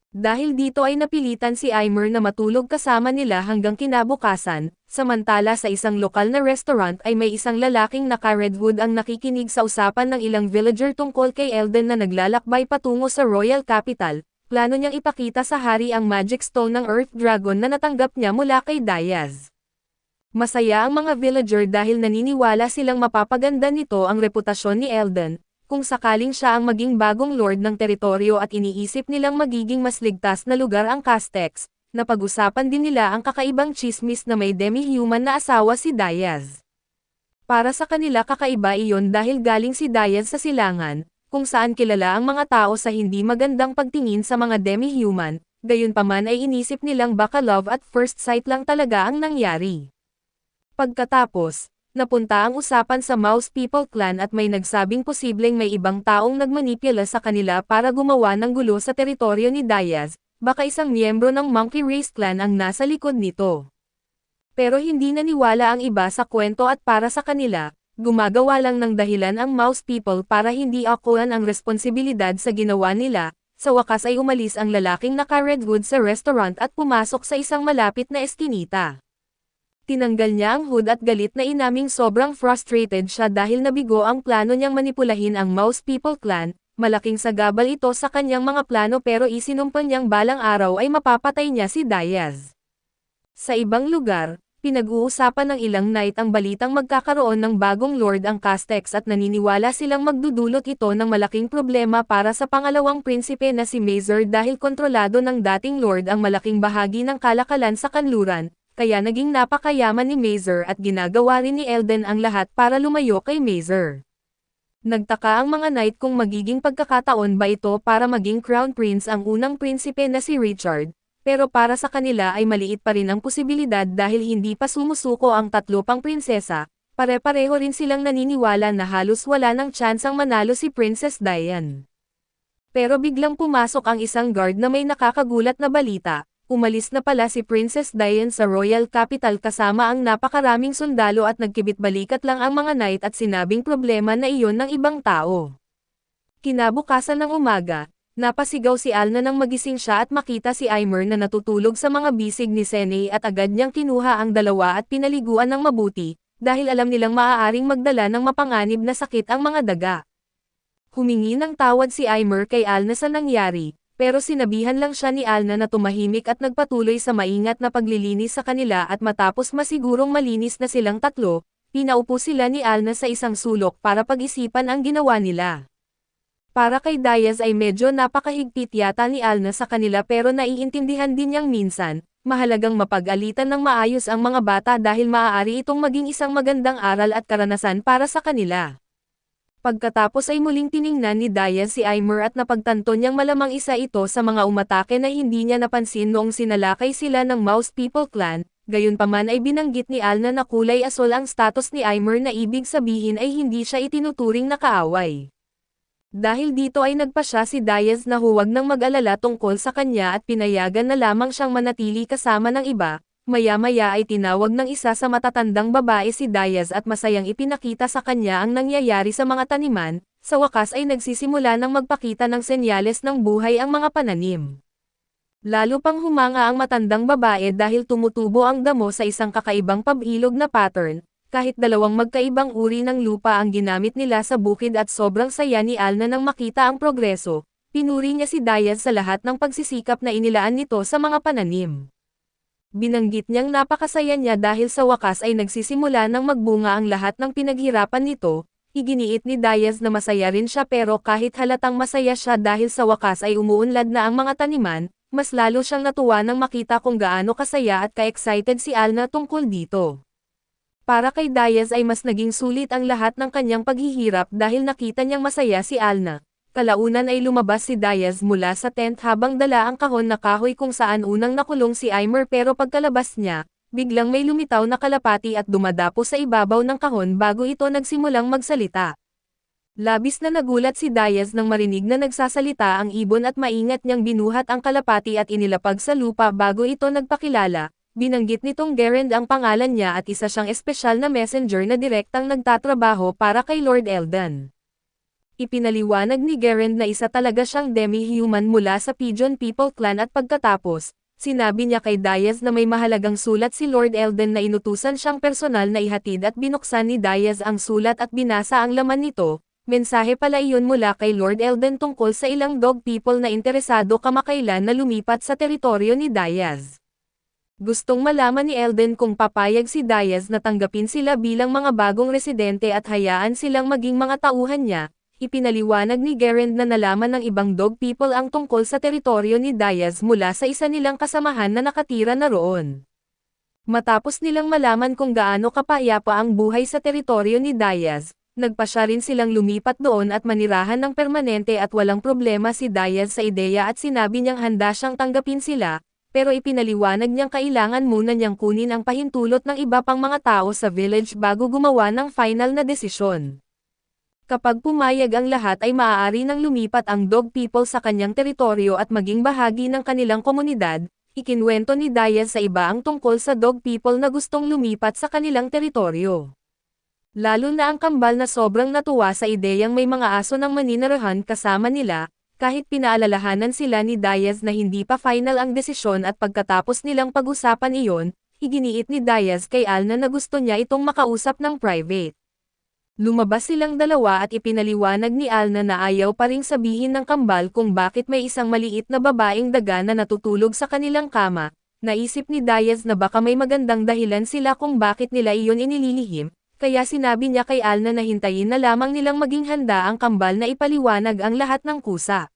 A: Dahil dito ay napilitan si Aimer na matulog kasama nila hanggang kinabukasan, samantala sa isang lokal na restaurant ay may isang lalaking naka-red hood ang nakikinig sa usapan ng ilang villager tungkol kay Elden na naglalakbay patungo sa Royal Capital. Plano niyang ipakita sa hari ang magic stone ng Earth Dragon na natanggap niya mula kay Diaz. Masaya ang mga villager dahil naniniwala silang mapapaganda nito ang reputasyon ni Elden, kung sakaling siya ang maging bagong lord ng teritoryo at iniisip nilang magiging mas ligtas na lugar ang Castex. Napag-usapan din nila ang kakaibang chismis na may demi-human na asawa si Diaz. Para sa kanila kakaiba iyon dahil galing si Diaz sa silangan, kung saan kilala ang mga tao sa hindi magandang pagtingin sa mga demi-human, gayunpaman ay inisip nilang baka love at first sight lang talaga ang nangyari. Pagkatapos, napunta ang usapan sa Mouse People Clan at may nagsabing posibleng may ibang taong nagmanipula sa kanila para gumawa ng gulo sa teritoryo ni Diaz, baka isang miyembro ng Monkey Race Clan ang nasa likod nito. Pero hindi naniwala ang iba sa kwento at para sa kanila, gumagawa lang ng dahilan ang Mouse People para hindi akuan ang responsibilidad sa ginawa nila. Sa wakas ay umalis ang lalaking naka-red hood sa restaurant at pumasok sa isang malapit na eskinita. Tinanggal niya ang hood at galit na inaming sobrang frustrated siya dahil nabigo ang plano niyang manipulahin ang Mouse People Clan. Malaking sagabal ito sa kanyang mga plano pero isinumpal niyang balang araw ay mapapatay niya si Diaz. Sa ibang lugar, pinag-uusapan ng ilang knight ang balitang magkakaroon ng bagong lord ang Castex at naniniwala silang magdudulot ito ng malaking problema para sa pangalawang prinsipe na si Mazer dahil kontrolado ng dating lord ang malaking bahagi ng kalakalan sa kanluran. Kaya naging napakayaman ni Mazer at ginagawa rin ni Elden ang lahat para lumayo kay Mazer. Nagtaka ang mga knight kung magiging pagkakataon ba ito para maging crown prince ang unang prinsipe na si Richard, pero para sa kanila ay maliit pa rin ang posibilidad dahil hindi pa sumusuko ang tatlo pang prinsesa. Pare-pareho rin silang naniniwala na halos wala ng tsansang manalo si Princess Diane. Pero biglang pumasok ang isang guard na may nakakagulat na balita. Umalis na pala si Princess Diane sa Royal Capital kasama ang napakaraming sundalo at nagkibit-balikat lang ang mga knight at sinabing problema na iyon ng ibang tao. Kinabukasan ng umaga, napasigaw si Alna nang magising siya at makita si Aimer na natutulog sa mga bisig ni Sene at agad niyang kinuha ang dalawa at pinaliguan ng mabuti, dahil alam nilang maaaring magdala ng mapanganib na sakit ang mga daga. Humingi ng tawad si Aimer kay Alna sa nangyari, pero sinabihan lang siya ni Alna na tumahimik at nagpatuloy sa maingat na paglilinis sa kanila at matapos masigurong malinis na silang tatlo, pinaupo sila ni Alna sa isang sulok para pag-isipan ang ginawa nila. Para kay Diaz ay medyo napakahigpit yata ni Alna sa kanila pero naiintindihan din niyang minsan, mahalagang mapag-alitan ng maayos ang mga bata dahil maaari itong maging isang magandang aral at karanasan para sa kanila. Pagkatapos ay muling tiningnan ni Diaz si Aimer at napagtanto niyang malamang isa ito sa mga umatake na hindi niya napansin noong sinalakay sila ng Mouse People Clan, gayunpaman ay binanggit ni Alna na kulay asol ang status ni Aimer na ibig sabihin ay hindi siya itinuturing na kaaway. Dahil dito ay nagpasya si Diaz na huwag nang mag-alala tungkol sa kanya at pinayagan na lamang siyang manatili kasama ng iba. Maya-maya ay tinawag ng isa sa matatandang babae si Diaz at masayang ipinakita sa kanya ang nangyayari sa mga taniman, sa wakas ay nagsisimula ng magpakita ng senyales ng buhay ang mga pananim. Lalo pang humanga ang matandang babae dahil tumutubo ang damo sa isang kakaibang pabilog na pattern, kahit dalawang magkaibang uri ng lupa ang ginamit nila sa bukid at sobrang saya ni Alna nang makita ang progreso, pinuri niya si Diaz sa lahat ng pagsisikap na inilaan nito sa mga pananim. Binanggit niyang napakasaya niya dahil sa wakas ay nagsisimula ng magbunga ang lahat ng pinaghirapan nito, iginiit ni Diaz na masaya rin siya pero kahit halatang masaya siya dahil sa wakas ay umuunlad na ang mga taniman, mas lalo siyang natuwa nang makita kung gaano kasaya at ka-excited si Alna tungkol dito. Para kay Diaz ay mas naging sulit ang lahat ng kanyang paghihirap dahil nakita niyang masaya si Alna. Kalaunan ay lumabas si Diaz mula sa tent habang dala ang kahon na kahoy kung saan unang nakulong si Aimer pero pagkalabas niya, biglang may lumitaw na kalapati at dumadapo sa ibabaw ng kahon bago ito nagsimulang magsalita. Labis na nagulat si Diaz nang marinig na nagsasalita ang ibon at maingat niyang binuhat ang kalapati at inilapag sa lupa bago ito nagpakilala. Binanggit nitong Gerend ang pangalan niya at isa siyang espesyal na messenger na direktang nagtatrabaho para kay Lord Eldon. Ipinaliwanag ni Gerend na isa talaga siyang demi-human mula sa Pigeon People Clan at pagkatapos, sinabi niya kay Diaz na may mahalagang sulat si Lord Eldon na inutusan siyang personal na ihatid at binuksan ni Diaz ang sulat at binasa ang laman nito. Mensahe pala iyon mula kay Lord Eldon tungkol sa ilang dog people na interesado kamakailan na lumipat sa teritoryo ni Diaz. Gustong malaman ni Eldon kung papayag si Diaz na tanggapin sila bilang mga bagong residente at hayaan silang maging mga tauhan niya. Ipinaliwanag ni Gerend na nalaman ng ibang dog people ang tungkol sa teritoryo ni Diaz mula sa isa nilang kasamahan na nakatira na roon. Matapos nilang malaman kung gaano kapayapa ang buhay sa teritoryo ni Diaz, nagpasya rin silang lumipat doon at manirahan ng permanente at walang problema si Diaz sa ideya at sinabi niyang handa siyang tanggapin sila, pero ipinaliwanag niyang kailangan muna niyang kunin ang pahintulot ng iba pang mga tao sa village bago gumawa ng final na desisyon. Kapag pumayag ang lahat ay maaari nang lumipat ang dog people sa kanyang teritoryo at maging bahagi ng kanilang komunidad, ikinwento ni Diaz sa iba ang tungkol sa dog people na gustong lumipat sa kanilang teritoryo. Lalo na ang kambal na sobrang natuwa sa ideyang may mga aso ng maninirahan kasama nila, kahit pinaalalahanan sila ni Diaz na hindi pa final ang desisyon at pagkatapos nilang pag-usapan iyon, iginiit ni Diaz kay Alna na gusto niya itong makausap ng private. Lumabas silang dalawa at ipinaliwanag ni Alna na ayaw pa ring sabihin ng kambal kung bakit may isang maliit na babaeng daga na natutulog sa kanilang kama. Naisip ni Diaz na baka may magandang dahilan sila kung bakit nila iyon inililihim, kaya sinabi niya kay Alna na hintayin na lamang nilang maging handa ang kambal na ipaliwanag ang lahat ng kusa.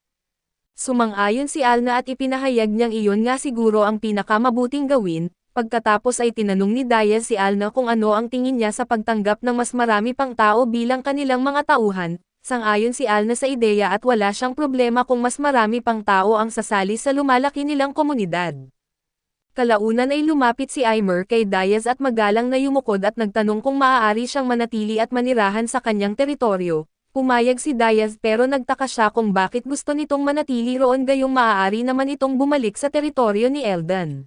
A: Sumang-ayon si Alna at ipinahayag niyang iyon nga siguro ang pinakamabuting gawin. Pagkatapos ay tinanong ni Diaz si Alna kung ano ang tingin niya sa pagtanggap ng mas marami pang tao bilang kanilang mga tauhan. Sang-ayon si Alna sa ideya at wala siyang problema kung mas marami pang tao ang sasali sa lumalaki nilang komunidad. Kalaunan ay lumapit si Aimer kay Diaz at magalang na yumukod at nagtanong kung maaari siyang manatili at manirahan sa kanyang teritoryo. Pumayag si Diaz pero nagtaka siya kung bakit gusto nitong manatili roon gayong maaari naman itong bumalik sa teritoryo ni Eldan.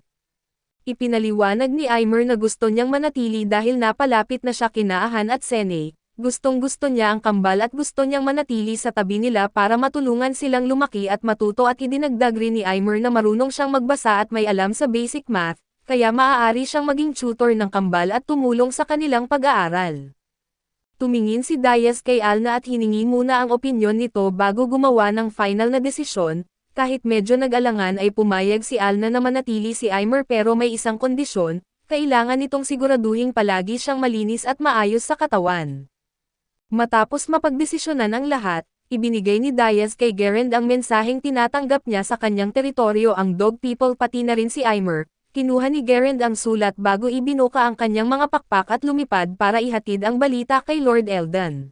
A: Ipinaliwanag ni Aimer na gusto niyang manatili dahil napalapit na siya kina Ahan at Sene. Gustong-gusto niya ang kambal at gusto niyang manatili sa tabi nila para matulungan silang lumaki at matuto at idinagdag rin ni Aimer na marunong siyang magbasa at may alam sa basic math, kaya maaari siyang maging tutor ng kambal at tumulong sa kanilang pag-aaral. Tumingin si Diaz kay Alna at hiningi muna ang opinyon nito bago gumawa ng final na desisyon. Kahit medyo nag-alangan ay pumayag si Alna na manatili si Aimer pero may isang kondisyon, kailangan nitong siguraduhing palagi siyang malinis at maayos sa katawan. Matapos mapagdesisyonan ang lahat, ibinigay ni Diaz kay Gerend ang mensaheng tinatanggap niya sa kanyang teritoryo ang Dog People pati na rin si Aimer. Kinuha ni Gerend ang sulat bago ibinuka ang kanyang mga pakpak at lumipad para ihatid ang balita kay Lord Eldan.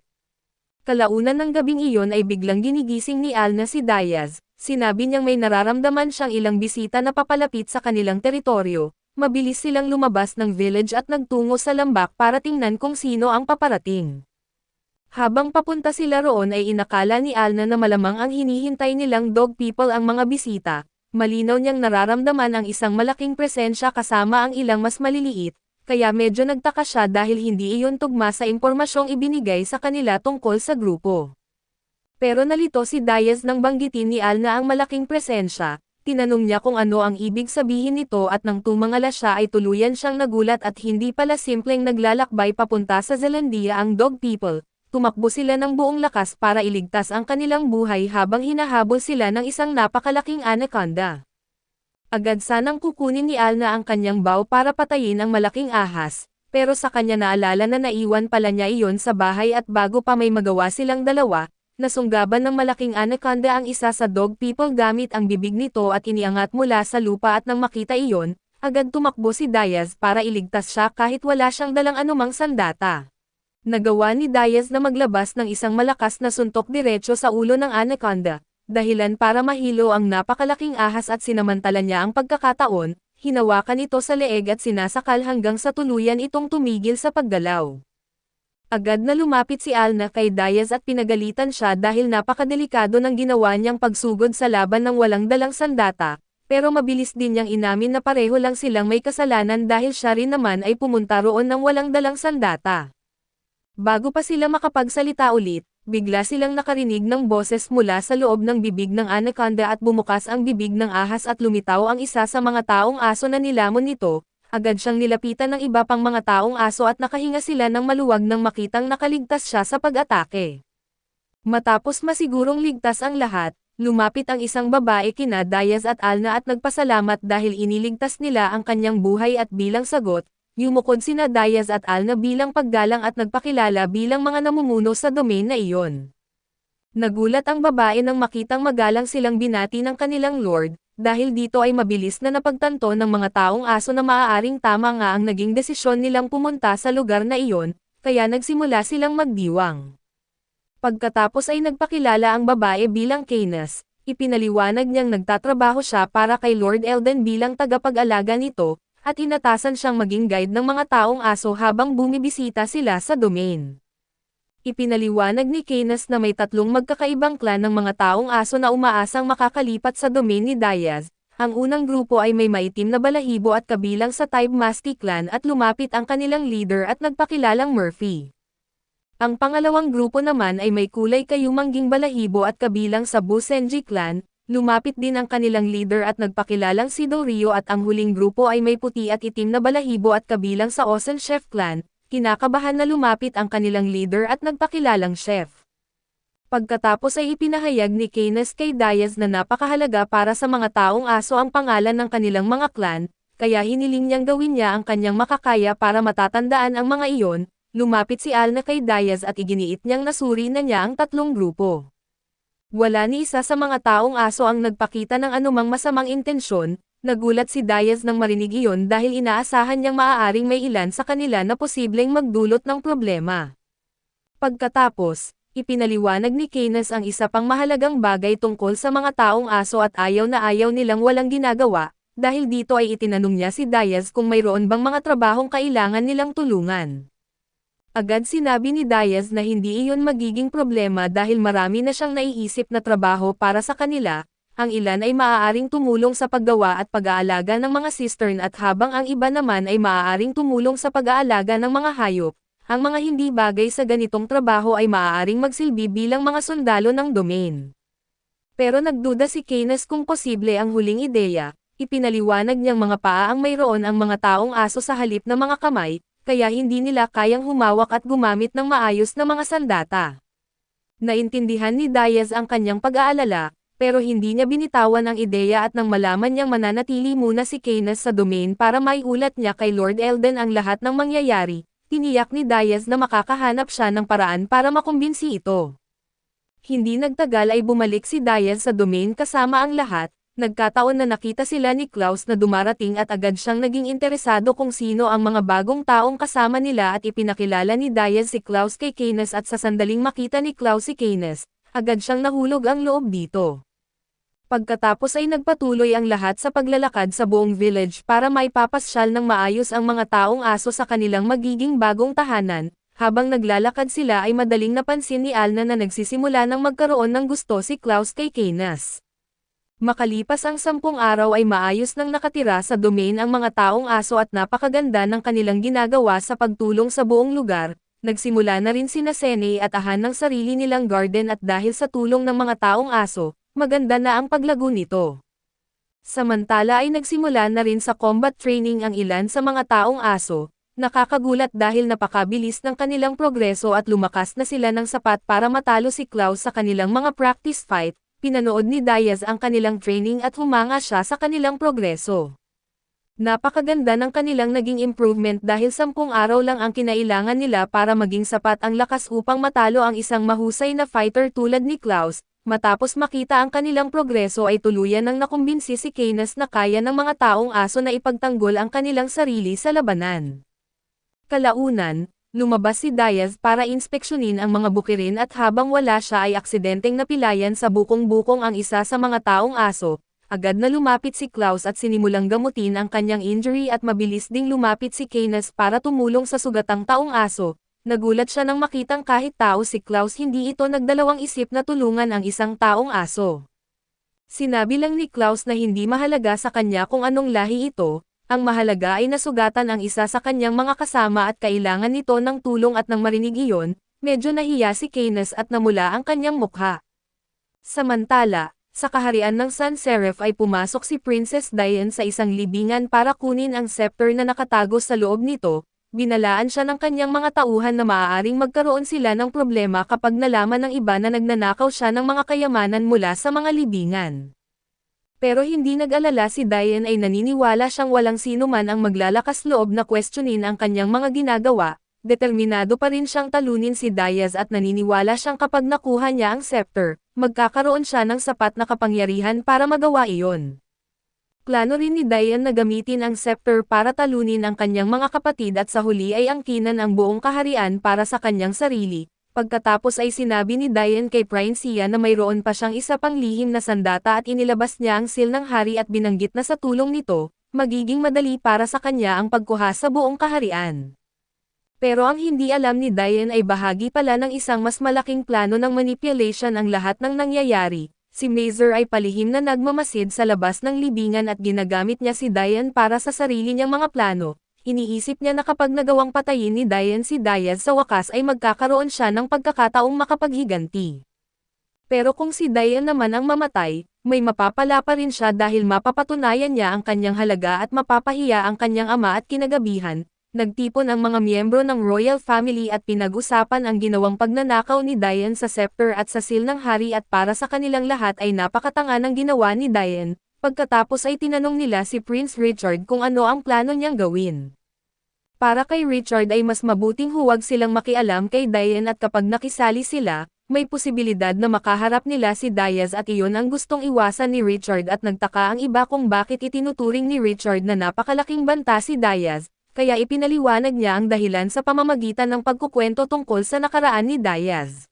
A: Kalaunan ng gabing iyon ay biglang ginigising ni Alna si Diaz. Sinabi niyang may nararamdaman siyang ilang bisita na papalapit sa kanilang teritoryo. Mabilis silang lumabas ng village at nagtungo sa lambak para tingnan kung sino ang paparating. Habang papunta sila roon ay inakala ni Alna na malamang ang hinihintay nilang Dog People ang mga bisita. Malinaw niyang nararamdaman ang isang malaking presensya kasama ang ilang mas maliliit, kaya medyo nagtaka siya dahil hindi iyon tugma sa impormasyong ibinigay sa kanila tungkol sa grupo. Pero nalito si Diaz nang banggitin ni Alna ang malaking presensya. Tinanong niya kung ano ang ibig sabihin nito at nang tumangala siya ay tuluyan siyang nagulat at hindi pala simpleng naglalakbay papunta sa Zealandia ang Dog People. Tumakbo sila ng buong lakas para iligtas ang kanilang buhay habang hinahabol sila ng isang napakalaking anaconda. Agad sanang kukunin ni Alna ang kanyang bow para patayin ang malaking ahas, pero sa kanya naalala na naiwan pala niya iyon sa bahay at bago pa may magawa silang dalawa, nasunggaban ng malaking anaconda ang isa sa Dog People gamit ang bibig nito at iniangat mula sa lupa at nang makita iyon, agad tumakbo si Diaz para iligtas siya kahit wala siyang dalang anumang sandata. Nagawa ni Diaz na maglabas ng isang malakas na suntok diretso sa ulo ng anaconda, dahilan para mahilo ang napakalaking ahas at sinamantala niya ang pagkakataon, hinawakan ito sa leeg at sinasakal hanggang sa tuluyan itong tumigil sa paggalaw. Agad na lumapit si Alna kay Diaz at pinagalitan siya dahil napakadelikado ng ginawa niyang pagsugod sa laban ng walang dalang sandata, pero mabilis din niyang inamin na pareho lang silang may kasalanan dahil siya rin naman ay pumunta roon ng walang dalang sandata. Bago pa sila makapagsalita ulit, bigla silang nakarinig ng boses mula sa loob ng bibig ng anaconda at bumukas ang bibig ng ahas at lumitaw ang isa sa mga taong aso na nilamon nito. Agad siyang nilapitan ng iba pang mga taong aso at nakahinga sila ng maluwag nang makitang nakaligtas siya sa pag-atake. Matapos masigurong ligtas ang lahat, lumapit ang isang babae kina Diaz at Alna at nagpasalamat dahil iniligtas nila ang kanyang buhay at bilang sagot, yumukod sina Diaz at Alna bilang paggalang at nagpakilala bilang mga namumuno sa domain na iyon. Nagulat ang babae nang makitang magalang silang binati ng kanilang lord, dahil dito ay mabilis na napagtanto ng mga taong aso na maaaring tama nga ang naging desisyon nilang pumunta sa lugar na iyon, kaya nagsimula silang magdiwang. Pagkatapos ay nagpakilala ang babae bilang Canis, ipinaliwanag niyang nagtatrabaho siya para kay Lord Eldan bilang tagapag-alaga nito, at inatasan siyang maging guide ng mga taong aso habang bumibisita sila sa domain. Ipinaliwanag ni Canis na may tatlong magkakaibang clan ng mga taong aso na umaasang makakalipat sa domain ni Diaz. Ang unang grupo ay may maitim na balahibo at kabilang sa type Musty clan at lumapit ang kanilang leader at nagpakilalang Murphy. Ang pangalawang grupo naman ay may kulay kayumangging balahibo at kabilang sa Busenji clan. Lumapit din ang kanilang leader at nagpakilalang si Dorio at ang huling grupo ay may puti at itim na balahibo at kabilang sa Osen Chef clan. Kinakabahan na lumapit ang kanilang leader at nagpakilalang chef. Pagkatapos ay ipinahayag ni Canis kay Diaz na napakahalaga para sa mga taong aso ang pangalan ng kanilang mga clan, kaya hiniling niyang gawin niya ang kanyang makakaya para matatandaan ang mga iyon. Lumapit si Alna kay Diaz at iginiit niyang nasuri na niya ang tatlong grupo. Wala ni isa sa mga taong aso ang nagpakita ng anumang masamang intensyon. Nagulat si Diaz nang marinig iyon dahil inaasahan niyang maaaring may ilan sa kanila na posibleng magdulot ng problema. Pagkatapos, ipinaliwanag ni Canis ang isa pang mahalagang bagay tungkol sa mga taong aso at ayaw na ayaw nilang walang ginagawa. dahil dito ay itinanong niya si Diaz kung mayroon bang mga trabahong kailangan nilang tulungan. Agad sinabi ni Diaz na hindi iyon magiging problema dahil marami na siyang naiisip na trabaho para sa kanila, ang ilan ay maaaring tumulong sa paggawa at pag-aalaga ng mga cistern at habang ang iba naman ay maaaring tumulong sa pag-aalaga ng mga hayop. Ang mga hindi bagay sa ganitong trabaho ay maaaring magsilbi bilang mga sundalo ng domain. Pero nagduda si Keynes kung posible ang huling ideya, ipinaliwanag niyang mga paa ang mayroon ang mga taong aso sa halip ng mga kamay, kaya hindi nila kayang humawak at gumamit ng maayos na mga sandata. Naintindihan ni Diaz ang kanyang pag-aalala, pero hindi niya binitawan ang ideya at nang malaman niyang mananatili muna si Keynes sa domain para maiulat niya kay Lord Eldon ang lahat ng mangyayari, tiniyak ni Diaz na makakahanap siya ng paraan para makumbinsi ito. Hindi nagtagal ay bumalik si Diaz sa domain kasama ang lahat, nagkataon na nakita sila ni Klaus na dumarating at agad siyang naging interesado kung sino ang mga bagong taong kasama nila at ipinakilala ni Diaz si Klaus kay Keynes at sa sandaling makita ni Klaus si Keynes, agad siyang nahulog ang loob dito. Pagkatapos ay nagpatuloy ang lahat sa paglalakad sa buong village para maipapasyal ng maayos ang mga taong aso sa kanilang magiging bagong tahanan. Habang naglalakad sila ay madaling napansin ni Alna na nagsisimula ng magkaroon ng gusto si Klaus kay Keynes. Makalipas ang 10 araw ay maayos nang nakatira sa domain ang mga taong aso at napakaganda ng kanilang ginagawa sa pagtulong sa buong lugar. Nagsimula na rin sina Sene at Ahan ng sarili nilang garden at dahil sa tulong ng mga taong aso, maganda na ang paglago nito. Samantala ay nagsimula na rin sa combat training ang ilan sa mga taong aso, nakakagulat dahil napakabilis ng kanilang progreso at lumakas na sila ng sapat para matalo si Klaus sa kanilang mga practice fight, pinanood ni Diaz ang kanilang training at humanga siya sa kanilang progreso. Napakaganda ng kanilang naging improvement dahil 10 araw lang ang kinailangan nila para maging sapat ang lakas upang matalo ang isang mahusay na fighter tulad ni Klaus. Matapos makita ang kanilang progreso ay tuluyan ng nakumbinsi si Keynes na kaya ng mga taong aso na ipagtanggol ang kanilang sarili sa labanan. Kalaunan, lumabas si Diaz para inspeksyonin ang mga bukirin at habang wala siya ay aksidenteng napilayan sa bukong-bukong ang isa sa mga taong aso. Agad na lumapit si Klaus at sinimulang gamutin ang kanyang injury at mabilis ding lumapit si Keynes para tumulong sa sugatang taong aso. Nagulat siya nang makitang kahit tao si Klaus hindi ito nagdalawang isip na tulungan ang isang taong aso. Sinabi lang ni Klaus na hindi mahalaga sa kanya kung anong lahi ito, ang mahalaga ay nasugatan ang isa sa kanyang mga kasama at kailangan nito ng tulong at nang marinig iyon, medyo nahiya si Keynes at namula ang kanyang mukha. Samantala, sa kaharian ng Sans Serif ay pumasok si Princess Diane sa isang libingan para kunin ang scepter na nakatago sa loob nito. Binalaan siya ng kanyang mga tauhan na maaaring magkaroon sila ng problema kapag nalaman ng iba na nagnanakaw siya ng mga kayamanan mula sa mga libingan. Pero hindi nag-alala si Diane ay naniniwala siyang walang sino man ang maglalakas loob na questionin ang kanyang mga ginagawa, determinado pa rin siyang talunin si Diaz at naniniwala siyang kapag nakuha niya ang scepter, magkakaroon siya ng sapat na kapangyarihan para magawa iyon. Plano rin ni Diane na gamitin ang scepter para talunin ang kanyang mga kapatid at sa huli ay angkinan ang buong kaharian para sa kanyang sarili. Pagkatapos ay sinabi ni Diane kay Princia na mayroon pa siyang isa pang lihim na sandata at inilabas niya ang seal ng hari at binanggit na sa tulong nito, magiging madali para sa kanya ang pagkuha sa buong kaharian. Pero ang hindi alam ni Diane ay bahagi pala ng isang mas malaking plano ng manipulation ang lahat ng nangyayari. Si Mazer ay palihim na nagmamasid sa labas ng libingan at ginagamit niya si Diane para sa sarili niyang mga plano. Iniisip niya na kapag nagawang patayin ni Diane si Diaz sa wakas ay magkakaroon siya ng pagkakataong makapaghiganti. Pero kung si Diane naman ang mamatay, may mapapala pa rin siya dahil mapapatunayan niya ang kanyang halaga at mapapahiya ang kanyang ama at kinagabihan. Nagtipon ang mga miyembro ng royal family at pinag-usapan ang ginawang pagnanakaw ni Diane sa scepter at sa seal ng hari at para sa kanilang lahat ay napakatanga ng ginawa ni Diane. Pagkatapos ay tinanong nila si Prince Richard kung ano ang plano niyang gawin. Para kay Richard ay mas mabuting huwag silang makialam kay Diane at kapag nakisali sila, may posibilidad na makaharap nila si Diaz at iyon ang gustong iwasan ni Richard at nagtaka ang iba kung bakit itinuturing ni Richard na napakalaking banta si Diaz, kaya ipinaliwanag niya ang dahilan sa pamamagitan ng pagkukwento tungkol sa nakaraan ni Diaz.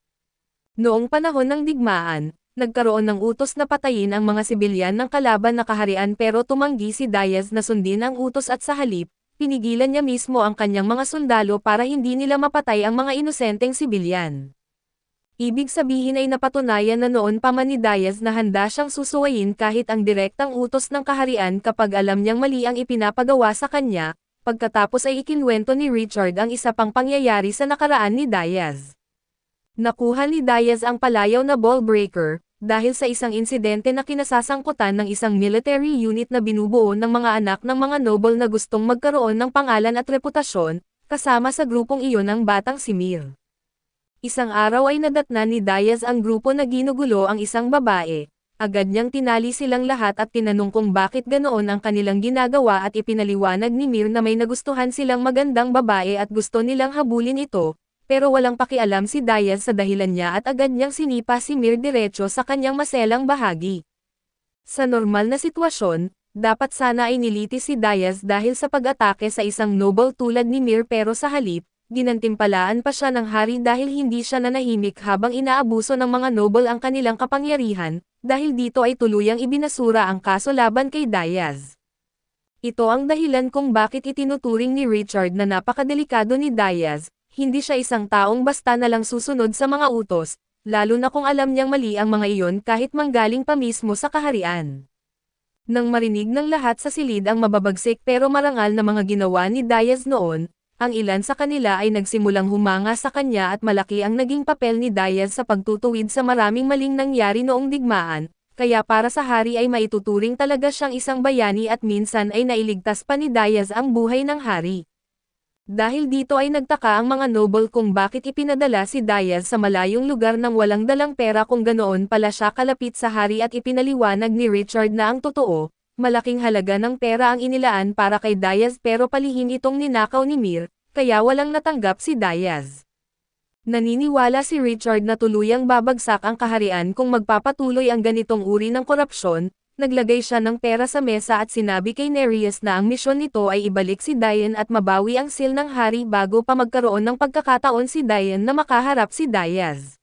A: Noong panahon ng digmaan, nagkaroon ng utos na patayin ang mga sibilyan ng kalaban na kaharian pero tumanggi si Diaz na sundin ang utos at sa halip, pinigilan niya mismo ang kanyang mga sundalo para hindi nila mapatay ang mga inosenteng sibilyan. Ibig sabihin ay napatunayan na noon pa man ni Diaz na handa siyang susuwayin kahit ang direktang utos ng kaharian kapag alam niyang mali ang ipinapagawa sa kanya, pagkatapos ay ikinwento ni Richard ang isa pang pangyayari sa nakaraan ni Diaz. Nakuha ni Diaz ang palayaw na ball breaker, dahil sa isang insidente na kinasasangkutan ng isang military unit na binubuo ng mga anak ng mga noble na gustong magkaroon ng pangalan at reputasyon, kasama sa grupong iyon ang batang si Mir. Isang araw ay nadatnan ni Diaz ang grupo na ginugulo ang isang babae. Agad niyang tinali silang lahat at tinanong kung bakit ganoon ang kanilang ginagawa at ipinaliwanag ni Mir na may nagustuhan silang magandang babae at gusto nilang habulin ito, pero walang pakialam si Diaz sa dahilan niya at agad niyang sinipa si Mir diretso sa kanyang maselang bahagi. Sa normal na sitwasyon, dapat sana ay nilitis si Diaz dahil sa pag-atake sa isang noble tulad ni Mir pero sa halip, ginantimpalaan pa siya ng hari dahil hindi siya nanahimik habang inaabuso ng mga noble ang kanilang kapangyarihan, dahil dito ay tuluyang ibinasura ang kaso laban kay Diaz. Ito ang dahilan kung bakit itinuturing ni Richard na napakadelikado ni Diaz, hindi siya isang taong basta na lang susunod sa mga utos, lalo na kung alam niyang mali ang mga iyon kahit manggaling pa mismo sa kaharian. Nang marinig ng lahat sa silid ang mababagsik pero marangal na mga ginawa ni Diaz noon, ang ilan sa kanila ay nagsimulang humanga sa kanya at malaki ang naging papel ni Diaz sa pagtutuwid sa maraming maling nangyari noong digmaan, kaya para sa hari ay maituturing talaga siyang isang bayani at minsan ay nailigtas pa ni Diaz ang buhay ng hari. Dahil dito ay nagtaka ang mga noble kung bakit ipinadala si Diaz sa malayong lugar nang walang dalang pera kung ganoon pala siya kalapit sa hari at ipinaliwanag ni Richard na ang totoo, malaking halaga ng pera ang inilaan para kay Diaz pero palihim itong ninakaw ni Mir, kaya walang natanggap si Diaz. Naniniwala si Richard na tuluyang babagsak ang kaharian kung magpapatuloy ang ganitong uri ng korupsyon, naglagay siya ng pera sa mesa at sinabi kay Nereus na ang misyon nito ay ibalik si Dian at mabawi ang seal ng hari bago pa magkaroon ng pagkakataon si Dian na makaharap si Diaz.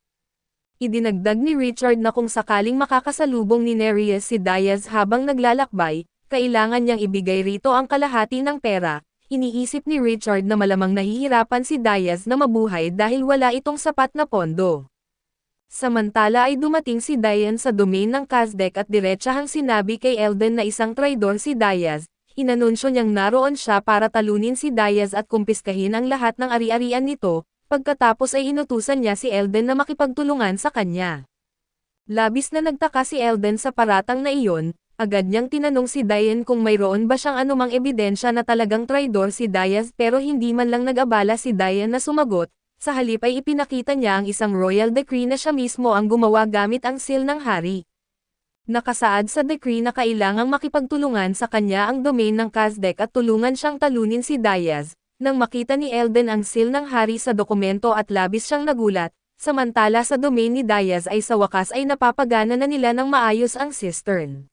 A: Idinagdag ni Richard na kung sakaling makakasalubong ni Nereus si Diaz habang naglalakbay, kailangan niyang ibigay rito ang kalahati ng pera. Iniisip ni Richard na malamang nahihirapan si Diaz na mabuhay dahil wala itong sapat na pondo. Samantala ay dumating si Dian sa domain ng Kazdek at diretsahang sinabi kay Elden na isang traidor si Diaz, inanunsyo niyang naroon siya para talunin si Diaz at kumpiskahin ang lahat ng ari-arian nito, pagkatapos ay inutusan niya si Elden na makipagtulungan sa kanya. Labis na nagtaka si Elden sa paratang na iyon, agad niyang tinanong si Dian kung mayroon ba siyang anumang ebidensya na talagang traidor si Diaz pero hindi man lang nag-abala si Dian na sumagot, sa halip ay ipinakita niya ang isang royal decree na siya mismo ang gumawa gamit ang seal ng hari. Nakasaad sa decree na kailangang makipagtulungan sa kanya ang domain ng Kazdek at tulungan siyang talunin si Diaz. Nang makita ni Elden ang seal ng hari sa dokumento at labis siyang nagulat, samantala sa domain ni Diaz ay sa wakas ay napapagana na nila ng maayos ang cistern.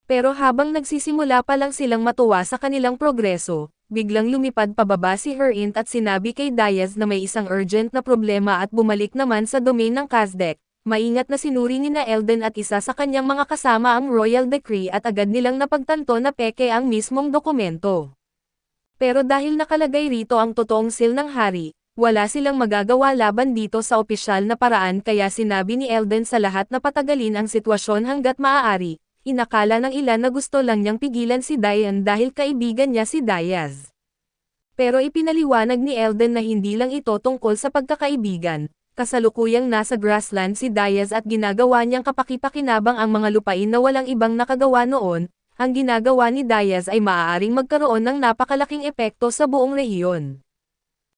A: Pero habang nagsisimula pa lang silang matuwa sa kanilang progreso, biglang lumipad pababa si Herint at sinabi kay Diaz na may isang urgent na problema at bumalik naman sa domain ng Kazdek. Maingat na sinuri ni na Elden at isa sa kanyang mga kasama ang royal decree at agad nilang napagtanto na peke ang mismong dokumento. Pero dahil nakalagay rito ang totoong seal ng hari, wala silang magagawa laban dito sa opisyal na paraan kaya sinabi ni Elden sa lahat na patagalin ang sitwasyon hanggat maaari. Inakala ng ilan na gusto lang niyang pigilan si Dian dahil kaibigan niya si Diaz. Pero ipinaliwanag ni Elden na hindi lang ito tungkol sa pagkakaibigan, kasalukuyang nasa grassland si Diaz at ginagawa niyang kapakipakinabang ang mga lupain na walang ibang nakagawa noon. Ang ginagawa ni Diaz ay maaaring magkaroon ng napakalaking epekto sa buong rehiyon.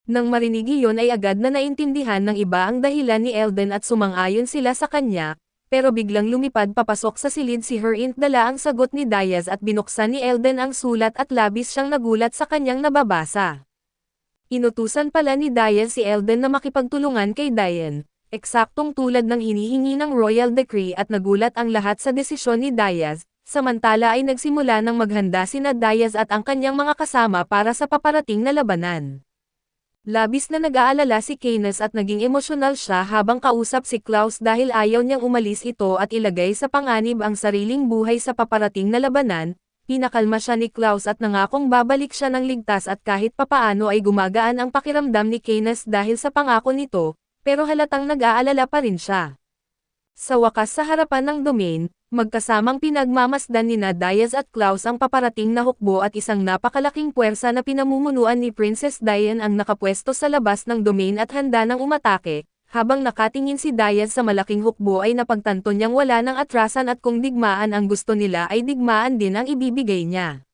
A: Nang marinig iyon ay agad na naintindihan ng iba ang dahilan ni Elden at sumang-ayon sila sa kanya, pero biglang lumipad papasok sa silid si Herint dala ang sagot ni Diaz at binuksan ni Elden ang sulat at labis siyang nagulat sa kanyang nababasa. Inutusan pala ni Diaz si Elden na makipagtulungan kay Dian, eksaktong tulad ng hinihingi ng royal decree at nagulat ang lahat sa desisyon ni Diaz. Samantala ay nagsimula ng maghanda sina Diaz at ang kanyang mga kasama para sa paparating na labanan. Labis na nag-aalala si Keynes at naging emosyonal siya habang kausap si Klaus dahil ayaw niyang umalis ito at ilagay sa panganib ang sariling buhay sa paparating na labanan. Pinakalma siya ni Klaus at nangakong babalik siya ng ligtas at kahit papaano ay gumagaan ang pakiramdam ni Keynes dahil sa pangako nito, pero halatang nag-aalala pa rin siya. Sa wakas sa harapan ng domain, magkasamang pinagmamasdan nina Diaz at Klaus ang paparating na hukbo at isang napakalaking puwersa na pinamumunuan ni Princess Diane ang nakapwesto sa labas ng domain at handa ng umatake. Habang nakatingin si Diaz sa malaking hukbo ay napagtanto niyang wala ng atrasan at kung digmaan ang gusto nila ay digmaan din ang ibibigay niya.